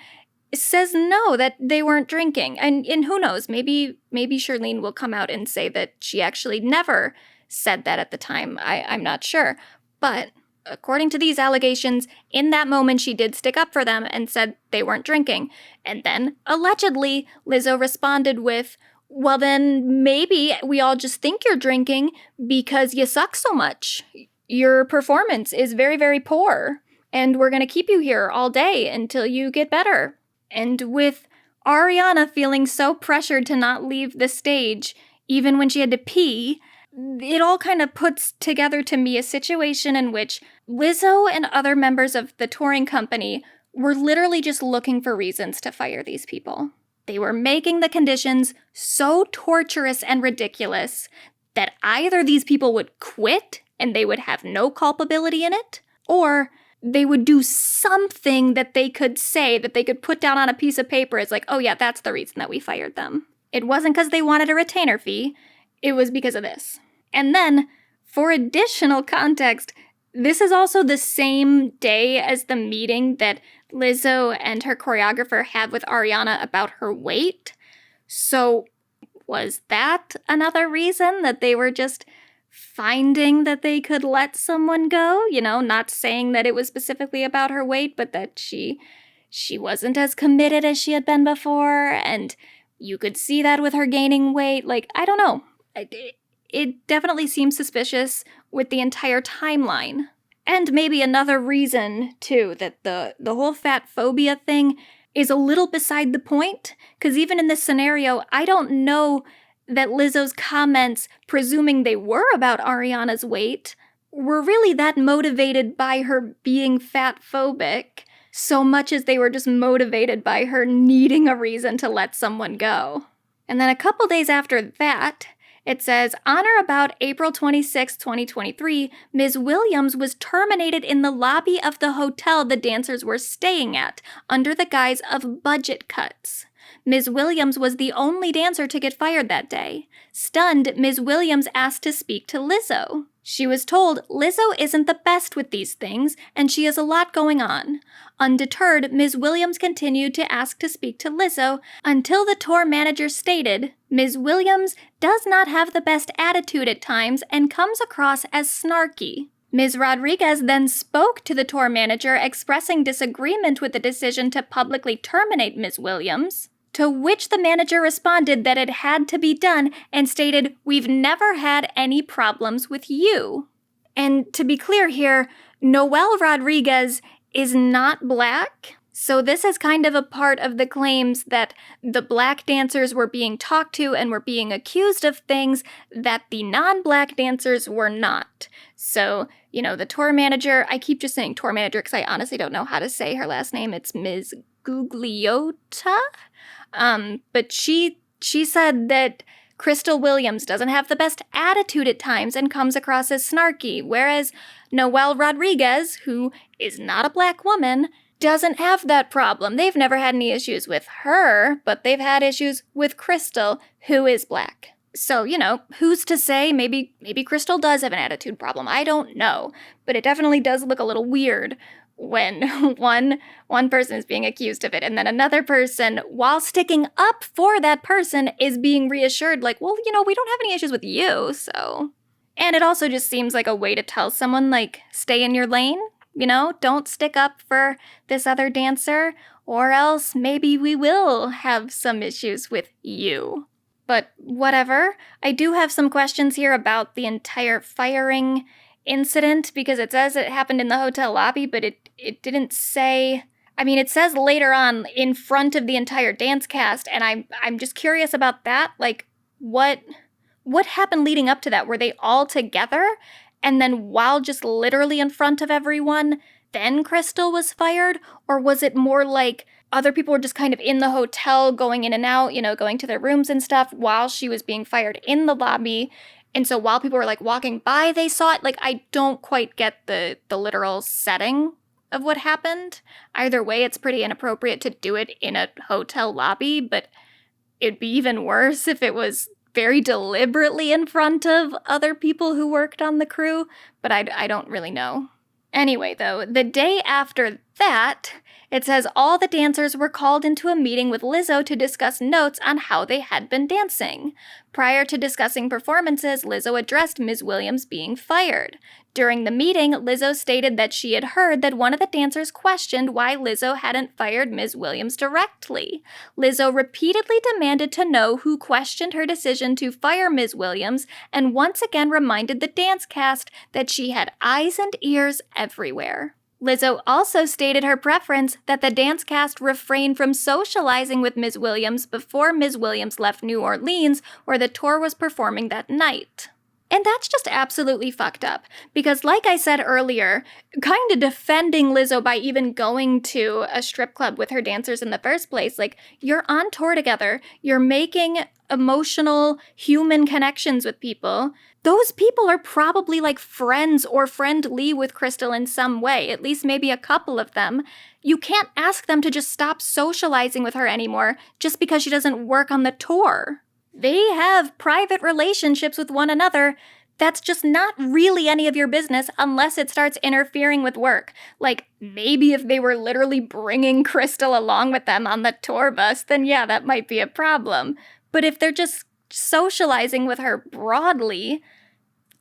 says no, that they weren't drinking. And who knows, maybe Shirlene will come out and say that she actually never said that at the time. I'm not sure. But according to these allegations, in that moment she did stick up for them and said they weren't drinking. And then, allegedly, Lizzo responded with, well, then maybe we all just think you're drinking because you suck so much. Your performance is very, very poor, and we're going to keep you here all day until you get better. And with Ariana feeling so pressured to not leave the stage, even when she had to pee, it all kind of puts together to me a situation in which Lizzo and other members of the touring company were literally just looking for reasons to fire these people. They were making the conditions so torturous and ridiculous that either these people would quit and they would have no culpability in it, or they would do something that they could say, that they could put down on a piece of paper as like, oh yeah, that's the reason that we fired them. It wasn't because they wanted a retainer fee, it was because of this. And then, for additional context, this is also the same day as the meeting that Lizzo and her choreographer had with Ariana about her weight. So was that another reason that they were just finding that they could let someone go? You know, not saying that it was specifically about her weight, but that she wasn't as committed as she had been before, and you could see that with her gaining weight. Like, I don't know. It definitely seems suspicious with the entire timeline. And maybe another reason, too, that the whole fat phobia thing is a little beside the point, because even in this scenario, I don't know that Lizzo's comments, presuming they were about Ariana's weight, were really that motivated by her being fat phobic. so much as they were just motivated by her needing a reason to let someone go. And then a couple days after that, it says, on or about April 26, 2023, Ms. Williams was terminated in the lobby of the hotel the dancers were staying at, under the guise of budget cuts. Ms. Williams was the only dancer to get fired that day. Stunned, Ms. Williams asked to speak to Lizzo. She was told Lizzo isn't the best with these things, and she has a lot going on. Undeterred, Ms. Williams continued to ask to speak to Lizzo until the tour manager stated, Ms. Williams does not have the best attitude at times and comes across as snarky. Ms. Rodriguez then spoke to the tour manager expressing disagreement with the decision to publicly terminate Ms. Williams, to which the manager responded that it had to be done and stated, we've never had any problems with you. And to be clear here, Noelle Rodriguez is not black, so this is kind of a part of the claims that the black dancers were being talked to and were being accused of things that the non-black dancers were not. So, the tour manager, I keep just saying tour manager because I honestly don't know how to say her last name. It's Ms. Gugliotta. But she said that Crystal Williams doesn't have the best attitude at times and comes across as snarky, whereas Noelle Rodriguez, who is not a black woman, doesn't have that problem. They've never had any issues with her, but they've had issues with Crystal, who is black. So, who's to say? Maybe Crystal does have an attitude problem. I don't know. But it definitely does look a little weird when one person is being accused of it, and then another person, while sticking up for that person, is being reassured, like, well, we don't have any issues with you, so. And it also just seems like a way to tell someone, like, stay in your lane, don't stick up for this other dancer, or else maybe we will have some issues with you. But whatever. I do have some questions here about the entire firing incident, because it says it happened in the hotel lobby, but it didn't say. I mean, it says later on in front of the entire dance cast, and I'm just curious about that. Like, what happened leading up to that? Were they all together? And then while just literally in front of everyone, then Crystal was fired? Or was it more like other people were just kind of in the hotel going in and out, going to their rooms and stuff while she was being fired in the lobby? And so while people were like walking by, they saw it. Like, I don't quite get the literal setting of what happened. Either way, it's pretty inappropriate to do it in a hotel lobby, but it'd be even worse if it was very deliberately in front of other people who worked on the crew, but I don't really know. Anyway, though, the day after that, it says all the dancers were called into a meeting with Lizzo to discuss notes on how they had been dancing. Prior to discussing performances, Lizzo addressed Ms. Williams being fired. During the meeting, Lizzo stated that she had heard that one of the dancers questioned why Lizzo hadn't fired Ms. Williams directly. Lizzo repeatedly demanded to know who questioned her decision to fire Ms. Williams, and once again reminded the dance cast that she had eyes and ears everywhere. Lizzo also stated her preference that the dance cast refrain from socializing with Ms. Williams before Ms. Williams left New Orleans, where the tour was performing that night. And that's just absolutely fucked up, because like I said earlier, kind of defending Lizzo by even going to a strip club with her dancers in the first place, like, you're on tour together, you're making emotional human connections with people. Those people are probably like friends or friendly with Crystal in some way, at least maybe a couple of them. You can't ask them to just stop socializing with her anymore just because she doesn't work on the tour. They have private relationships with one another. That's just not really any of your business unless it starts interfering with work. Like, maybe if they were literally bringing Crystal along with them on the tour bus, then yeah, that might be a problem. But if they're just socializing with her broadly,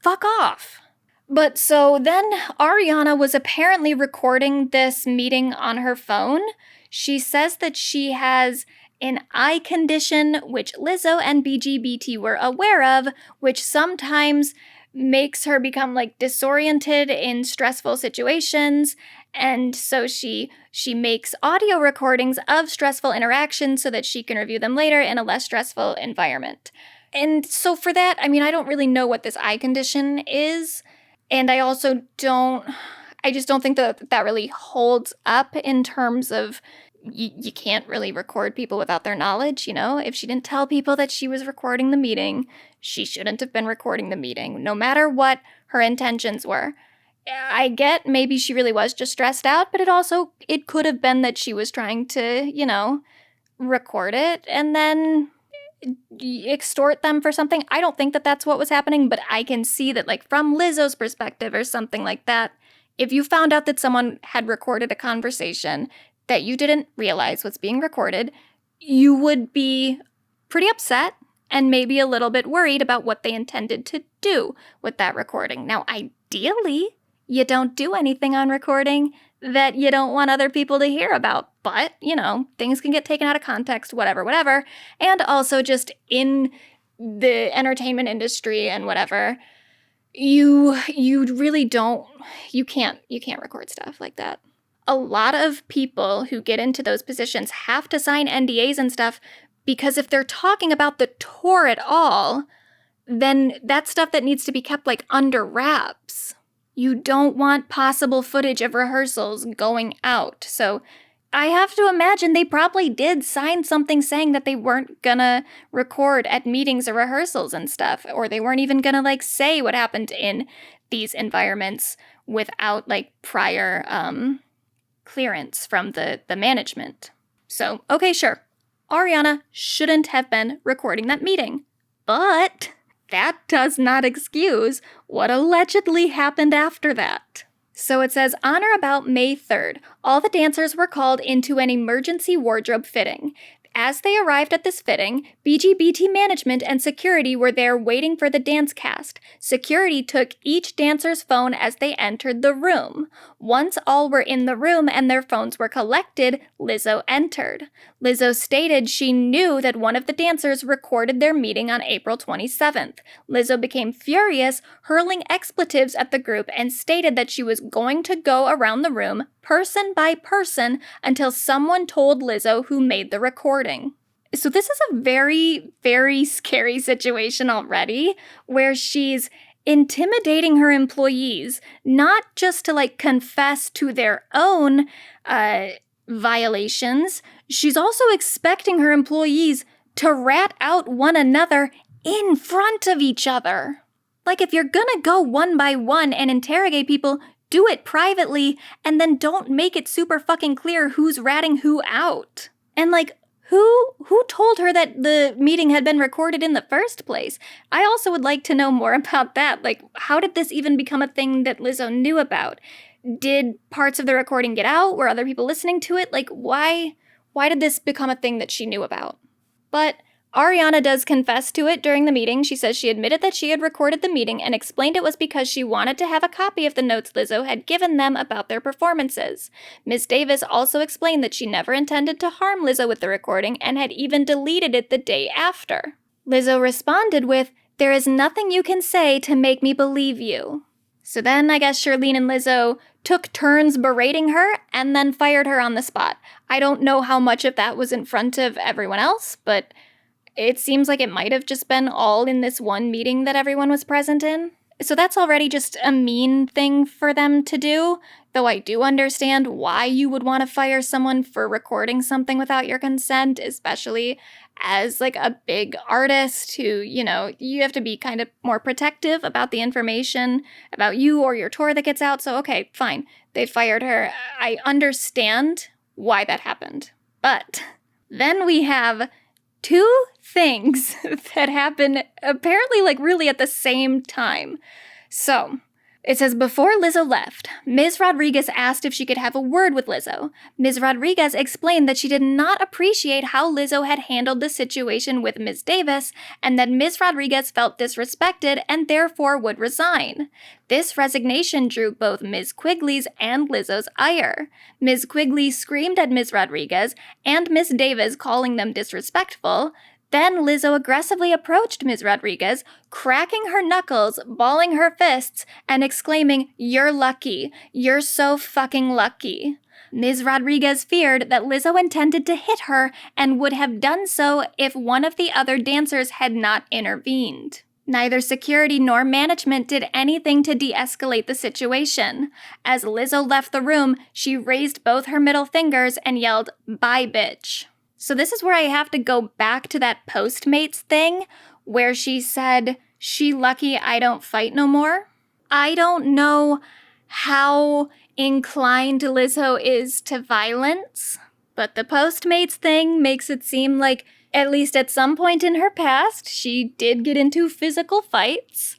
fuck off. But so then Ariana was apparently recording this meeting on her phone. She says that she has an eye condition, which Lizzo and BGBT were aware of, which sometimes makes her become like disoriented in stressful situations. And so she makes audio recordings of stressful interactions so that she can review them later in a less stressful environment. And so for that, I mean, I don't really know what this eye condition is. And I also don't I just don't think that really holds up in terms of you can't really record people without their knowledge, you know? If she didn't tell people that she was recording the meeting, she shouldn't have been recording the meeting, no matter what her intentions were. I get maybe she really was just stressed out, but it could have been that she was trying to, you know, record it and then extort them for something. I don't think that that's what was happening, but I can see that, like, from Lizzo's perspective or something like that, if you found out that someone had recorded a conversation that you didn't realize was being recorded, you would be pretty upset and maybe a little bit worried about what they intended to do with that recording. Now, ideally, you don't do anything on recording that you don't want other people to hear about. But, you know, things can get taken out of context, whatever. And also just in the entertainment industry and whatever, you really don't, you can't record stuff like that. A lot of people who get into those positions have to sign NDAs and stuff because if they're talking about the tour at all, then that's stuff that needs to be kept, like, under wraps. You don't want possible footage of rehearsals going out. So I have to imagine they probably did sign something saying that they weren't gonna record at meetings or rehearsals and stuff, or they weren't even gonna, like, say what happened in these environments without, like, prior clearance from the management. So, okay, sure. Ariana shouldn't have been recording that meeting. But that does not excuse what allegedly happened after that. So it says, on or about May 3rd, all the dancers were called into an emergency wardrobe fitting. As they arrived at this fitting, BGBT management and security were there waiting for the dance cast. Security took each dancer's phone as they entered the room. Once all were in the room and their phones were collected, Lizzo entered. Lizzo stated she knew that one of the dancers recorded their meeting on April 27th. Lizzo became furious, hurling expletives at the group and stated that she was going to go around the room, person by person, until someone told Lizzo who made the recording. So this is a very, very scary situation already, where she's intimidating her employees, not just to, like, confess to their own violations. She's also expecting her employees to rat out one another in front of each other. Like, if you're gonna go one by one and interrogate people, do it privately, and then don't make it super fucking clear who's ratting who out. And, like, who told her that the meeting had been recorded in the first place? I also would like to know more about that. Like, how did this even become a thing that Lizzo knew about? Did parts of the recording get out? Were other people listening to it? Like, why did this become a thing that she knew about? But Ariana does confess to it during the meeting. She says she admitted that she had recorded the meeting and explained it was because she wanted to have a copy of the notes Lizzo had given them about their performances. Ms. Davis also explained that she never intended to harm Lizzo with the recording and had even deleted it the day after. Lizzo responded with, "There is nothing you can say to make me believe you." So then I guess Shirlene and Lizzo took turns berating her and then fired her on the spot. I don't know how much of that was in front of everyone else, but it seems like it might have just been all in this one meeting that everyone was present in. So that's already just a mean thing for them to do, though I do understand why you would want to fire someone for recording something without your consent, especially as, like, a big artist who, you know, you have to be kind of more protective about the information about you or your tour that gets out. So, okay, fine. They fired her. I understand why that happened. But then we have two things that happen apparently, like, really at the same time. So it says, before Lizzo left, Ms. Rodriguez asked if she could have a word with Lizzo. Ms. Rodriguez explained that she did not appreciate how Lizzo had handled the situation with Ms. Davis, and that Ms. Rodriguez felt disrespected and therefore would resign. This resignation drew both Ms. Quigley's and Lizzo's ire. Ms. Quigley screamed at Ms. Rodriguez and Ms. Davis, calling them disrespectful. Then Lizzo aggressively approached Ms. Rodriguez, cracking her knuckles, balling her fists, and exclaiming, "You're lucky. You're so fucking lucky." Ms. Rodriguez feared that Lizzo intended to hit her and would have done so if one of the other dancers had not intervened. Neither security nor management did anything to de-escalate the situation. As Lizzo left the room, she raised both her middle fingers and yelled, "Bye, bitch." So this is where I have to go back to that Postmates thing where she said, "She lucky I don't fight no more." I don't know how inclined Lizzo is to violence, but the Postmates thing makes it seem like at least at some point in her past, she did get into physical fights.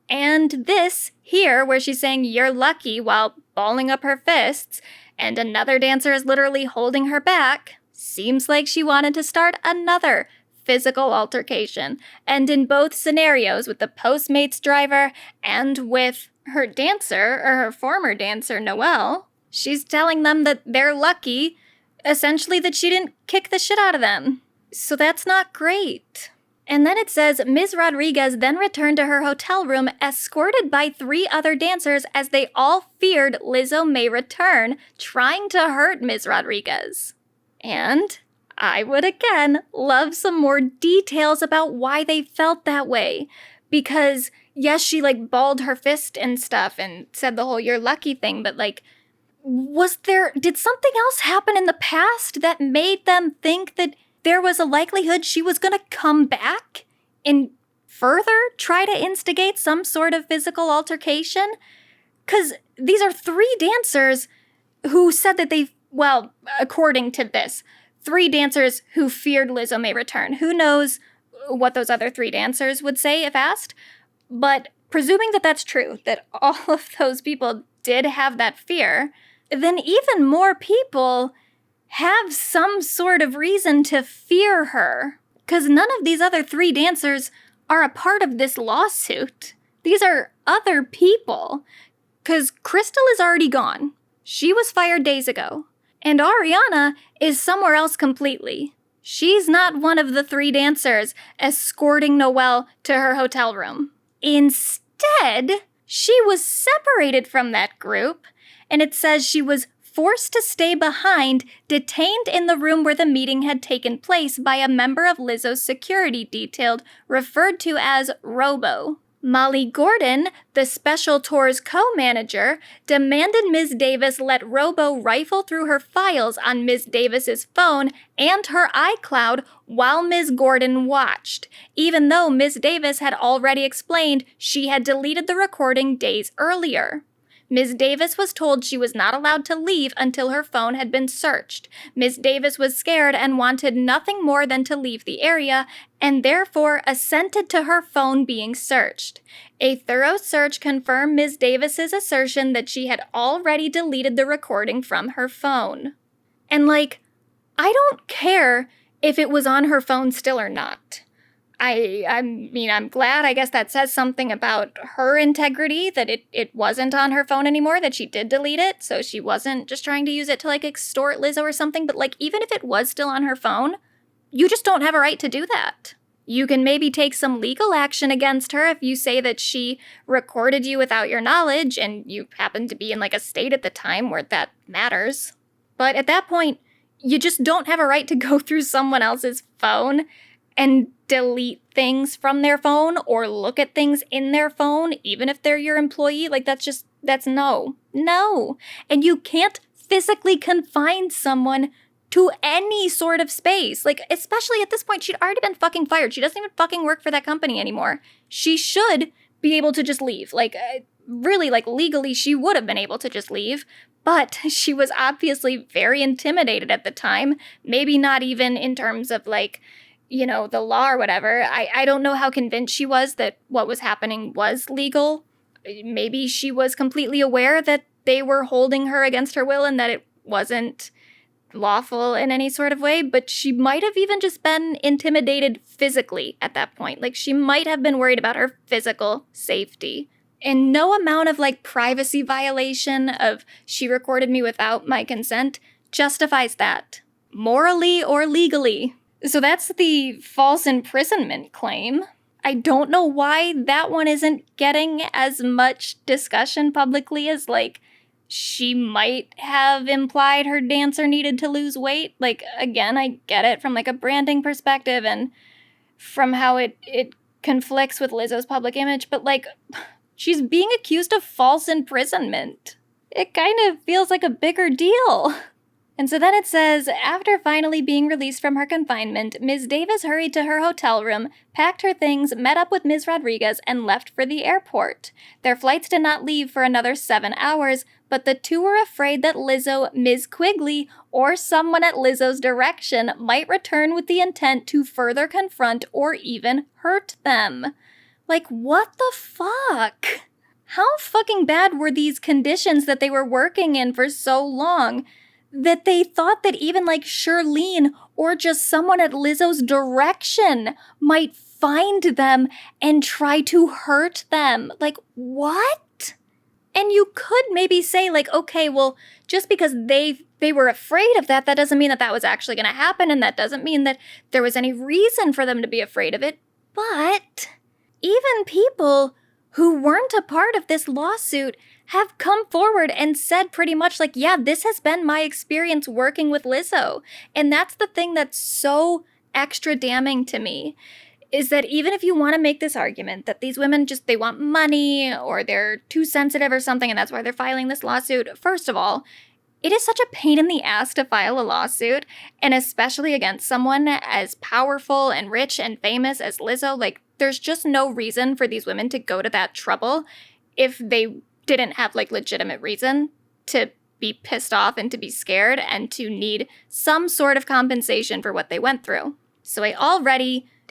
And this here, where she's saying you're lucky while balling up her fists, and another dancer is literally holding her back, seems like she wanted to start another physical altercation. And in both scenarios, with the Postmates driver and with her dancer, or her former dancer, Noelle, she's telling them that they're lucky, essentially that she didn't kick the shit out of them. So that's not great. And then it says, Ms. Rodriguez then returned to her hotel room escorted by 3 other dancers as they all feared Lizzo may return, trying to hurt Ms. Rodriguez. And I would again love some more details about why they felt that way. Because yes, she balled her fist and stuff and said the whole "you're lucky" thing, but did something else happen in the past that made them think that there was a likelihood she was going to come back and further try to instigate some sort of physical altercation? Because these are 3 dancers who said that according to this, 3 dancers who feared Lizzo may return. Who knows what those other 3 dancers would say if asked? But presuming that that's true, that all of those people did have that fear, then even more people have some sort of reason to fear her, because none of these other 3 dancers are a part of this lawsuit. These are other people, because Crystal is already gone. She was fired days ago, and Ariana is somewhere else completely. She's not one of the 3 dancers escorting Noelle to her hotel room. Instead, she was separated from that group, and it says she was forced to stay behind, detained in the room where the meeting had taken place by a member of Lizzo's security detail, referred to as Robo. Molly Gordon, the special tours co-manager, demanded Ms. Davis let Robo rifle through her files on Ms. Davis's phone and her iCloud while Ms. Gordon watched, even though Ms. Davis had already explained she had deleted the recording days earlier. Ms. Davis was told she was not allowed to leave until her phone had been searched. Ms. Davis was scared and wanted nothing more than to leave the area, and therefore assented to her phone being searched. A thorough search confirmed Ms. Davis's assertion that she had already deleted the recording from her phone. And I don't care if it was on her phone still or not. I'm glad, I guess that says something about her integrity, that it wasn't on her phone anymore, that she did delete it, so she wasn't just trying to use it to, extort Lizzo or something, but, even if it was still on her phone, you just don't have a right to do that. You can maybe take some legal action against her if you say that she recorded you without your knowledge, and you happen to be in, a state at the time where that matters. But at that point, you just don't have a right to go through someone else's phone and delete things from their phone or look at things in their phone, even if they're your employee. That's no. And you can't physically confine someone to any sort of space. Especially at this point, she'd already been fucking fired. She doesn't even fucking work for that company anymore. She should be able to just leave. Really, legally, she would have been able to just leave. But she was obviously very intimidated at the time. Maybe not even in terms of, the law or whatever. I don't know how convinced she was that what was happening was legal. Maybe she was completely aware that they were holding her against her will and that it wasn't lawful in any sort of way, but she might have even just been intimidated physically at that point. She might have been worried about her physical safety. And no amount of privacy violation of she recorded me without my consent justifies that, morally or legally. So that's the false imprisonment claim. I don't know why that one isn't getting as much discussion publicly as, she might have implied her dancer needed to lose weight. Again, I get it from, a branding perspective and from how it conflicts with Lizzo's public image, but like, she's being accused of false imprisonment. It kind of feels like a bigger deal. And so then it says, after finally being released from her confinement, Ms. Davis hurried to her hotel room, packed her things, met up with Ms. Rodriguez, and left for the airport. Their flights did not leave for another 7 hours, but the two were afraid that Lizzo, Ms. Quigley, or someone at Lizzo's direction might return with the intent to further confront or even hurt them. Like, what the fuck? How fucking bad were these conditions that they were working in for so long that they thought that even like Shirlene or just someone at Lizzo's direction might find them and try to hurt them? Like, what? And you could maybe say like, okay, well, just because they were afraid of that, that doesn't mean that that was actually going to happen, and that doesn't mean that there was any reason for them to be afraid of it. But even people who weren't a part of this lawsuit have come forward and said pretty much like, yeah, this has been my experience working with Lizzo. And that's the thing that's so extra damning to me, is that even if you want to make this argument that these women just, they want money or they're too sensitive or something and that's why they're filing this lawsuit, first of all, it is such a pain in the ass to file a lawsuit, and especially against someone as powerful and rich and famous as Lizzo. Like, there's just no reason for these women to go to that trouble if they didn't have like legitimate reason to be pissed off and to be scared and to need some sort of compensation for what they went through. So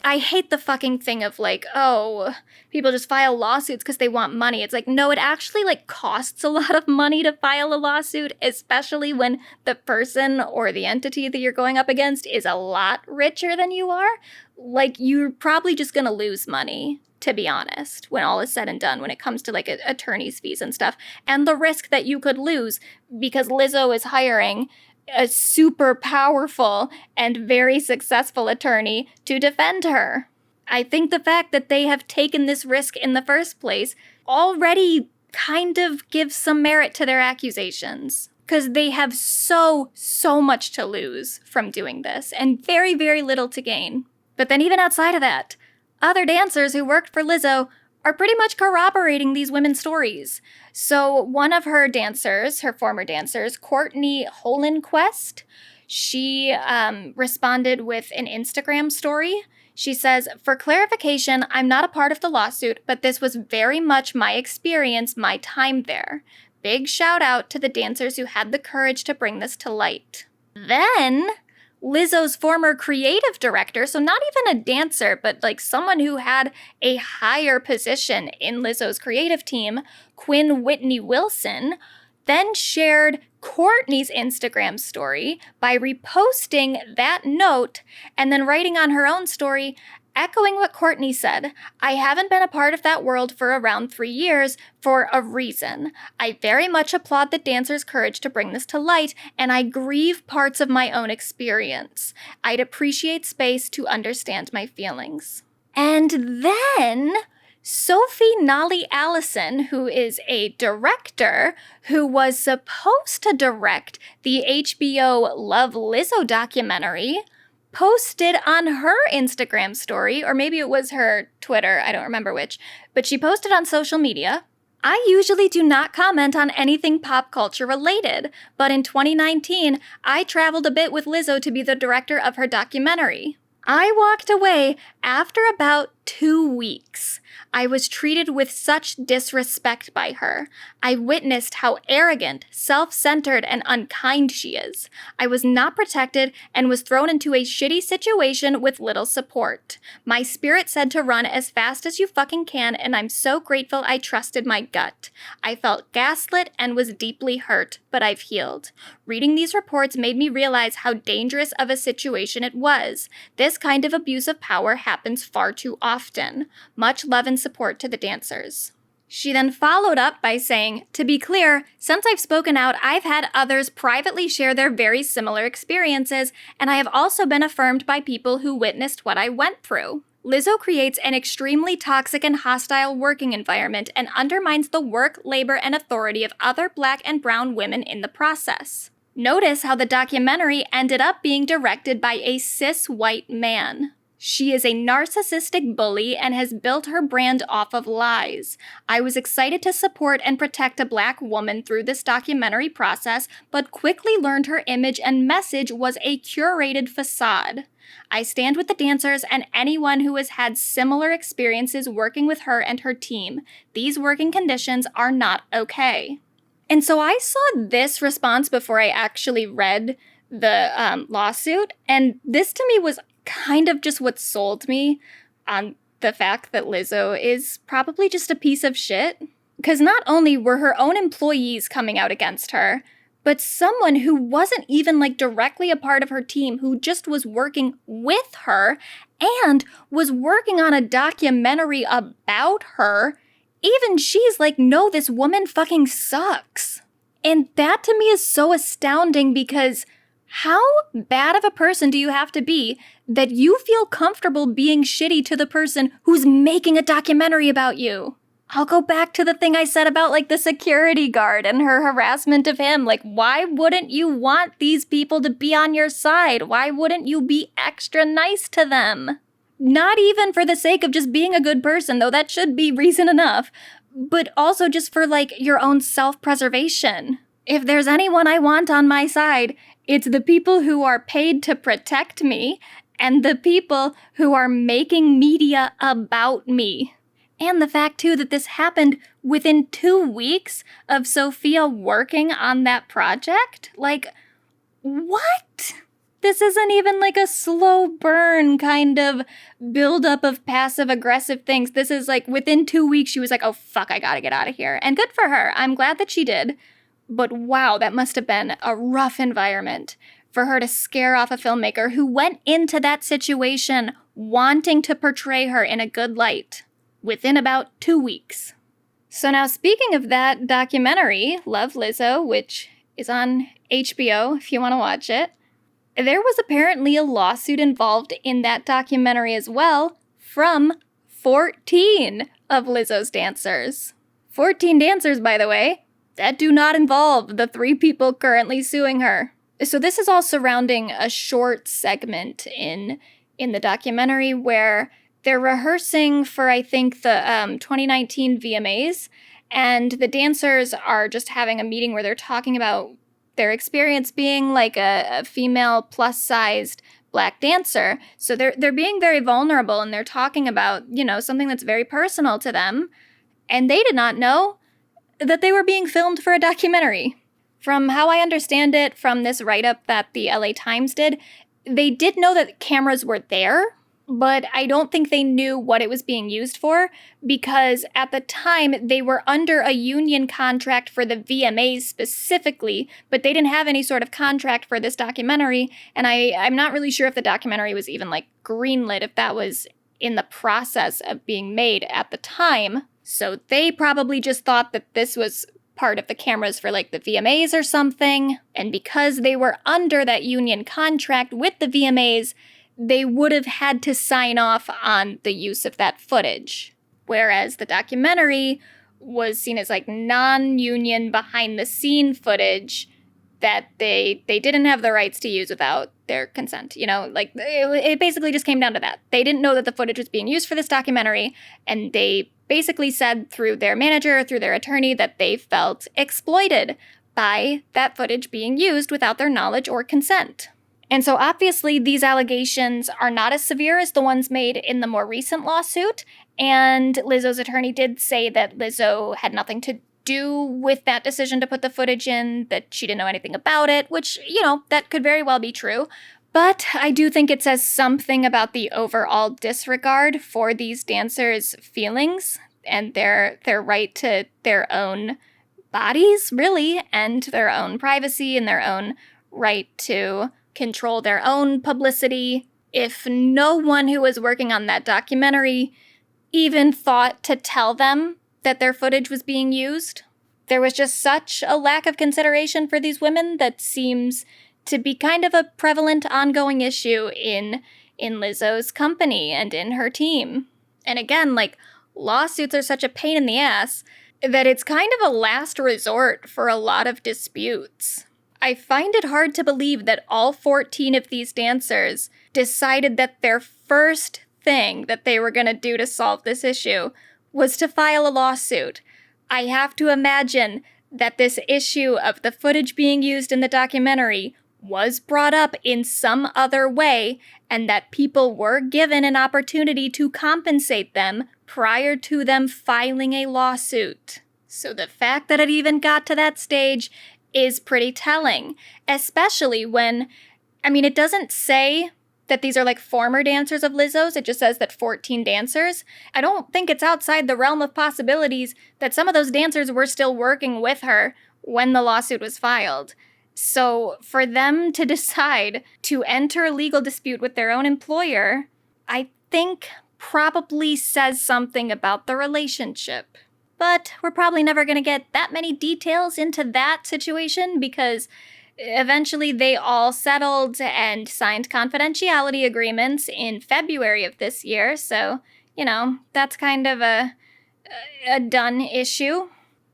I hate the fucking thing of like, oh, people just file lawsuits because they want money. It's like, no, it actually like costs a lot of money to file a lawsuit, especially when the person or the entity that you're going up against is a lot richer than you are. Like, you're probably just going to lose money, to be honest, when all is said and done, when it comes to like attorney's fees and stuff. And the risk that you could lose because Lizzo is hiring a super powerful and very successful attorney to defend her. I think the fact that they have taken this risk in the first place already kind of gives some merit to their accusations, because they have so much to lose from doing this and very, very little to gain. But then even outside of that, other dancers who worked for Lizzo are pretty much corroborating these women's stories. So one of her dancers, her former dancers, Courtney Holenquest, she responded with an Instagram story. She says, "For clarification, I'm not a part of the lawsuit, but this was very much my experience, my time there. Big shout out to the dancers who had the courage to bring this to light." Then Lizzo's former creative director, so not even a dancer, but like someone who had a higher position in Lizzo's creative team, Quinn Whitney Wilson, then shared Courtney's Instagram story by reposting that note and then writing on her own story, echoing what Courtney said, "I haven't been a part of that world for around 3 years for a reason. I very much applaud the dancers' courage to bring this to light, and I grieve parts of my own experience. I'd appreciate space to understand my feelings." And then Sophie Nolly Allison, who is a director who was supposed to direct the HBO Love Lizzo documentary, posted on her Instagram story, or maybe it was her Twitter, I don't remember which, but she posted on social media, "I usually do not comment on anything pop culture related, but in 2019, I traveled a bit with Lizzo to be the director of her documentary. I walked away after about 2 weeks. I was treated with such disrespect by her. I witnessed how arrogant, self-centered, and unkind she is. I was not protected and was thrown into a shitty situation with little support. My spirit said to run as fast as you fucking can, and I'm so grateful I trusted my gut. I felt gaslit and was deeply hurt, but I've healed. Reading these reports made me realize how dangerous of a situation it was. This kind of abuse of power happens far too often. Much love and support to the dancers." She then followed up by saying, "To be clear, since I've spoken out, I've had others privately share their very similar experiences, and I have also been affirmed by people who witnessed what I went through. Lizzo creates an extremely toxic and hostile working environment and undermines the work, labor, and authority of other Black and brown women in the process. Notice how the documentary ended up being directed by a cis white man." She is a narcissistic bully and has built her brand off of lies. I was excited to support and protect a Black woman through this documentary process, but quickly learned her image and message was a curated facade. I stand with the dancers and anyone who has had similar experiences working with her and her team. These working conditions are not okay. And so I saw this response before I actually read the lawsuit, and this to me was kind of just what sold me on the fact that Lizzo is probably just a piece of shit. Because not only were her own employees coming out against her, but someone who wasn't even like directly a part of her team, who just was working with her and was working on a documentary about her, even she's like, no, this woman fucking sucks. And that to me is so astounding, because how bad of a person do you have to be that you feel comfortable being shitty to the person who's making a documentary about you? I'll go back to the thing I said about like the security guard and her harassment of him. Like, why wouldn't you want these people to be on your side? Why wouldn't you be extra nice to them? Not even for the sake of just being a good person, though that should be reason enough, but also just for like your own self-preservation. If there's anyone I want on my side, it's the people who are paid to protect me and the people who are making media about me. And the fact, too, that this happened within 2 weeks of Sophia working on that project? Like, what? This isn't even like a slow burn kind of buildup of passive-aggressive things. This is like within 2 weeks, she was like, oh, fuck, I gotta get out of here. And good for her. I'm glad that she did. But wow, that must have been a rough environment for her to scare off a filmmaker who went into that situation wanting to portray her in a good light within about 2 weeks. So now, speaking of that documentary, Love Lizzo, which is on HBO if you want to watch it, there was apparently a lawsuit involved in that documentary as well from 14 of Lizzo's dancers. 14 dancers, by the way, that do not involve the 3 people currently suing her. So this is all surrounding a short segment in the documentary where they're rehearsing for, I think, the 2019 VMAs, and the dancers are just having a meeting where they're talking about their experience being like a female plus-sized Black dancer. So they're being very vulnerable, and they're talking about, you know, something that's very personal to them, and they did not know that they were being filmed for a documentary. From how I understand it, from this write-up that the LA Times did, they did know that cameras were there, but I don't think they knew what it was being used for, because at the time they were under a union contract for the VMAs specifically, but they didn't have any sort of contract for this documentary, and I'm not really sure if the documentary was even like greenlit, if that was in the process of being made at the time. So they probably just thought that this was part of the cameras for like the VMAs or something, and because they were under that union contract with the VMAs, they would have had to sign off on the use of that footage. Whereas the documentary was seen as like non-union behind-the-scene footage that they didn't have the rights to use without their consent. You know, like it basically just came down to that. They didn't know that the footage was being used for this documentary, and they basically said through their manager, through their attorney, that they felt exploited by that footage being used without their knowledge or consent. And so obviously these allegations are not as severe as the ones made in the more recent lawsuit, and Lizzo's attorney did say that Lizzo had nothing to do with that decision to put the footage in, that she didn't know anything about it, which, you know, that could very well be true. But I do think it says something about the overall disregard for these dancers' feelings and their right to their own bodies, really, and their own privacy and their own right to control their own publicity. If no one who was working on that documentary even thought to tell them that their footage was being used, there was just such a lack of consideration for these women that seems to be kind of a prevalent ongoing issue in Lizzo's company and in her team. And again, like, lawsuits are such a pain in the ass that it's kind of a last resort for a lot of disputes. I find it hard to believe that all 14 of these dancers decided that their first thing that they were going to do to solve this issue was to file a lawsuit. I have to imagine that this issue of the footage being used in the documentary was brought up in some other way, and that people were given an opportunity to compensate them prior to them filing a lawsuit. So the fact that it even got to that stage is pretty telling, especially when, it doesn't say that these are like former dancers of Lizzo's, it just says that 14 dancers. I don't think it's outside the realm of possibilities that some of those dancers were still working with her when the lawsuit was filed. So for them to decide to enter a legal dispute with their own employer, I think probably says something about the relationship. But we're probably never going to get that many details into that situation because eventually they all settled and signed confidentiality agreements in February of this year. So, that's kind of a done issue.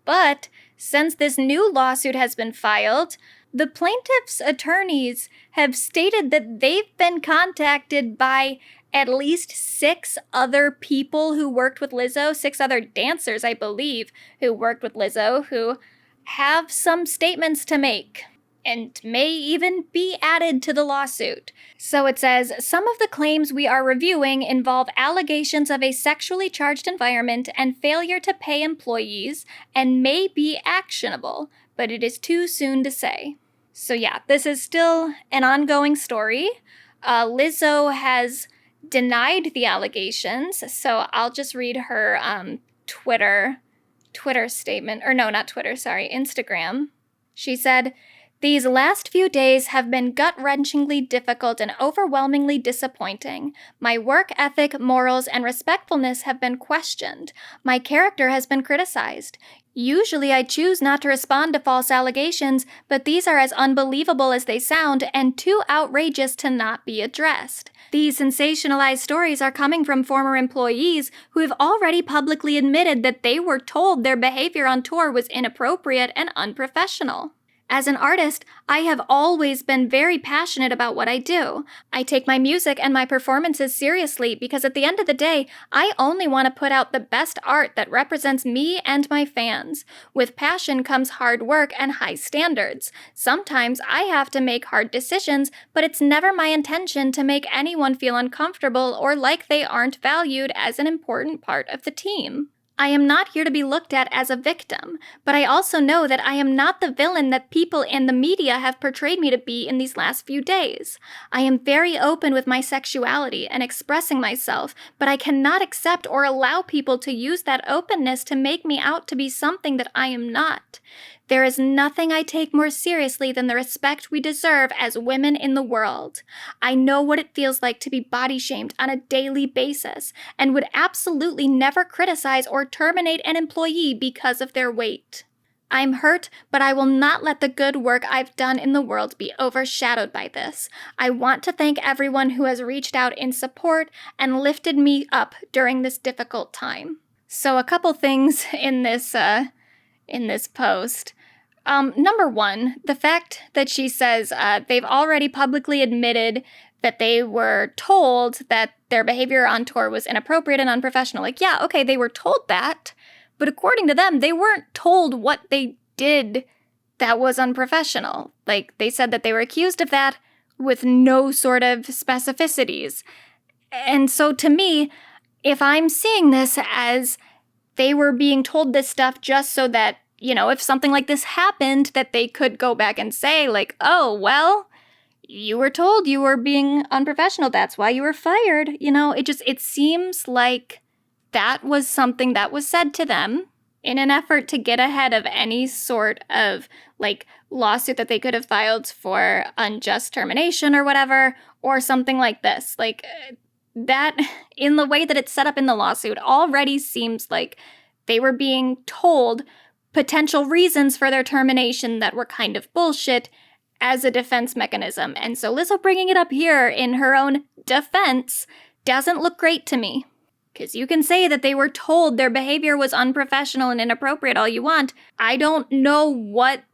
But since this new lawsuit has been filed, the plaintiff's attorneys have stated that they've been contacted by at least 6 other people who worked with Lizzo, 6 other dancers, I believe, who worked with Lizzo, who have some statements to make and may even be added to the lawsuit. So it says, some of the claims we are reviewing involve allegations of a sexually charged environment and failure to pay employees and may be actionable, but it is too soon to say. So yeah, this is still an ongoing story. Lizzo has denied the allegations, so I'll just read her Twitter statement, or no, not Twitter, sorry, Instagram. She said, "These last few days have been gut-wrenchingly difficult and overwhelmingly disappointing. My work ethic, morals, and respectfulness have been questioned. My character has been criticized. Usually I choose not to respond to false allegations, but these are as unbelievable as they sound and too outrageous to not be addressed. These sensationalized stories are coming from former employees who have already publicly admitted that they were told their behavior on tour was inappropriate and unprofessional. As an artist, I have always been very passionate about what I do. I take my music and my performances seriously because at the end of the day, I only want to put out the best art that represents me and my fans. With passion comes hard work and high standards. Sometimes I have to make hard decisions, but it's never my intention to make anyone feel uncomfortable or like they aren't valued as an important part of the team. I am not here to be looked at as a victim, but I also know that I am not the villain that people in the media have portrayed me to be in these last few days. I am very open with my sexuality and expressing myself, but I cannot accept or allow people to use that openness to make me out to be something that I am not. There is nothing I take more seriously than the respect we deserve as women in the world. I know what it feels like to be body shamed on a daily basis and would absolutely never criticize or terminate an employee because of their weight. I'm hurt, but I will not let the good work I've done in the world be overshadowed by this. I want to thank everyone who has reached out in support and lifted me up during this difficult time." So a couple things in this post. Number one, the fact that she says they've already publicly admitted that they were told that their behavior on tour was inappropriate and unprofessional. Like, yeah, okay, they were told that, but according to them, they weren't told what they did that was unprofessional. Like, they said that they were accused of that with no sort of specificities. And so to me, if I'm seeing this as they were being told this stuff just so that, if something like this happened, that they could go back and say, like, oh, well, you were told you were being unprofessional. That's why you were fired. It seems like that was something that was said to them in an effort to get ahead of any sort of, lawsuit that they could have filed for unjust termination or whatever, or something like this. That, in the way that it's set up in the lawsuit, already seems like they were being told potential reasons for their termination that were kind of bullshit as a defense mechanism. And so Lizzo bringing it up here in her own defense doesn't look great to me. Because you can say that they were told their behavior was unprofessional and inappropriate all you want. I don't know what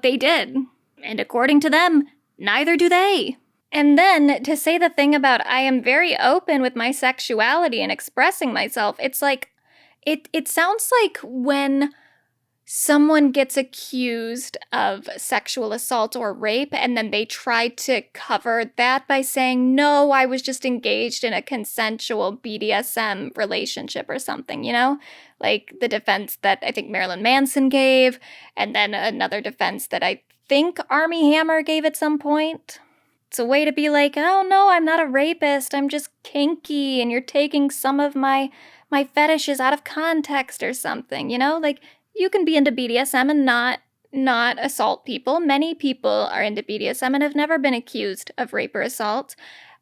they did. And according to them, neither do they. And then to say the thing about I am very open with my sexuality and expressing myself, it's like, it sounds like when someone gets accused of sexual assault or rape and then they try to cover that by saying, no, I was just engaged in a consensual BDSM relationship or something, you know? Like the defense that I think Marilyn Manson gave, and then another defense that I think Armie Hammer gave at some point. It's a way to be like, oh no, I'm not a rapist, I'm just kinky, and you're taking some of my fetishes out of context or something, you know? Like, you can be into BDSM and not assault people. Many people are into BDSM and have never been accused of rape or assault.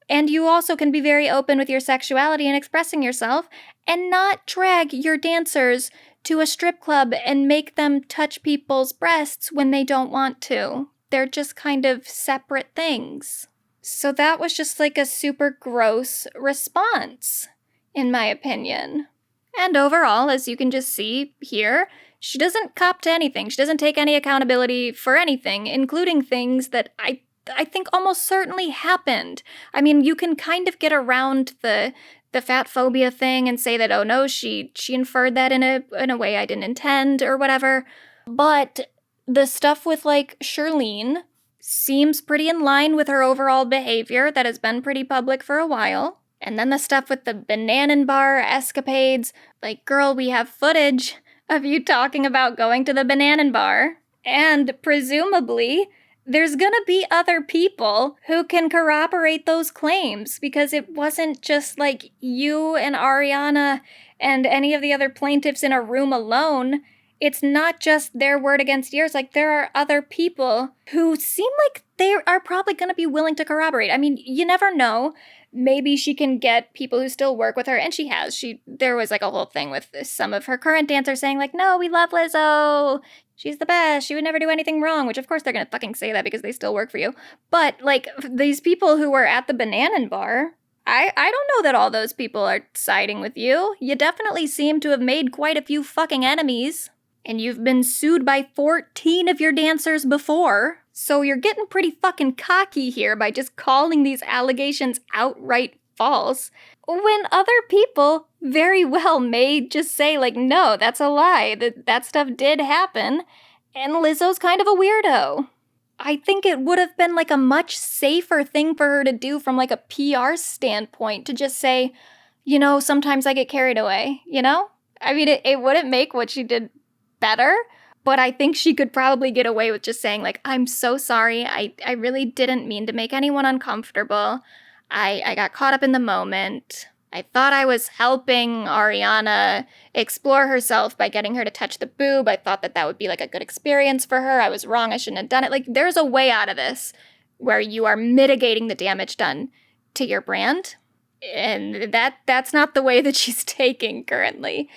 And you also can be very open with your sexuality and expressing yourself and not drag your dancers to a strip club and make them touch people's breasts when they don't want to. They're just kind of separate things. So that was just like a super gross response, in my opinion. And overall, as you can just see here, she doesn't cop to anything. She doesn't take any accountability for anything, including things that I think almost certainly happened. I mean, you can kind of get around the fat phobia thing and say that, oh no, she inferred that in a way I didn't intend or whatever. But the stuff with like Shirlene seems pretty in line with her overall behavior that has been pretty public for a while. And then the stuff with the banana bar escapades, like, girl, we have footage of you talking about going to the banana bar. And presumably, there's gonna be other people who can corroborate those claims, because it wasn't just like you and Ariana and any of the other plaintiffs in a room alone. It's not just their word against yours. Like, there are other people who seem like they are probably gonna be willing to corroborate. I mean, you never know. Maybe she can get people who still work with her, and she has. There was like a whole thing with some of her current dancers saying like, no, we love Lizzo. She's the best. She would never do anything wrong, which of course they're going to fucking say that because they still work for you. But like these people who were at the banana bar, I don't know that all those people are siding with you. You definitely seem to have made quite a few fucking enemies, and you've been sued by 14 of your dancers before. So you're getting pretty fucking cocky here by just calling these allegations outright false, when other people very well may just say, like, no, that's a lie, that stuff did happen, and Lizzo's kind of a weirdo. I think it would have been like a much safer thing for her to do from like a PR standpoint, to just say, you know, sometimes I get carried away, you know? I mean, it wouldn't make what she did better, but I think she could probably get away with just saying, like, I'm so sorry. I really didn't mean to make anyone uncomfortable. I got caught up in the moment. I thought I was helping Ariana explore herself by getting her to touch the boob. I thought that would be like a good experience for her. I was wrong. I shouldn't have done it. Like, there's a way out of this where you are mitigating the damage done to your brand. And that's not the way that she's taking currently.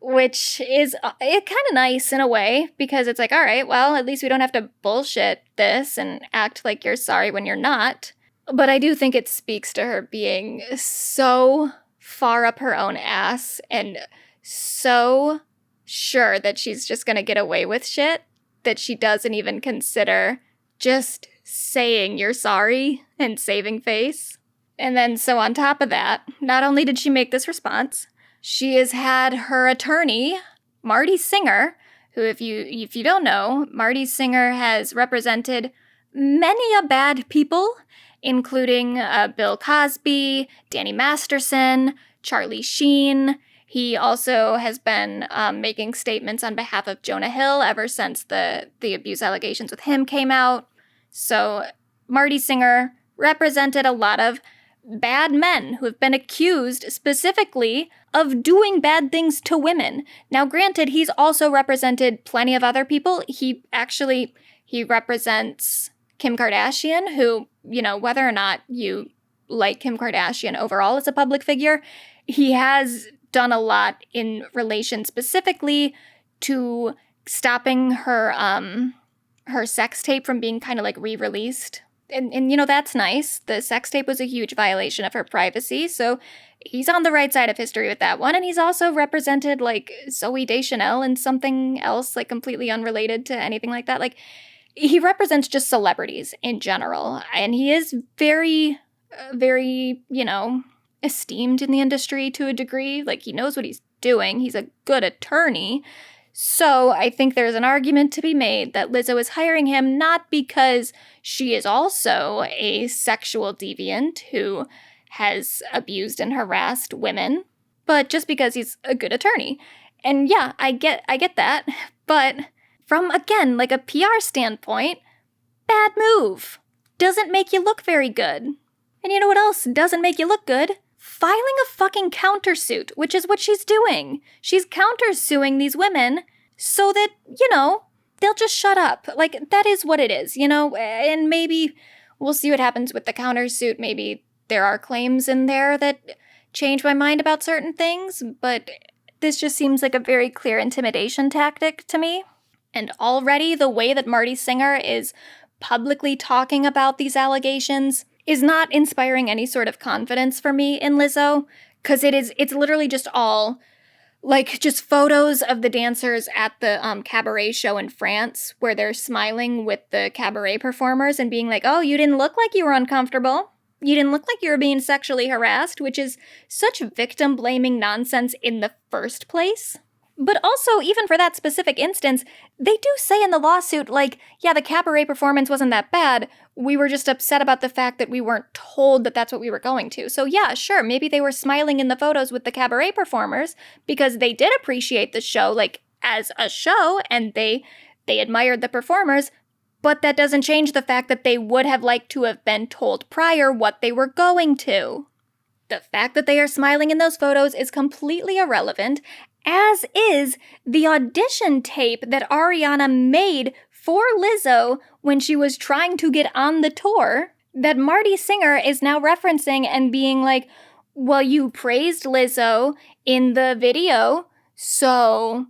Which is kind of nice in a way, because it's like, all right, well, at least we don't have to bullshit this and act like you're sorry when you're not. But I do think it speaks to her being so far up her own ass and so sure that she's just going to get away with shit that she doesn't even consider just saying you're sorry and saving face. And then so on top of that, not only did she make this response, she has had her attorney, Marty Singer, who, if you don't know, Marty Singer has represented many a bad people, including Bill Cosby, Danny Masterson, Charlie Sheen. He also has been making statements on behalf of Jonah Hill ever since the abuse allegations with him came out. So Marty Singer represented a lot of bad men who have been accused specifically of doing bad things to women. Now, granted, he's also represented plenty of other people. He represents Kim Kardashian, who, you know, whether or not you like Kim Kardashian overall as a public figure, he has done a lot in relation specifically to stopping her sex tape from being kind of like re-released. And you know, that's nice. The sex tape was a huge violation of her privacy, so he's on the right side of history with that one. And he's also represented like Zooey Deschanel and something else like completely unrelated to anything like that. Like, he represents just celebrities in general. And he is very, very, esteemed in the industry to a degree. Like, he knows what he's doing. He's a good attorney. So I think there's an argument to be made that Lizzo is hiring him not because she is also a sexual deviant who has abused and harassed women, but just because he's a good attorney. And yeah, I get that. But from, again, like a PR standpoint, bad move. Doesn't make you look very good. And you know what else doesn't make you look good? Filing a fucking countersuit, which is what she's doing. She's countersuing these women so that, they'll just shut up. Like, that is what it is, And maybe we'll see what happens with the countersuit. Maybe there are claims in there that change my mind about certain things, but this just seems like a very clear intimidation tactic to me. And already the way that Marty Singer is publicly talking about these allegations is not inspiring any sort of confidence for me in Lizzo, because it's literally just all, like, just photos of the dancers at the cabaret show in France, where they're smiling with the cabaret performers and being like, oh, you didn't look like you were uncomfortable. You didn't look like you were being sexually harassed, which is such victim-blaming nonsense in the first place. But also, even for that specific instance, they do say in the lawsuit, like, yeah, the cabaret performance wasn't that bad. We were just upset about the fact that we weren't told that that's what we were going to. So yeah, sure, maybe they were smiling in the photos with the cabaret performers because they did appreciate the show, like, as a show, and they admired the performers, but that doesn't change the fact that they would have liked to have been told prior what they were going to. The fact that they are smiling in those photos is completely irrelevant, as is the audition tape that Ariana made for Lizzo when she was trying to get on the tour, that Marty Singer is now referencing and being like, well, you praised Lizzo in the video, so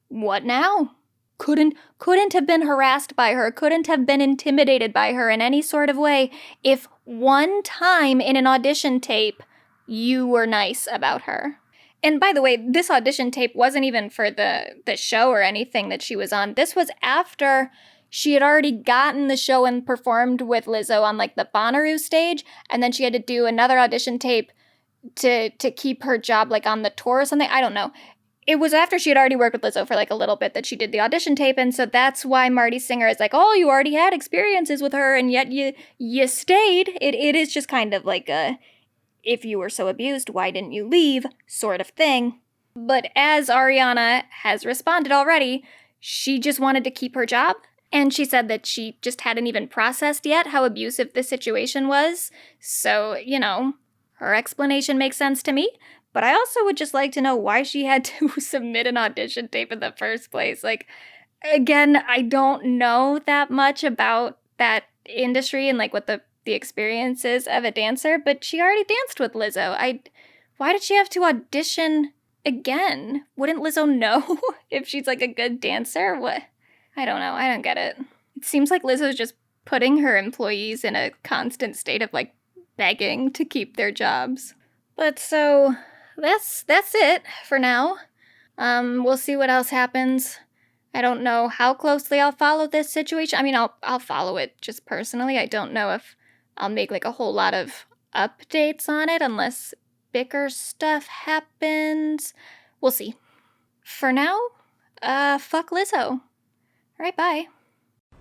what now? Couldn't have been harassed by her, couldn't have been intimidated by her in any sort of way if one time in an audition tape you were nice about her. And by the way, this audition tape wasn't even for the show or anything that she was on. This was after she had already gotten the show and performed with Lizzo on, like, the Bonnaroo stage, and then she had to do another audition tape to keep her job, like, on the tour or something. I don't know. It was after she had already worked with Lizzo for, like, a little bit that she did the audition tape, and so that's why Marty Singer is like, oh, you already had experiences with her, and yet you stayed. It is just kind of like a, if you were so abused, why didn't you leave, sort of thing. But as Ariana has responded already, she just wanted to keep her job, and she said that she just hadn't even processed yet how abusive the situation was. So, her explanation makes sense to me. But I also would just like to know why she had to submit an audition tape in the first place. Like, again, I don't know that much about that industry and, like, what the experiences of a dancer, but she already danced with Lizzo. Why did she have to audition again? Wouldn't Lizzo know if she's, like, a good dancer? What? I don't know. I don't get it. It seems like Lizzo's just putting her employees in a constant state of, like, begging to keep their jobs. But so that's it for now. We'll see what else happens. I don't know how closely I'll follow this situation. I mean, I'll follow it just personally. I don't know if I'll make, like, a whole lot of updates on it unless bigger stuff happens. We'll see. For now, fuck Lizzo. All right, bye.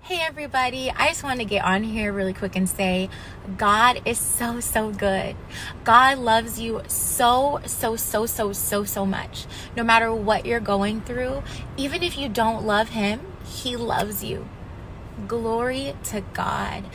Hey everybody, I just want to get on here really quick and say God is so, so good. God loves you so, so, so, so, so, so much. No matter what you're going through, even if you don't love him, he loves you. Glory to God.